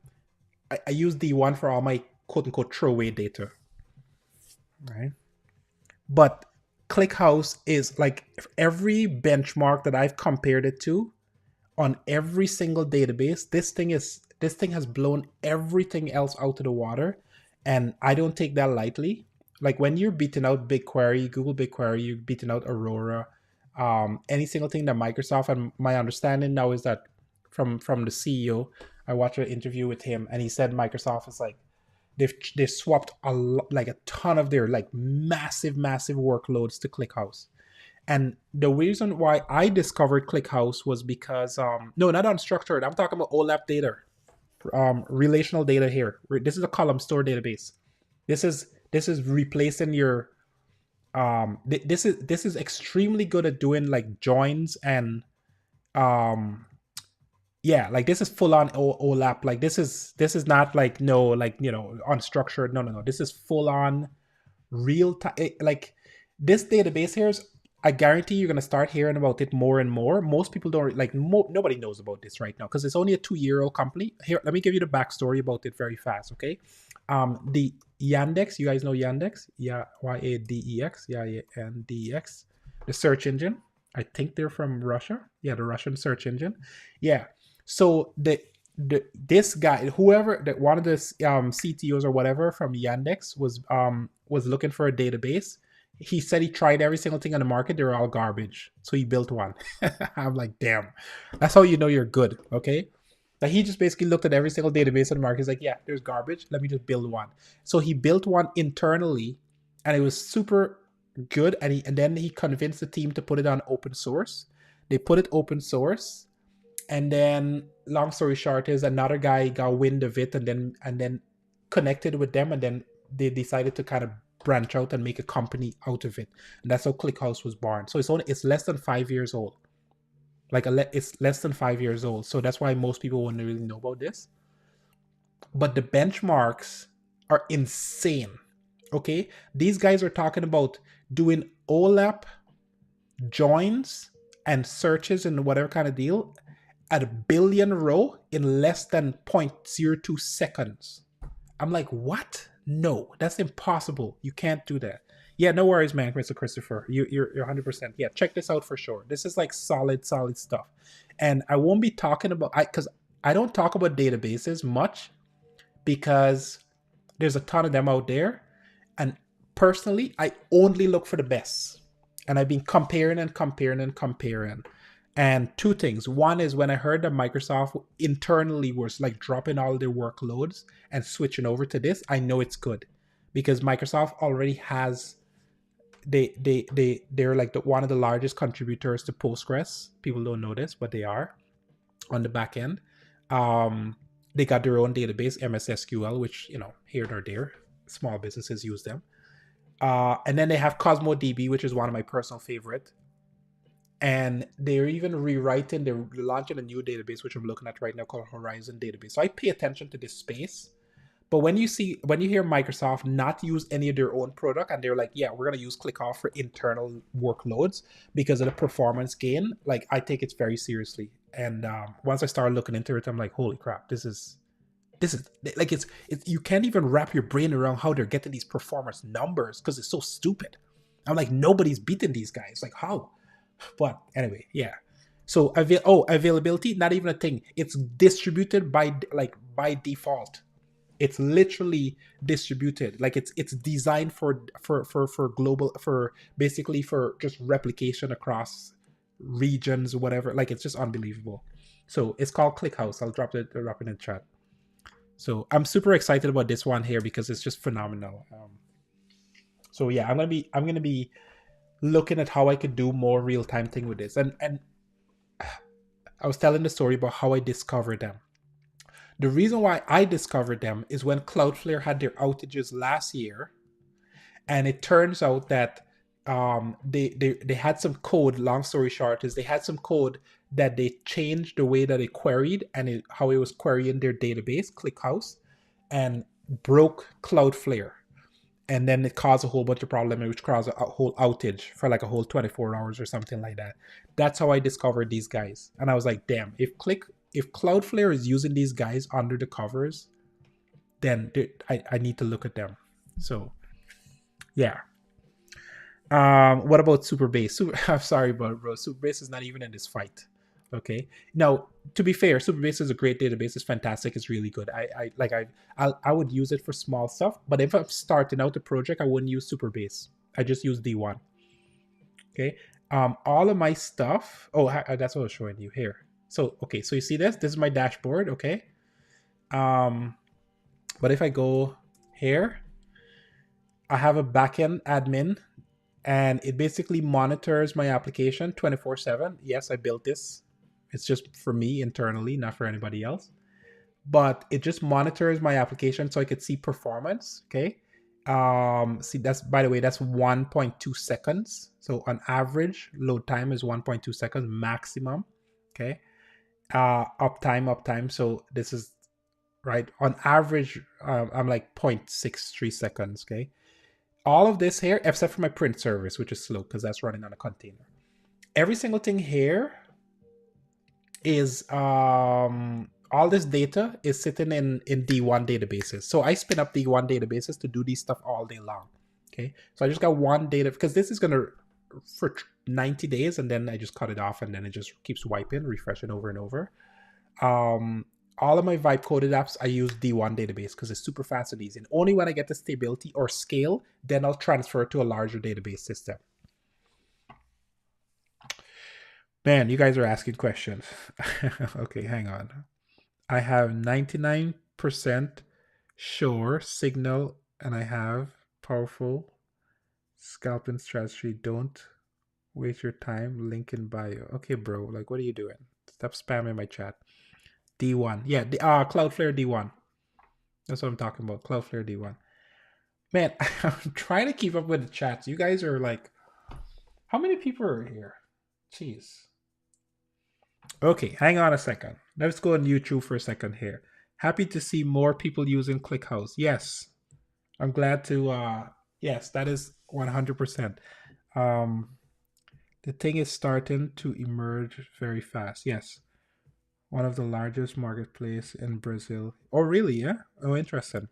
I use D1 for all my quote-unquote throwaway data, right? But ClickHouse is like every benchmark that I've compared it to on every single database, this thing has blown everything else out of the water, and I don't take that lightly. Like when you're beating out BigQuery, Google BigQuery, you're beating out Aurora, any single thing that Microsoft, and my understanding now is that from the CEO, I watched an interview with him, and he said Microsoft is like, they've swapped a ton of their like massive workloads to ClickHouse. And the reason why I discovered ClickHouse was because no, not unstructured. I'm talking about OLAP data, relational data here. This is a column store database. This is replacing your this is extremely good at doing like joins and yeah, like this is full on OLAP. Like this is not like unstructured. No. This is full on real time. Like this database here is, I guarantee you're gonna start hearing about it more and more. Most people don't like. Nobody knows about this right now because it's only a 2-year-old company. Here, let me give you the backstory about it very fast. Okay, the Yandex. You guys know Yandex? Yeah, Yadex. Yandex. The search engine. I think they're from Russia. Yeah, the Russian search engine. Yeah. So this guy, whoever that one of the CTOs or whatever from Yandex was looking for a database. He said he tried every single thing on the market. They were all garbage. So he built one. I'm like, damn. That's how you know you're good, okay? Like he just basically looked at every single database on the market. He's like, yeah, there's garbage. Let me just build one. So he built one internally, and it was super good. And then he convinced the team to put it on open source. They put it open source. And then, long story short, is another guy got wind of it and then connected with them. And then they decided to kind of branch out and make a company out of it, and that's how ClickHouse was born. So it's less than 5 years old. It's less than 5 years old. So that's why most people wouldn't really know about this. But the benchmarks are insane. Okay, these guys are talking about doing OLAP joins and searches and whatever kind of deal at a billion row in less than 0.02 seconds. I'm like, what? No, that's impossible. You can't do that. Yeah, no worries, man, Mr. Christopher. You're 100%. Yeah, check this out for sure. This is like solid stuff. And I won't be talking about, because I don't talk about databases much because there's a ton of them out there. And personally, I only look for the best. And I've been comparing. And two things. One is when I heard that Microsoft internally was like dropping all their workloads and switching over to this, I know it's good because Microsoft already has they're like one of the largest contributors to Postgres. People don't know this, but they are on the back end. They got their own database, MS SQL, which here nor there, small businesses use them. And then they have Cosmo DB, which is one of my personal favorite. And they're even rewriting, they're launching a new database, which I'm looking at right now called Horizon Database. So I pay attention to this space. But when you hear Microsoft not use any of their own product and they're like, yeah, we're going to use ClickOff for internal workloads because of the performance gain, like I take it very seriously. And once I started looking into it, I'm like, holy crap, this is like, it's you can't even wrap your brain around how they're getting these performance numbers because it's so stupid. I'm like, nobody's beating these guys. Like, how? But anyway, yeah. So availability, not even a thing. It's distributed by default. It's literally distributed. Like it's designed for global, for basically for just replication across regions, whatever. Like it's just unbelievable. So it's called ClickHouse. I'll drop it in the chat. So I'm super excited about this one here because it's just phenomenal. So yeah, I'm gonna be looking at how I could do more real-time thing with this. And I was telling the story about how I discovered them. The reason why I discovered them is when Cloudflare had their outages last year, and it turns out that they had some code. Long story short, is they had some code that they changed the way that they queried and how it was querying their database, ClickHouse, and broke Cloudflare. And then it caused a whole bunch of problems, which caused a whole outage for like a whole 24 hours or something like that. That's how I discovered these guys. And I was like, damn, if Cloudflare is using these guys under the covers, then I need to look at them. So, yeah. What about Superbase? I'm sorry, bro. Superbase is not even in this fight. Okay. Now, to be fair, Superbase is a great database. It's fantastic. It's really good. I would use it for small stuff. But if I'm starting out a project, I wouldn't use Superbase. I just use D1. Okay. All of my stuff. Oh, that's what I was showing you here. So okay. So you see this? This is my dashboard. Okay. But if I go here, I have a backend admin. And it basically monitors my application 24/7. Yes, I built this. It's just for me internally, not for anybody else. But it just monitors my application so I could see performance. Okay. See, that's, by the way, that's 1.2 seconds. So on average, load time is 1.2 seconds maximum. Okay. Uptime. So this is right. On average, I'm like 0.63 seconds. Okay. All of this here, except for my print service, which is slow because that's running on a container. Every single thing here is all this data is sitting in D1 databases. So I spin up D1 databases to do these stuff all day long. Okay, so I just got one data because this is gonna for 90 days, and then I just cut it off, and then it just keeps wiping, refreshing over and over. All of my Vibe coded apps, I use D1 database because it's super fast and easy. And only when I get the stability or scale, then I'll transfer it to a larger database system. Man, you guys are asking questions. Okay, hang on. I have 99% sure signal, and I have powerful scalping strategy. Don't waste your time. Link in bio. Okay, bro. Like, what are you doing? Stop spamming my chat. D1. Yeah, Cloudflare D1. That's what I'm talking about. Cloudflare D1. Man, I'm trying to keep up with the chats. You guys are like, how many people are here? Jeez. Okay, hang on a second. Let's go on YouTube for a second here. Happy to see more people using ClickHouse. Yes. I'm glad to, yes, that is 100%. The thing is starting to emerge very fast. Yes. One of the largest marketplace in Brazil. Oh, really? Yeah. Oh, interesting.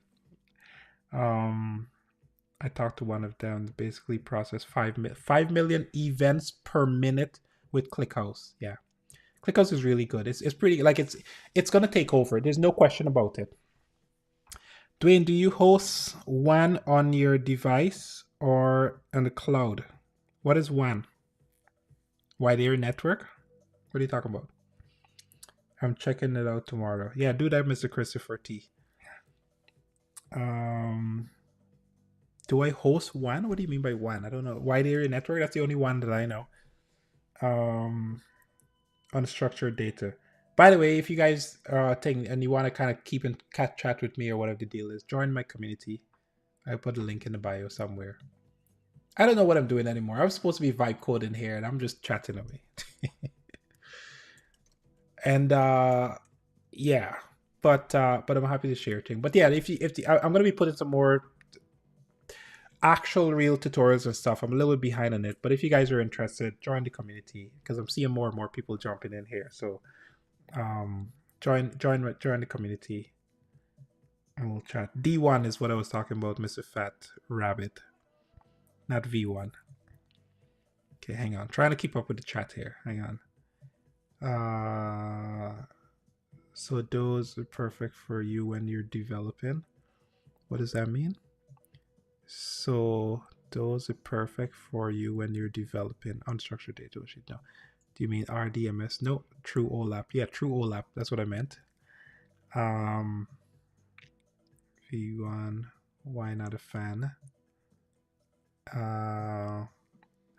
I talked to one of them. Basically, process 5 million events per minute with ClickHouse. Yeah, ClickHouse is really good. It's pretty, like, it's gonna take over. There's no question about it. Dwayne, do you host WAN on your device or on the cloud? What is WAN? Wide area network? What are you talking about? I'm checking it out tomorrow. Yeah, do that, Mr. Christopher T. Do I host one? What do you mean by one? I don't know. Wide area network. That's the only one that I know. Unstructured data. By the way, if you guys think and you want to kind of keep in chat with me or whatever the deal is, join my community. I put a link in the bio somewhere. I don't know what I'm doing anymore. I was supposed to be vibe coding here, and I'm just chatting away. And yeah, but I'm happy to share things. But yeah, I'm gonna be putting some more actual real tutorials and stuff. I'm a little bit behind on it, but if you guys are interested, join the community because I'm seeing more and more people jumping in here. So join the community and we'll chat. D1 is what I was talking about, Mr. Fat Rabbit, not V1. Okay, hang on. Trying to keep up with the chat here. Hang on. So those are perfect for you when you're developing. What does that mean? So those are perfect for you when you're developing unstructured data. No. Do you mean RDMS? No, true OLAP. Yeah, true OLAP. That's what I meant. V1, why not a fan?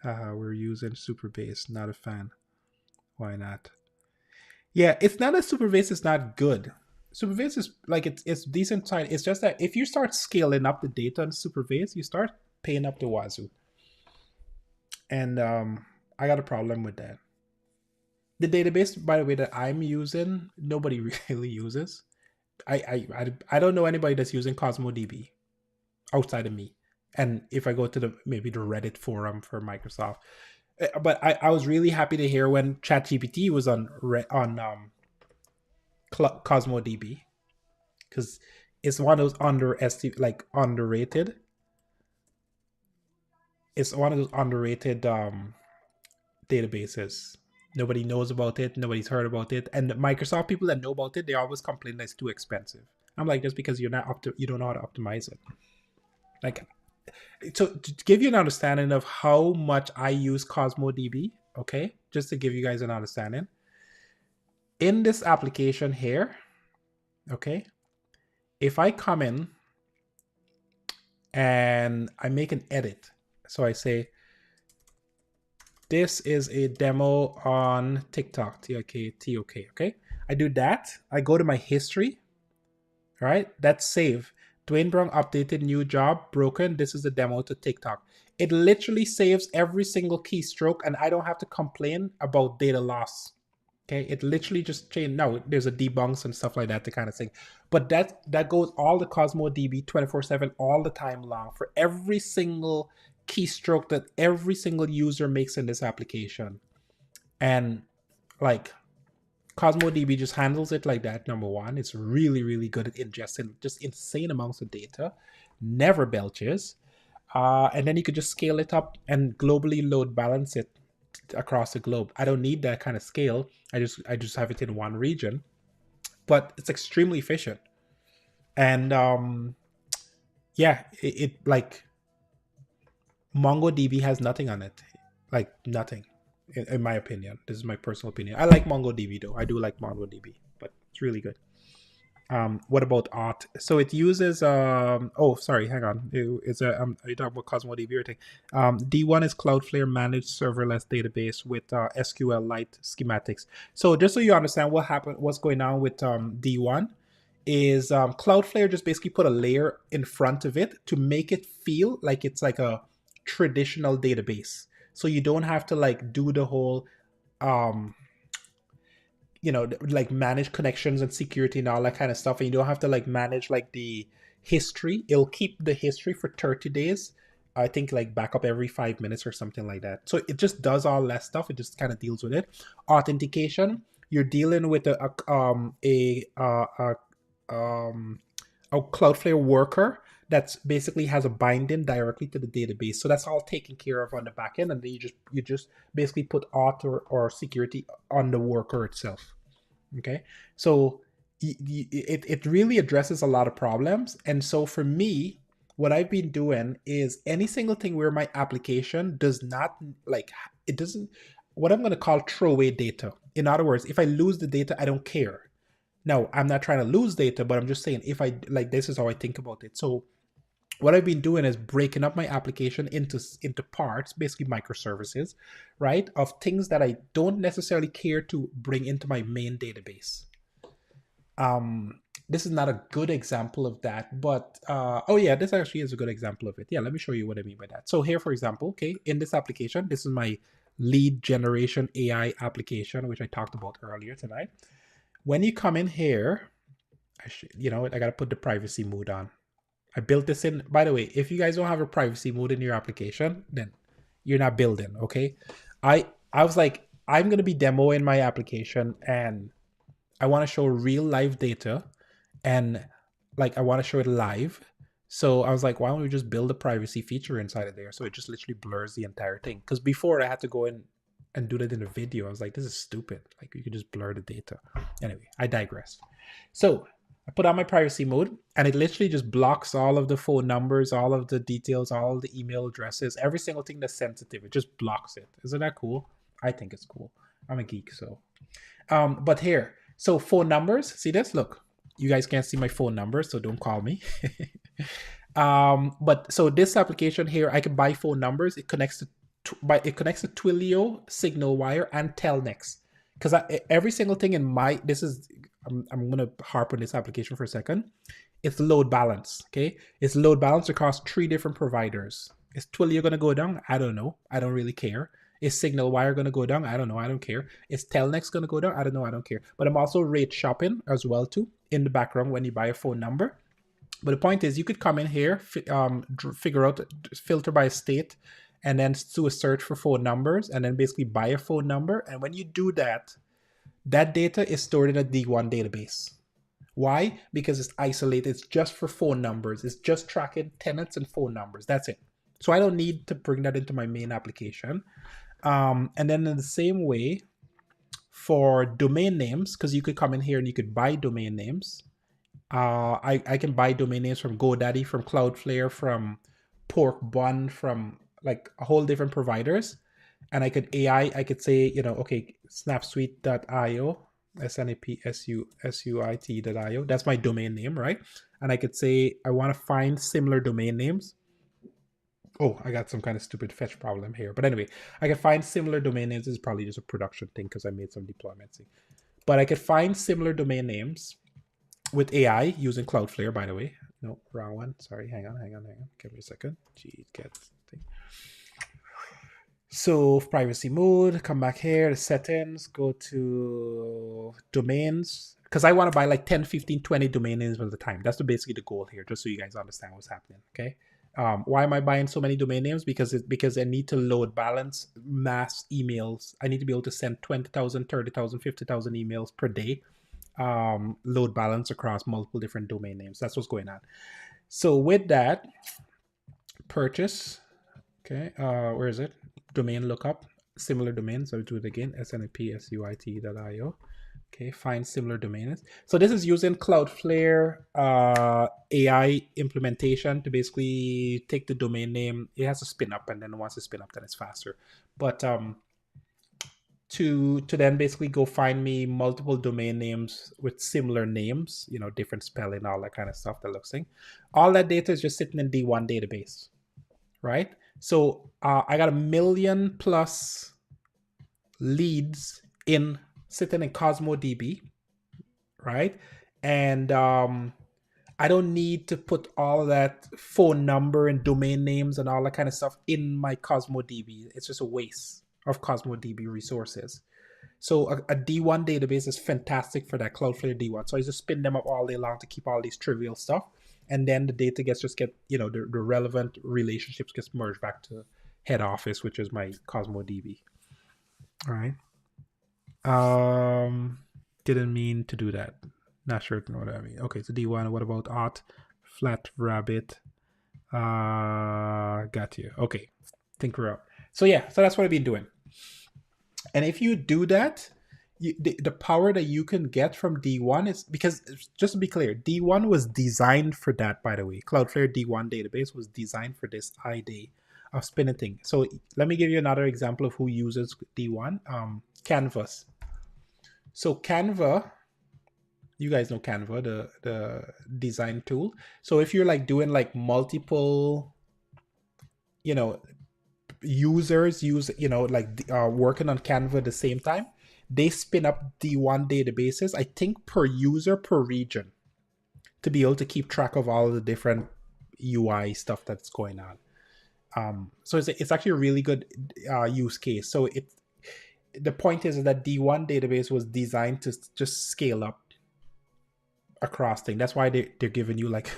We're using Superbase, not a fan. Why not? Yeah, it's not that Superbase is not good. Superbase is like it's decent side. It's just that if you start scaling up the data on Superbase, you start paying up the wazoo. And I got a problem with that. The database, by the way, that I'm using, nobody really uses. I don't know anybody that's using CosmoDB outside of me. And if I go to maybe the Reddit forum for Microsoft, but I was really happy to hear when ChatGPT was on CosmoDB, because it's one of those underrated. It's one of those underrated databases. Nobody knows about it. Nobody's heard about it. And the Microsoft people that know about it, they always complain that it's too expensive. I'm like, just because you don't know how to optimize it. Like, so to give you an understanding of how much I use CosmoDB, okay, just to give you guys an understanding, in this application here, okay, if I come in and I make an edit, so I say, this is a demo on TikTok, TOK, okay? I do that. I go to my history, right? That's save. Dwayne Brown updated, new job, broken. This is the demo to TikTok. It literally saves every single keystroke and I don't have to complain about data loss. Okay, it literally just changed. Now there's a debunks and stuff like that, the kind of thing. But that goes all the CosmoDB 24/7 all the time long for every single keystroke that every single user makes in this application. And like CosmoDB just handles it like that. Number one, it's really, really good at ingesting just insane amounts of data, never belches. And then you could just scale it up and globally load balance it across the globe. I don't need that kind of scale. I just have it in one region, but it's extremely efficient. And yeah, it like MongoDB has nothing on it, like nothing, in my opinion. This is my personal opinion. I like MongoDB though. I do like MongoDB, but it's really good. What about Auth? So it uses oh sorry, hang on. It's a are you talking about CosmoDB or thing? D1 is Cloudflare managed serverless database with SQLite schematics. So just so you understand what's going on with D1 is Cloudflare just basically put a layer in front of it to make it feel like it's like a traditional database. So you don't have to like do the whole like manage connections and security and all that kind of stuff, and you don't have to like manage like the history. It'll keep the history for 30 days, I think, like back up every 5 minutes or something like that. So it just does all that stuff. It just kind of deals with it. Authentication, you're dealing with a Cloudflare worker that's basically has a binding directly to the database. So that's all taken care of on the back end, and then you just basically put auth or security on the worker itself. Okay, so it really addresses a lot of problems. And so for me, what I've been doing is any single thing where my application does not like, it doesn't, what I'm going to call throwaway data. In other words, if I lose the data, I don't care. Now, I'm not trying to lose data, but I'm just saying if I like, this is how I think about it. So what I've been doing is breaking up my application into parts, basically microservices, right? Of things that I don't necessarily care to bring into my main database. This is not a good example of that, but oh yeah, this actually is a good example of it. Yeah, let me show you what I mean by that. So here, for example, okay, in this application, this is my lead generation AI application, which I talked about earlier tonight. When you come in here, I gotta put the privacy mode on. I built this in. By the way, if you guys don't have a privacy mode in your application, then you're not building. Okay, I was like, I'm gonna be demoing my application, and I want to show real live data, and like I want to show it live. So I was like, why don't we just build a privacy feature inside of there? So it just literally blurs the entire thing. Because before I had to go in and do that in a video. I was like, this is stupid. Like you could just blur the data. Anyway, I digress. So I put on my privacy mode, and it literally just blocks all of the phone numbers, all of the details, all of the email addresses, every single thing that's sensitive. It just blocks it. Isn't that cool? I think it's cool. I'm a geek, so. But here, so phone numbers. See this? Look, you guys can't see my phone number, so don't call me. But so this application here, I can buy phone numbers. It connects to Twilio, SignalWire, and Telnex. Because every single thing in my, I'm going to harp on this application for a second. It's load balance, okay? It's load balance across 3 different providers. Is Twilio going to go down? I don't know. I don't really care. Is SignalWire going to go down? I don't know. I don't care. Is Telnex going to go down? I don't know. I don't care. But I'm also rate shopping as well too in the background when you buy a phone number. But the point is, you could come in here, figure out, filter by state, and then do a search for phone numbers, and then basically buy a phone number. And when you do that, that data is stored in a D1 database. Why? Because it's isolated. It's just for phone numbers. It's just tracking tenants and phone numbers. That's it. So I don't need to bring that into my main application. And then in the same way, for domain names, because you could come in here and you could buy domain names. I can buy domain names from GoDaddy, from Cloudflare, from Pork Bun, from like a whole different providers. And I could say, okay, snapsuite.io, snapsuite.io. That's my domain name, right? And I could say, I want to find similar domain names. Oh, I got some kind of stupid fetch problem here. But anyway, I can find similar domain names. This is probably just a production thing because I made some deployments. But I could find similar domain names with AI using Cloudflare, by the way. No, wrong one. Sorry, hang on. Give me a second. So privacy mode, come back here to settings, go to domains, because I want to buy like 10, 15, 20 domain names at a time. That's basically the goal here, just so you guys understand what's happening, okay? Why am I buying so many domain names? Because I need to load balance mass emails. I need to be able to send 20,000, 30,000, 50,000 emails per day. Load balance across multiple different domain names. That's what's going on. So with that, purchase, okay, where is it? Domain lookup, similar domains. So do it again, snapsuite.io. Okay, find similar domains. So this is using Cloudflare AI implementation to basically take the domain name. It has to spin up, and then once it's spin up, then it's faster. But to then basically go find me multiple domain names with similar names, different spelling, all that kind of stuff that looks like. All that data is just sitting in D1 database, right? So I got 1 million plus leads sitting in CosmoDB, right? And I don't need to put all of that phone number and domain names and all that kind of stuff in my CosmoDB. It's just a waste of CosmoDB resources. So a D1 database is fantastic for that, Cloudflare D1. So I just spin them up all day long to keep all these trivial stuff. And then the data the relevant relationships gets merged back to head office, which is my CosmoDB. All right. Didn't mean to do that. Not sure to know what I mean. Okay, so D1, what about auth? Flat rabbit. Got you. Okay, think we're up. So yeah, so that's what I've been doing. And if you do that, the power that you can get from D1 is, because just to be clear, D1 was designed for that, by the way. Cloudflare D1 database was designed for this idea of spinning thing. So let me give you another example of who uses D1. Canvas. So Canva, you guys know Canva, the design tool. So if you're like doing like multiple, you know, users use, like working on Canva at the same time, they spin up D1 databases, I think per user per region, to be able to keep track of all the different UI stuff that's going on. So it's actually a really good use case. So the point is that D1 database was designed to just scale up across things. That's why they're giving you like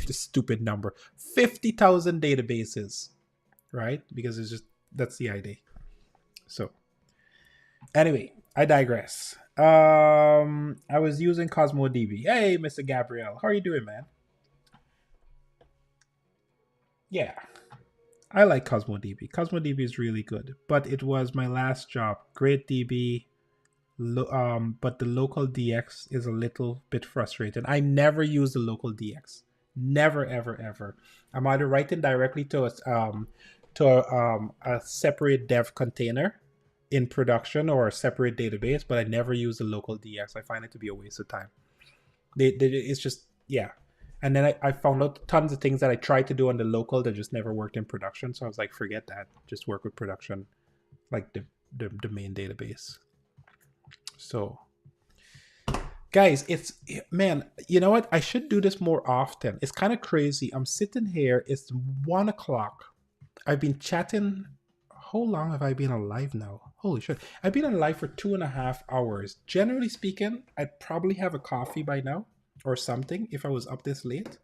the stupid number 50,000 databases, right? Because it's just, that's the idea. So anyway, I digress. I was using Cosmo DB. Hey, Mr. Gabriel, how are you doing, man? Yeah, I like Cosmo DB. Cosmo DB is really good, but it was my last job. Great DB, but the local DX is a little bit frustrating. I never use the local DX. Never, ever, ever. I'm either writing directly to a separate dev container in production or a separate database, but I never use the local DX. I find it to be a waste of time. It's just, yeah. And then I found out tons of things that I tried to do on the local that just never worked in production. So I was like, forget that. Just work with production, like the main database. So, guys, man, you know what? I should do this more often. It's kind of crazy. I'm sitting here. It's 1 o'clock. I've been chatting. How long have I been alive now? Holy shit. I've been alive for 2.5 hours. Generally speaking, I'd probably have a coffee by now or something if I was up this late.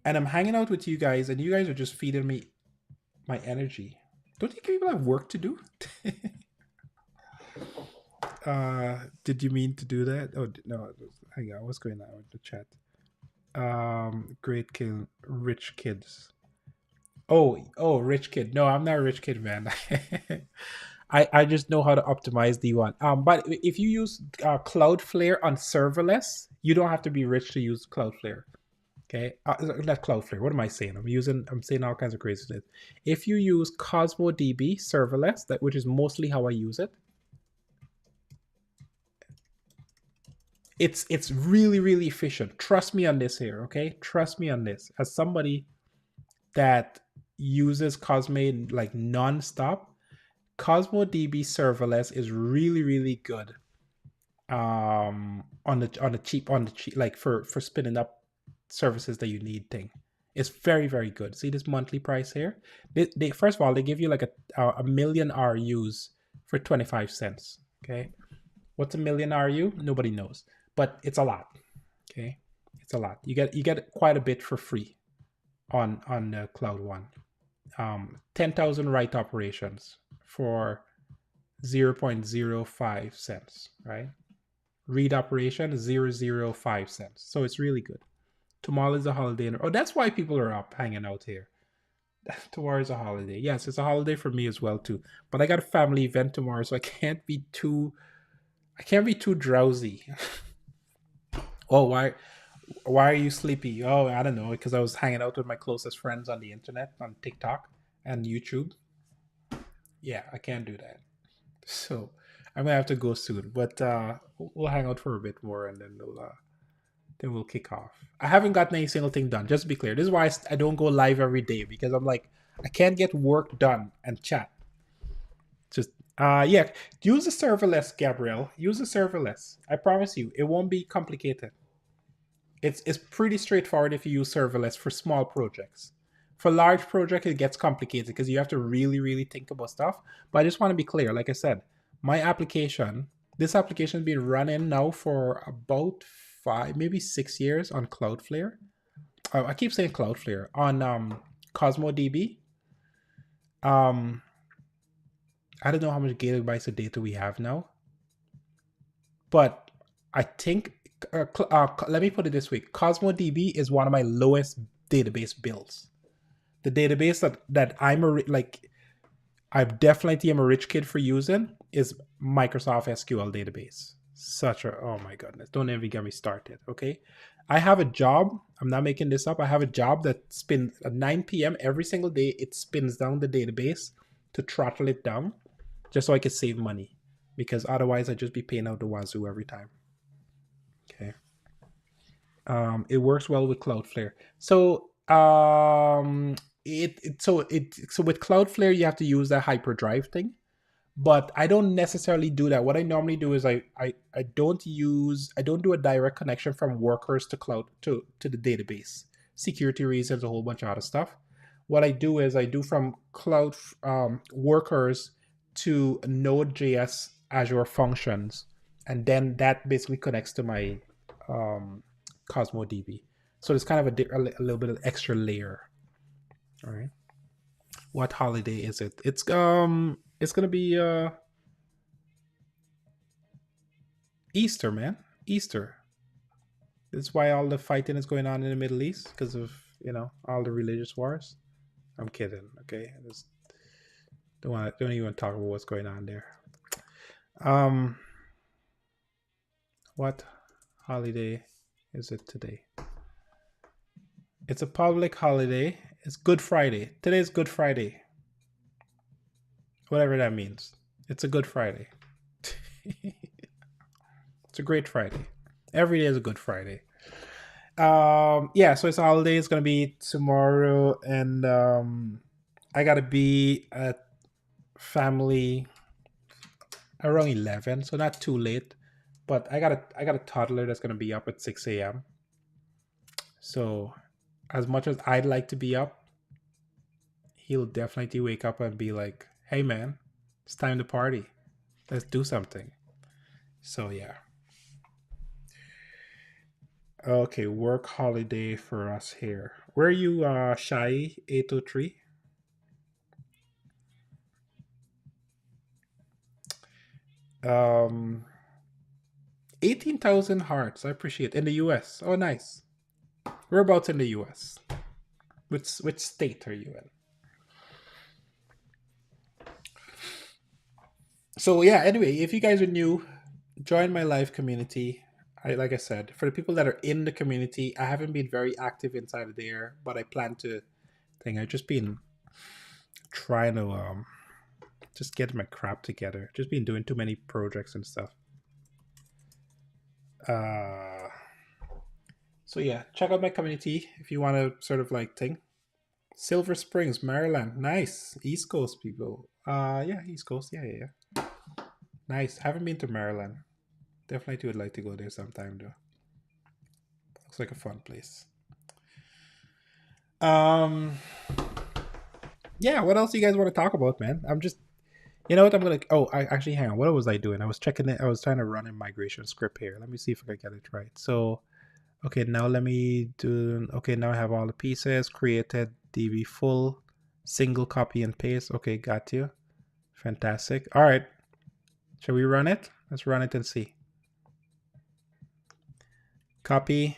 And I'm hanging out with you guys, and you guys are just feeding me my energy. Don't you people have work to do? Did you mean to do that? Oh no, hang on, what's going on with the chat? Great kid, rich kids. Oh, rich kid. No, I'm not a rich kid, man. I just know how to optimize D1. But if you use Cloudflare on serverless, you don't have to be rich to use Cloudflare. Okay, not Cloudflare. What am I saying? I'm saying all kinds of crazy things. If you use Cosmo DB serverless, which is mostly how I use it, it's really, really efficient. Trust me on this here, okay? Trust me on this. As somebody that uses Cosmo like non-stop, Cosmo DB serverless is really, really good. On the cheap, like for spinning up services that you need thing. It's very, very good. See this monthly price here? They first of all, they give you like a million RUs for 25 cents. Okay. What's a million RU? Nobody knows, but it's a lot. Okay. It's a lot. You get quite a bit for free on the Cloud One. 10,000 write operations for 0.05 cents, right? Read operation 0.05 cents. So it's really good. Tomorrow is a holiday. Oh, that's why people are up hanging out here. Tomorrow is a holiday. Yes, it's a holiday for me as well too. But I got a family event tomorrow, so I can't be too drowsy. Oh, why are you sleepy? Oh, I don't know, because I was hanging out with my closest friends on the internet, on TikTok and YouTube. Yeah, I can't do that. So I'm gonna have to go soon. But we'll hang out for a bit more, and then we'll kick off. I haven't gotten any single thing done. Just to be clear, this is why I don't go live every day, because I'm like, I can't get work done and chat. Just yeah, use the serverless, Gabrielle. Use the serverless. I promise you, it won't be complicated. It's pretty straightforward if you use serverless for small projects. For large projects, it gets complicated because you have to really, really think about stuff. But I just want to be clear. Like I said, this application has been running now for about 5, maybe 6 years on Cloudflare. I keep saying Cloudflare on Cosmo DB. I don't know how much gigabytes of data we have now, but I think let me put it this way: Cosmo DB is one of my lowest database bills. The database that I definitely am a rich kid for using is Microsoft SQL database. Oh my goodness, don't even get me started. Okay, I have a job. I'm not making this up. I have a job that spins at 9 p.m. every single day. It spins down the database to throttle it down, just so I can save money. because otherwise I'd just be paying out the wazoo every time. Okay. It works well with Cloudflare. So so with Cloudflare you have to use that hyperdrive thing, but I don't necessarily do that. What I normally do is I don't do a direct connection from workers to cloud to the database. Security reasons, a whole bunch of other stuff. What I do is I do from cloud workers to Node.js Azure Functions, and then that basically connects to my Cosmo DB. So it's kind of a little bit of extra layer. All right. What holiday is it? It's gonna be Easter, man. Easter. That's why all the fighting is going on in the Middle East, because of all the religious wars. I'm kidding. Okay, I just don't even talk about what's going on there. What holiday is it today? It's a public holiday. It's Good Friday. Today's Good Friday. Whatever that means. It's a Good Friday. It's a great Friday. Every day is a Good Friday. Yeah, so it's a holiday. It's gonna be tomorrow, and I gotta be at family around 11, so not too late. But I got a toddler that's gonna be up at 6 a.m. So as much as I'd like to be up, he'll definitely wake up and be like, "Hey man, it's time to party. Let's do something." So yeah. Okay, work holiday for us here. Where are you, Shai 803? Um, 18,000 hearts. I appreciate it. In the US. Oh, nice. Whereabouts in the US? Which state are you in? So yeah. Anyway, if you guys are new, join my live community. Like I said, for the people that are in the community, I haven't been very active inside of there, but I plan to. I've just been trying to just get my crap together. Just been doing too many projects and stuff. So yeah, check out my community if you want to sort of like thing. Silver Springs, Maryland, nice. East Coast people. Yeah, East Coast. Yeah. Nice. Haven't been to Maryland. Definitely would like to go there sometime though. Looks like a fun place. Yeah, what else do you guys want to talk about, man? I'm just, you know what? I actually, hang on. What was I doing? I was checking it. I was trying to run a migration script here. Let me see if I can get it right. So, okay, now let me do, okay, now I have all the pieces created, DB full, single copy and paste. Okay, got you. Fantastic. All right. Shall we run it? Let's run it and see. Copy.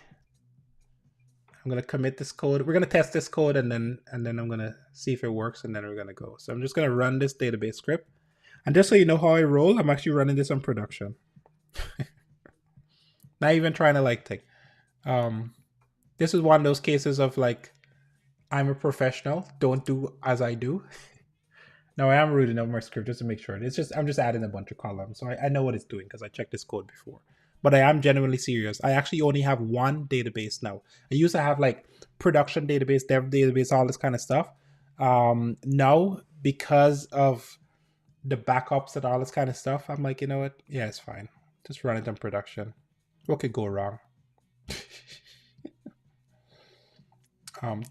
I'm gonna commit this code. We're gonna test this code, and then I'm gonna see if it works, and then we're gonna go. So I'm just gonna run this database script, and just so you know how I roll, I'm actually running this on production. Not even trying to like take. This is one of those cases of like, I'm a professional. Don't do as I do. No, I am rooting up my script just to make sure. I'm just adding a bunch of columns, so I know what it's doing because I checked this code before. But I am genuinely serious. I actually only have one database now. I used to have like production database, dev database, all this kind of stuff. Now, because of the backups and all this kind of stuff, I'm like, you know what? Yeah, it's fine. Just run it on production. What could go wrong?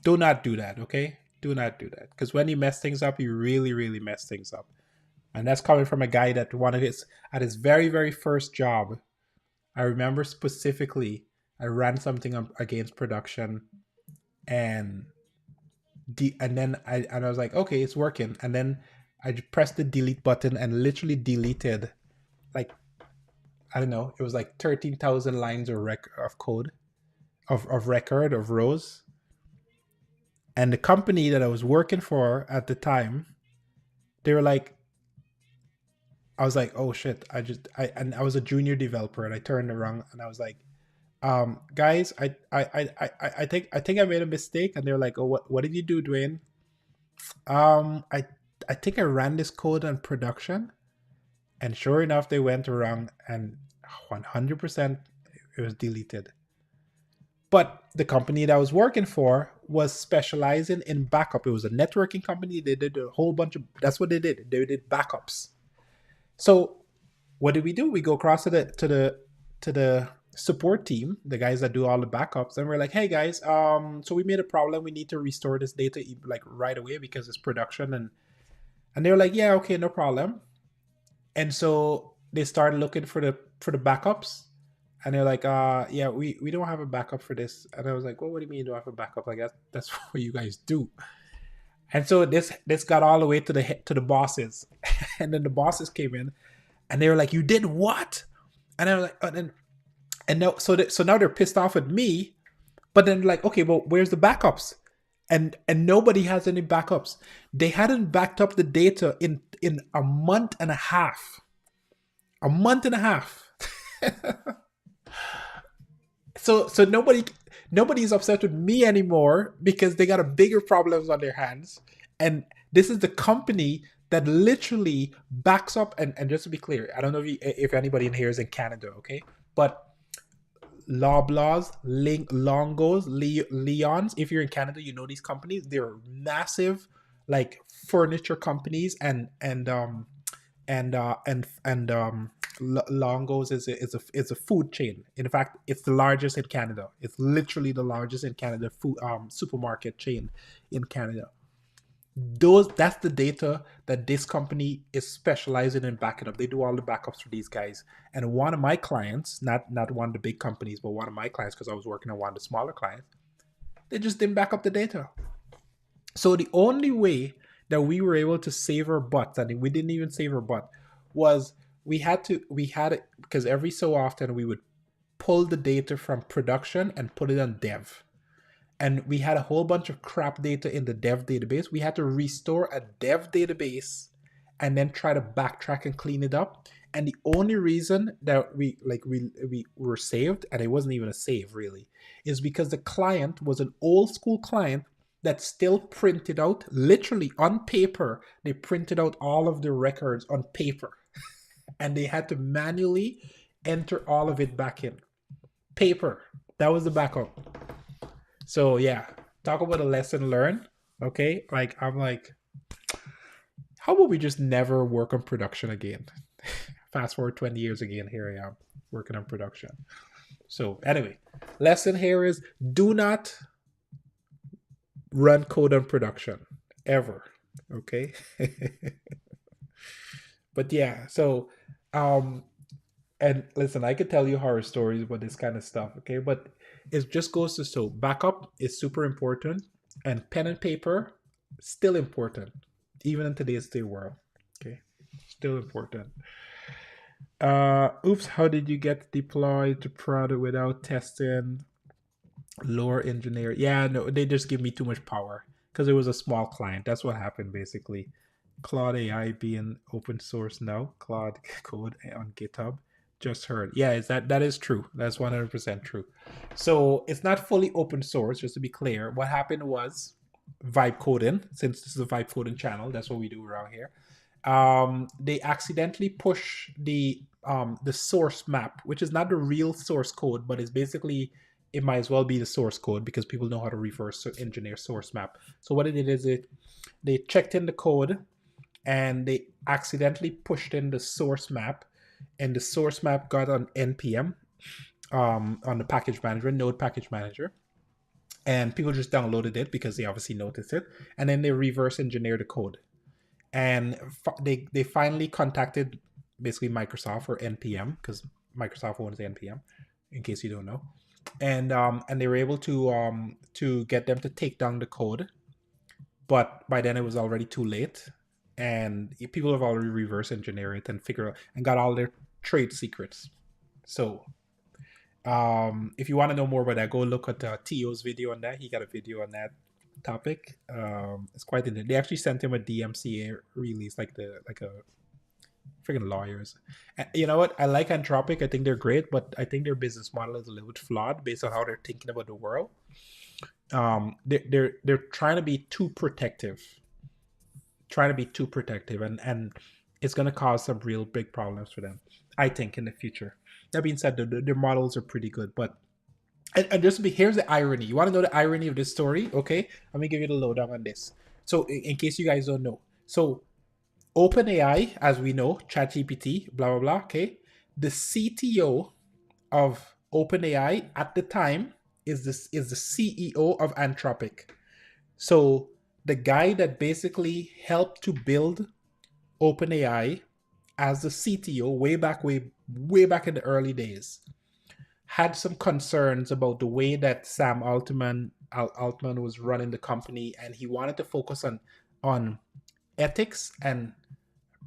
Do not do that, okay? Do not do that. Because when you mess things up, you really, really mess things up. And that's coming from a guy that at his very, very first job, I remember specifically, I ran something against production, and then I was like, okay, it's working. And then I pressed the delete button and literally deleted, like, I don't know, it was like 13,000 lines of code, of record of rows. And the company that I was working for at the time, they were like, I was like, oh shit! I was a junior developer, and I turned around and I was like, guys, I think I made a mistake. And they're like, oh, what did you do, Dwayne? I think I ran this code on production, And sure enough, they went around and 100% it was deleted. But the company that I was working for was specializing in backup. It was a networking company. They did a whole bunch of, that's what they did. They did backups. So what did we do? We go across to the support team, the guys that do all the backups, and we're like, hey guys, so we made a problem. We need to restore this data like right away because it's production, and they're like, yeah, okay, no problem. And so they started looking for the backups, and they're like, yeah, we don't have a backup for this. And I was like, well, what do you mean you don't have a backup? Like that's what you guys do. And so this got all the way to the bosses, and then the bosses came in, and they were like, you did what? And I was like, and now so now they're pissed off at me, but then like, okay, well, where's the backups? And nobody has any backups. They hadn't backed up the data in a month and a half. A month and a half. So nobody's upset with me anymore because they got a bigger problems on their hands. And this is the company that literally backs up, and just to be clear, I don't know if anybody in here is in Canada, okay? But Loblaws, Longos, Leons. If you're in Canada, you know these companies. They're massive, like furniture companies, and Longos is a food chain. In fact, it's the largest in Canada. It's literally the largest in Canada food supermarket chain in Canada. That's the data that this company is specializing in backing up. They do all the backups for these guys. And one of my clients, not one of the big companies, but one of my clients, because I was working on one of the smaller clients, they just didn't back up the data. So the only way that we were able to save our butts, and we didn't even save our butt, was we had it because every so often we would pull the data from production and put it on dev. And we had a whole bunch of crap data in the dev database. We had to restore a dev database and then try to backtrack and clean it up. And the only reason that we were saved, and it wasn't even a save really, is because the client was an old school client that still printed out, literally on paper. They printed out all of the records on paper, and they had to manually enter all of it back in paper. That was the backup. So yeah, talk about a lesson learned. Okay, like I'm like, how about we just never work on production again? Fast forward 20 years again, here I am working on production. So anyway, lesson here is do not run code on production ever. Okay. But yeah, so and listen, I could tell you horror stories about this kind of stuff, okay? But it just goes to show backup is super important, and pen and paper still important, even in today's day world. Okay, still important. Oops, how did you get deployed to product without testing? Lower engineer. Yeah, no, they just give me too much power because it was a small client. That's what happened basically. Claude AI being open source now. Claude code on GitHub. Just heard. Yeah, that is true. That's 100% true. So it's not fully open source, just to be clear. What happened was vibe coding, since this is a vibe coding channel, that's what we do around here. They accidentally push the source map, which is not the real source code, but it's basically it might as well be the source code because people know how to reverse engineer source map. So what it did is they checked in the code and they accidentally pushed in the source map, and the source map got on npm on the package manager, Node package manager, and people just downloaded it because they obviously noticed it, and then they reverse engineered the code, and they finally contacted basically Microsoft or npm because Microsoft owns npm, in case you don't know, and they were able to get them to take down the code, but by then it was already too late, and people have already reverse engineered it and figured out and got all their trade secrets. So if you want to know more about that, go look at Tio's video on that. He got a video on that topic. It's quite interesting. They actually sent him a DMCA release, like a freaking lawyers. And you know what? I like Anthropic. I think they're great, but I think their business model is a little bit flawed based on how they're thinking about the world. They're trying to be too protective, and it's going to cause some real big problems for them, I think, in the future. That being said, their models are pretty good, but and just be here's the irony. You want to know the irony of this story? Okay, let me give you the lowdown on this. So, in case you guys don't know, so OpenAI, as we know, ChatGPT, blah blah blah. Okay, the CTO of OpenAI at the time is the CEO of Anthropic. So the guy that basically helped to build OpenAI as the CTO way back in the early days had some concerns about the way that Sam Altman was running the company, and he wanted to focus on ethics and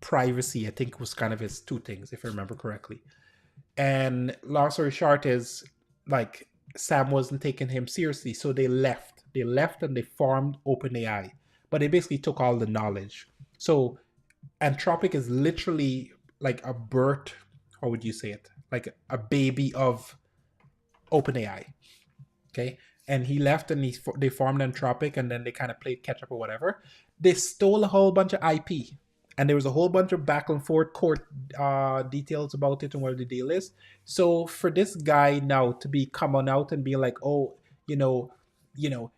privacy. I think was kind of his two things, if I remember correctly. And long story short is like Sam wasn't taking him seriously, so they left. They left and they formed OpenAI, but they basically took all the knowledge. So Anthropic is literally like a birth. How would you say it? Like a baby of OpenAI. Okay, and he left and they formed Anthropic, and then they kind of played catch up or whatever. They stole a whole bunch of IP, and there was a whole bunch of back and forth court details about it and what the deal is. So for this guy now to be coming out and being like, oh,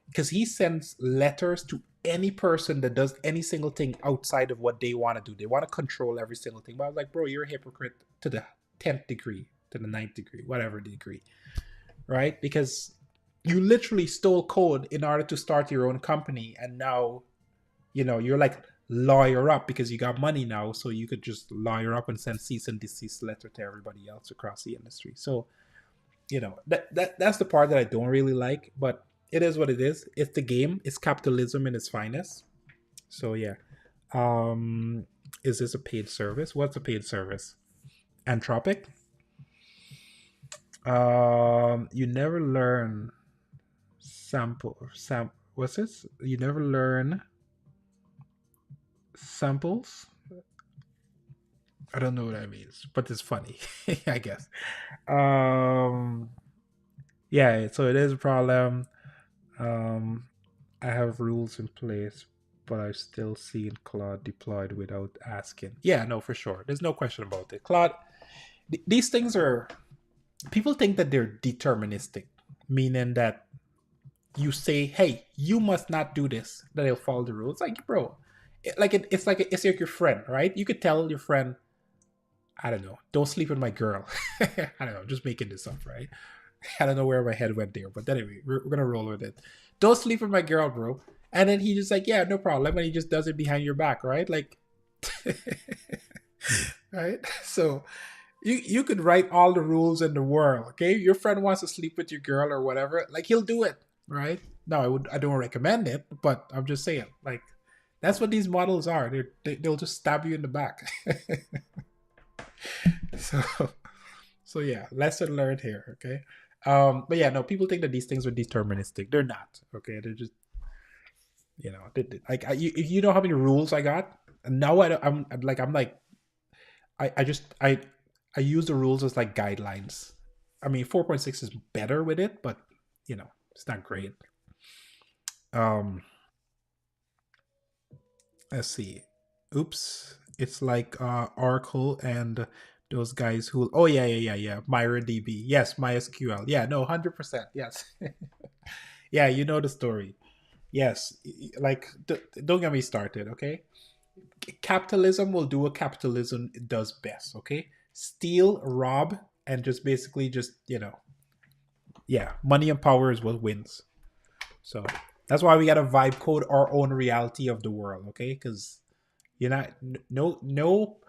because he sends letters to any person that does any single thing outside of what they want to do. They want to control every single thing. But I was like, bro, you're a hypocrite to the 10th degree, to the 9th degree, whatever degree, right? Because you literally stole code in order to start your own company, and now, you're like lawyer up because you got money now, so you could just lawyer up and send cease and desist letter to everybody else across the industry. So, that's the part that I don't really like, but it is what it is. It's the game. It's capitalism in its finest. So yeah. Is this a paid service? What's a paid service? Anthropic. You never learn what's this? You never learn samples. I don't know what that means, but it's funny, I guess. Yeah, so it is a problem. I have rules in place, but I've still seen Claude deployed without asking. Yeah, no, for sure. There's no question about it. Claude, these things are, people think that they're deterministic, meaning that you say, hey, you must not do this, that they'll follow the rules. Like, bro, it's like your friend, right? You could tell your friend, I don't know, don't sleep with my girl. I don't know, just making this up, right? I don't know where my head went there, but anyway, we're gonna roll with it. Don't sleep with my girl, bro. And then he just like, yeah, no problem. And he just does it behind your back, right? Like, right? So you could write all the rules in the world, okay? Your friend wants to sleep with your girl or whatever, like he'll do it, right? No, I don't recommend it, but I'm just saying, like, that's what these models are. They'll just stab you in the back. So yeah, lesson learned here, okay? But yeah, no, people think that these things are deterministic. They're not, okay? They're just, like you know how many rules I got. And now I use the rules as like guidelines. I mean, 4.6 is better with it, but it's not great. Let's see. Oops, it's like Oracle and those guys who. Oh yeah. MariaDB. Yes, MySQL. Yeah, no, 100%. Yes. Yeah, you know the story. Yes, like don't get me started, okay? Capitalism will do what capitalism does best, okay? Steal, rob, and just basically yeah, money and power is what wins. So that's why we gotta vibe code our own reality of the world, okay? Because you're not no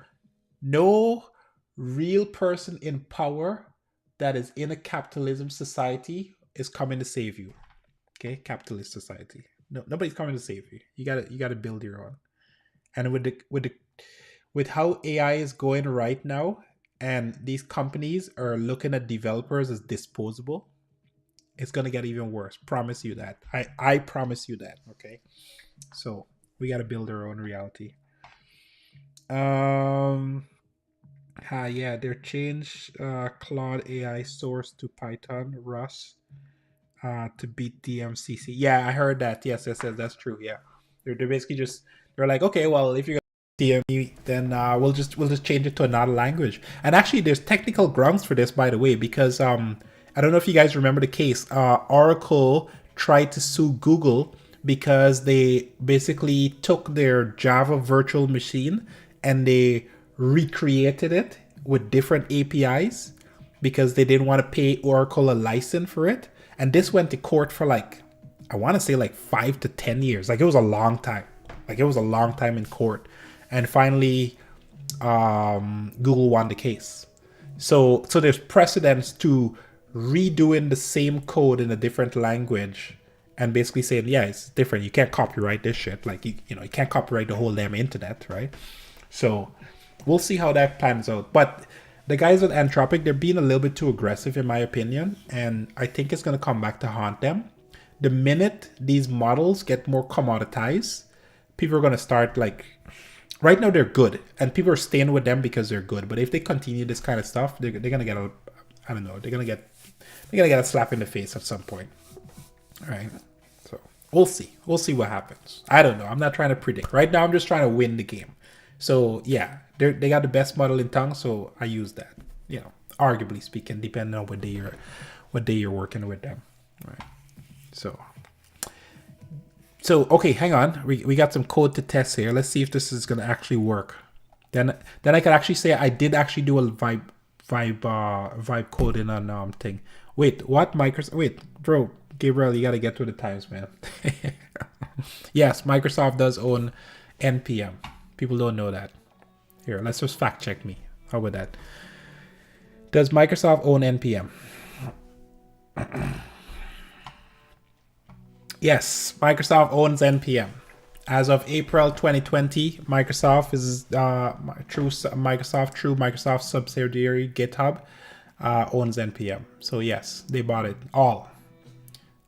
real person in power that is in a capitalism society is coming to save you. Okay, capitalist society. No, nobody's coming to save you. You gotta build your own. And with how AI is going right now, and these companies are looking at developers as disposable, it's gonna get even worse. Promise you that. I promise you that. Okay, so we gotta build our own reality. Yeah, they changed Claude AI source to Python, Rust, to beat DMCC. Yeah, I heard that. Yes, that's true. Yeah, they're basically they're like, okay, well, if you're DME, then we'll just change it to another language. And actually, there's technical grounds for this, by the way, because I don't know if you guys remember the case. Oracle tried to sue Google because they basically took their Java virtual machine and they recreated it with different APIs because they didn't want to pay Oracle a license for it. And this went to court for like, I want to say like 5 to 10 years. Like it was a long time. Like it was a long time in court. And finally, Google won the case. So there's precedence to redoing the same code in a different language and basically saying, yeah, it's different. You can't copyright this shit. Like, you can't copyright the whole damn internet, right? So we'll see how that pans out. But the guys at Anthropic, they're being a little bit too aggressive, in my opinion. And I think it's going to come back to haunt them. The minute these models get more commoditized, people are going to start like, right now they're good. And people are staying with them because they're good. But if they continue this kind of stuff, they're going to get a, I don't know, they're going to get a slap in the face at some point. All right. So we'll see. We'll see what happens. I don't know. I'm not trying to predict. Right now, I'm just trying to win the game. So yeah, they got the best model in town, so I use that. Arguably speaking, depending on what day you're working with them. All right. So okay, hang on. We got some code to test here. Let's see if this is gonna actually work. Then I can actually say I did actually do a vibe coding on thing. Wait, what? Microsoft? Wait, bro, Gabriel, you gotta get with the times, man. Yes, Microsoft does own NPM. People don't know that. Here, let's just fact check me. How about that? Does Microsoft own NPM? Yes, Microsoft owns NPM. As of April 2020, Microsoft is Microsoft subsidiary GitHub owns NPM. So yes, they bought it all.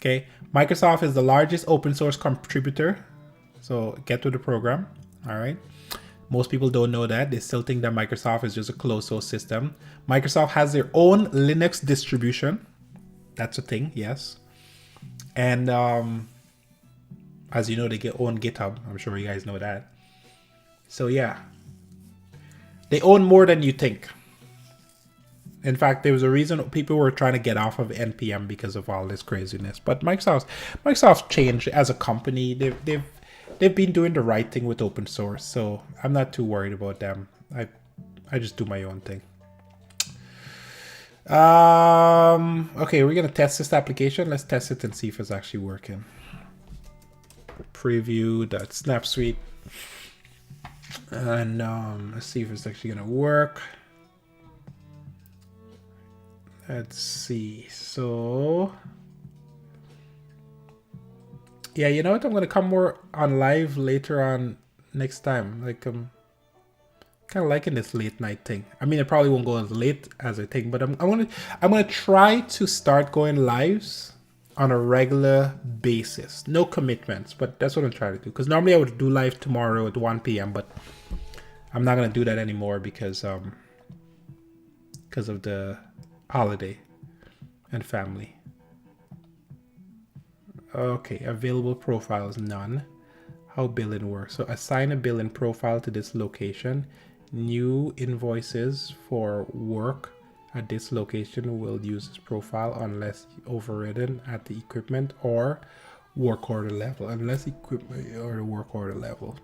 Okay, Microsoft is the largest open source contributor. So get to the program. All right. Most people don't know that. They still think that Microsoft is just a closed source system. Microsoft has their own Linux distribution. That's a thing, yes. And as you know, they own GitHub. I'm sure you guys know that. So yeah, they own more than you think. In fact, there was a reason people were trying to get off of NPM because of all this craziness. But Microsoft's changed as a company. They've been doing the right thing with open source, so I'm not too worried about them. I just do my own thing. Okay, we're gonna test this application. Let's test it and see if it's actually working. Preview.snapsuite, and let's see if it's actually gonna work. Let's see. So yeah, you know what? I'm gonna come more on live later on next time. Like kind of liking this late night thing. I mean, it probably won't go as late as I think, but I'm gonna try to start going lives on a regular basis. No commitments, but that's what I'm trying to do. Because normally I would do live tomorrow at 1 p.m., but I'm not gonna do that anymore because of the holiday and family. Okay, available profiles, none. How billing works. So assign a billing profile to this location. New invoices for work at this location will use this profile unless overridden at the equipment or work order level. Unless equipment or work order level.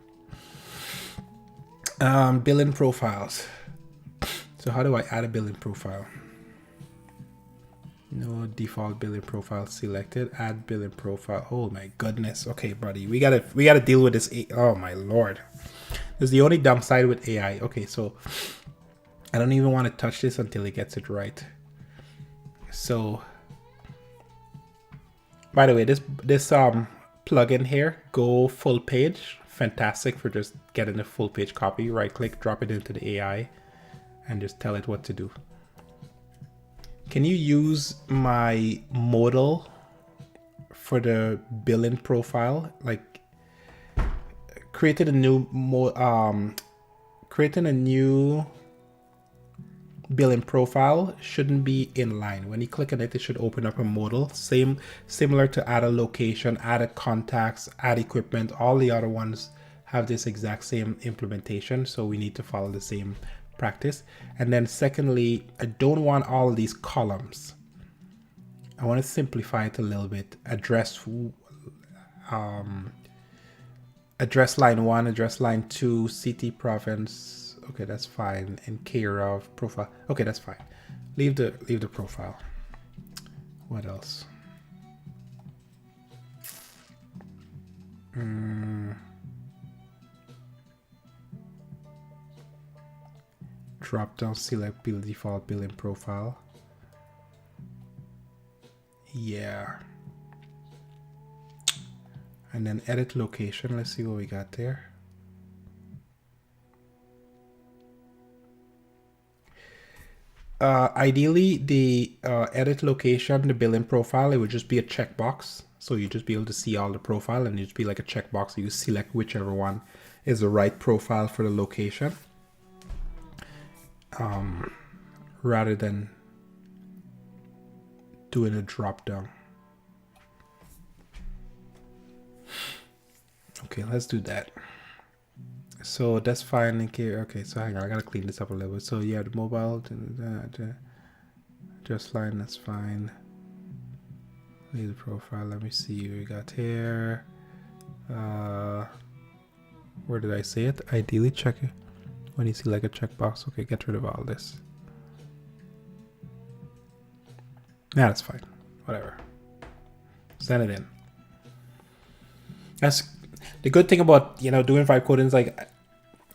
Billing profiles. So how do I add a billing profile? No default billing profile selected. Add billing profile. Oh my goodness. Okay, buddy, we gotta deal with this. Oh my lord, this is the only downside with AI. Okay, so I don't even want to touch this until it gets it right. So, by the way, this plugin here, Go Full Page, fantastic for just getting a full page copy. Right click, drop it into the AI, and just tell it what to do. Can you use my modal for the billing profile? Like creating a new billing profile shouldn't be inline. When you click on it, it should open up a modal. Similar to add a location, add a contacts, add equipment. All the other ones have this exact same implementation, so we need to follow the same practice. And then secondly, I don't want all of these columns. I want to simplify it a little bit. Address line 1, address line 2, city, province. Okay, that's fine. And care of, profile. Okay, that's fine. Leave the profile. What else? Drop down, select build default billing profile. Yeah. And then edit location. Let's see what we got there. Ideally, the edit location, the billing profile, it would just be a checkbox. So you just be able to see all the profile, and it just be like a checkbox. You select whichever one is the right profile for the location. Rather than doing a drop down. Okay, let's do that. So that's fine. Okay, so hang on, I gotta clean this up a little bit. So yeah, the mobile, just line, that's fine. Leave the profile. Let me see what we got here. Where did I say it? Ideally, check it when you see like a checkbox. Okay, get rid of all this. Yeah, that's fine. Whatever. Send it in. That's the good thing about, you know, doing vibe coding is like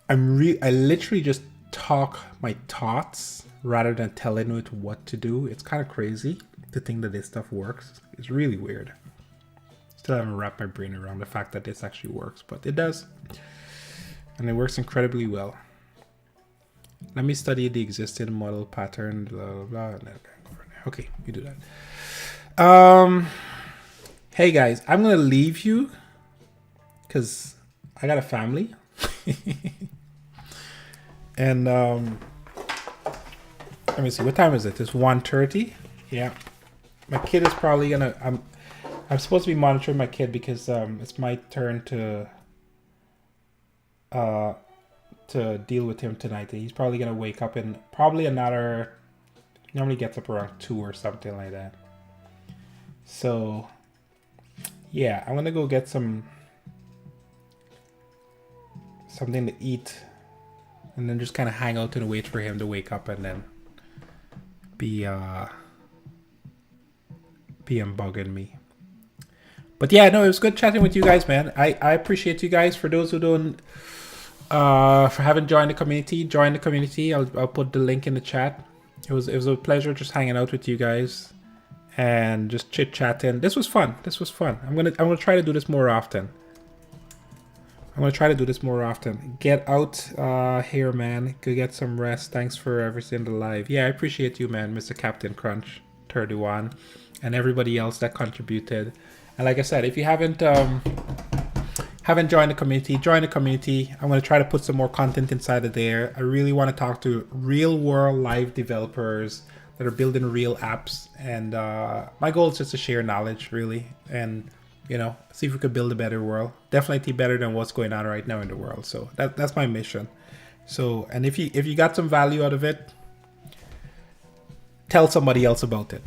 I literally just talk my thoughts rather than telling it what to do. It's kind of crazy to think that this stuff works. It's really weird. Still haven't wrapped my brain around the fact that this actually works, but it does. And it works incredibly well. Let me study the existing model pattern, blah, blah, blah, and then go from there. Okay, we do that. Hey guys, I'm gonna leave you because I got a family. And let me see, what time is it? It's 1:30. Yeah, my kid is probably gonna. I'm supposed to be monitoring my kid because it's my turn to deal with him tonight. He's probably gonna wake up in probably another. Normally gets up around 2 or something like that. So yeah, I'm gonna go get something to eat, and then just kind of hang out and wait for him to wake up, and then be bugging me. But yeah, no, it was good chatting with you guys, man. I appreciate you guys. For those who don't for having joined the community, join the community. I'll put the link in the chat. It was a pleasure just hanging out with you guys and just chit chatting. This was fun. I'm gonna try to do this more often. Get out here, man. Go get some rest. Thanks for everything live. Yeah, I appreciate you, man, Mr. Captain Crunch 31, and everybody else that contributed. And like I said, if you haven't joined the community, join the community. I'm going to try to put some more content inside of there. I really want to talk to real world live developers that are building real apps. And my goal is just to share knowledge, really. And, you know, see if we could build a better world. Definitely better than what's going on right now in the world. So that's my mission. So, and if you got some value out of it, tell somebody else about it.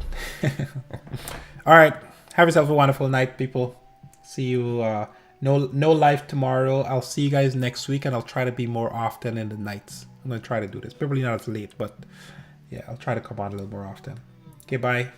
All right. Have yourself a wonderful night, people. See you. No live tomorrow. I'll see you guys next week, and I'll try to be more often in the nights. I'm going to try to do this. Probably not as late, but yeah, I'll try to come on a little more often. Okay, bye.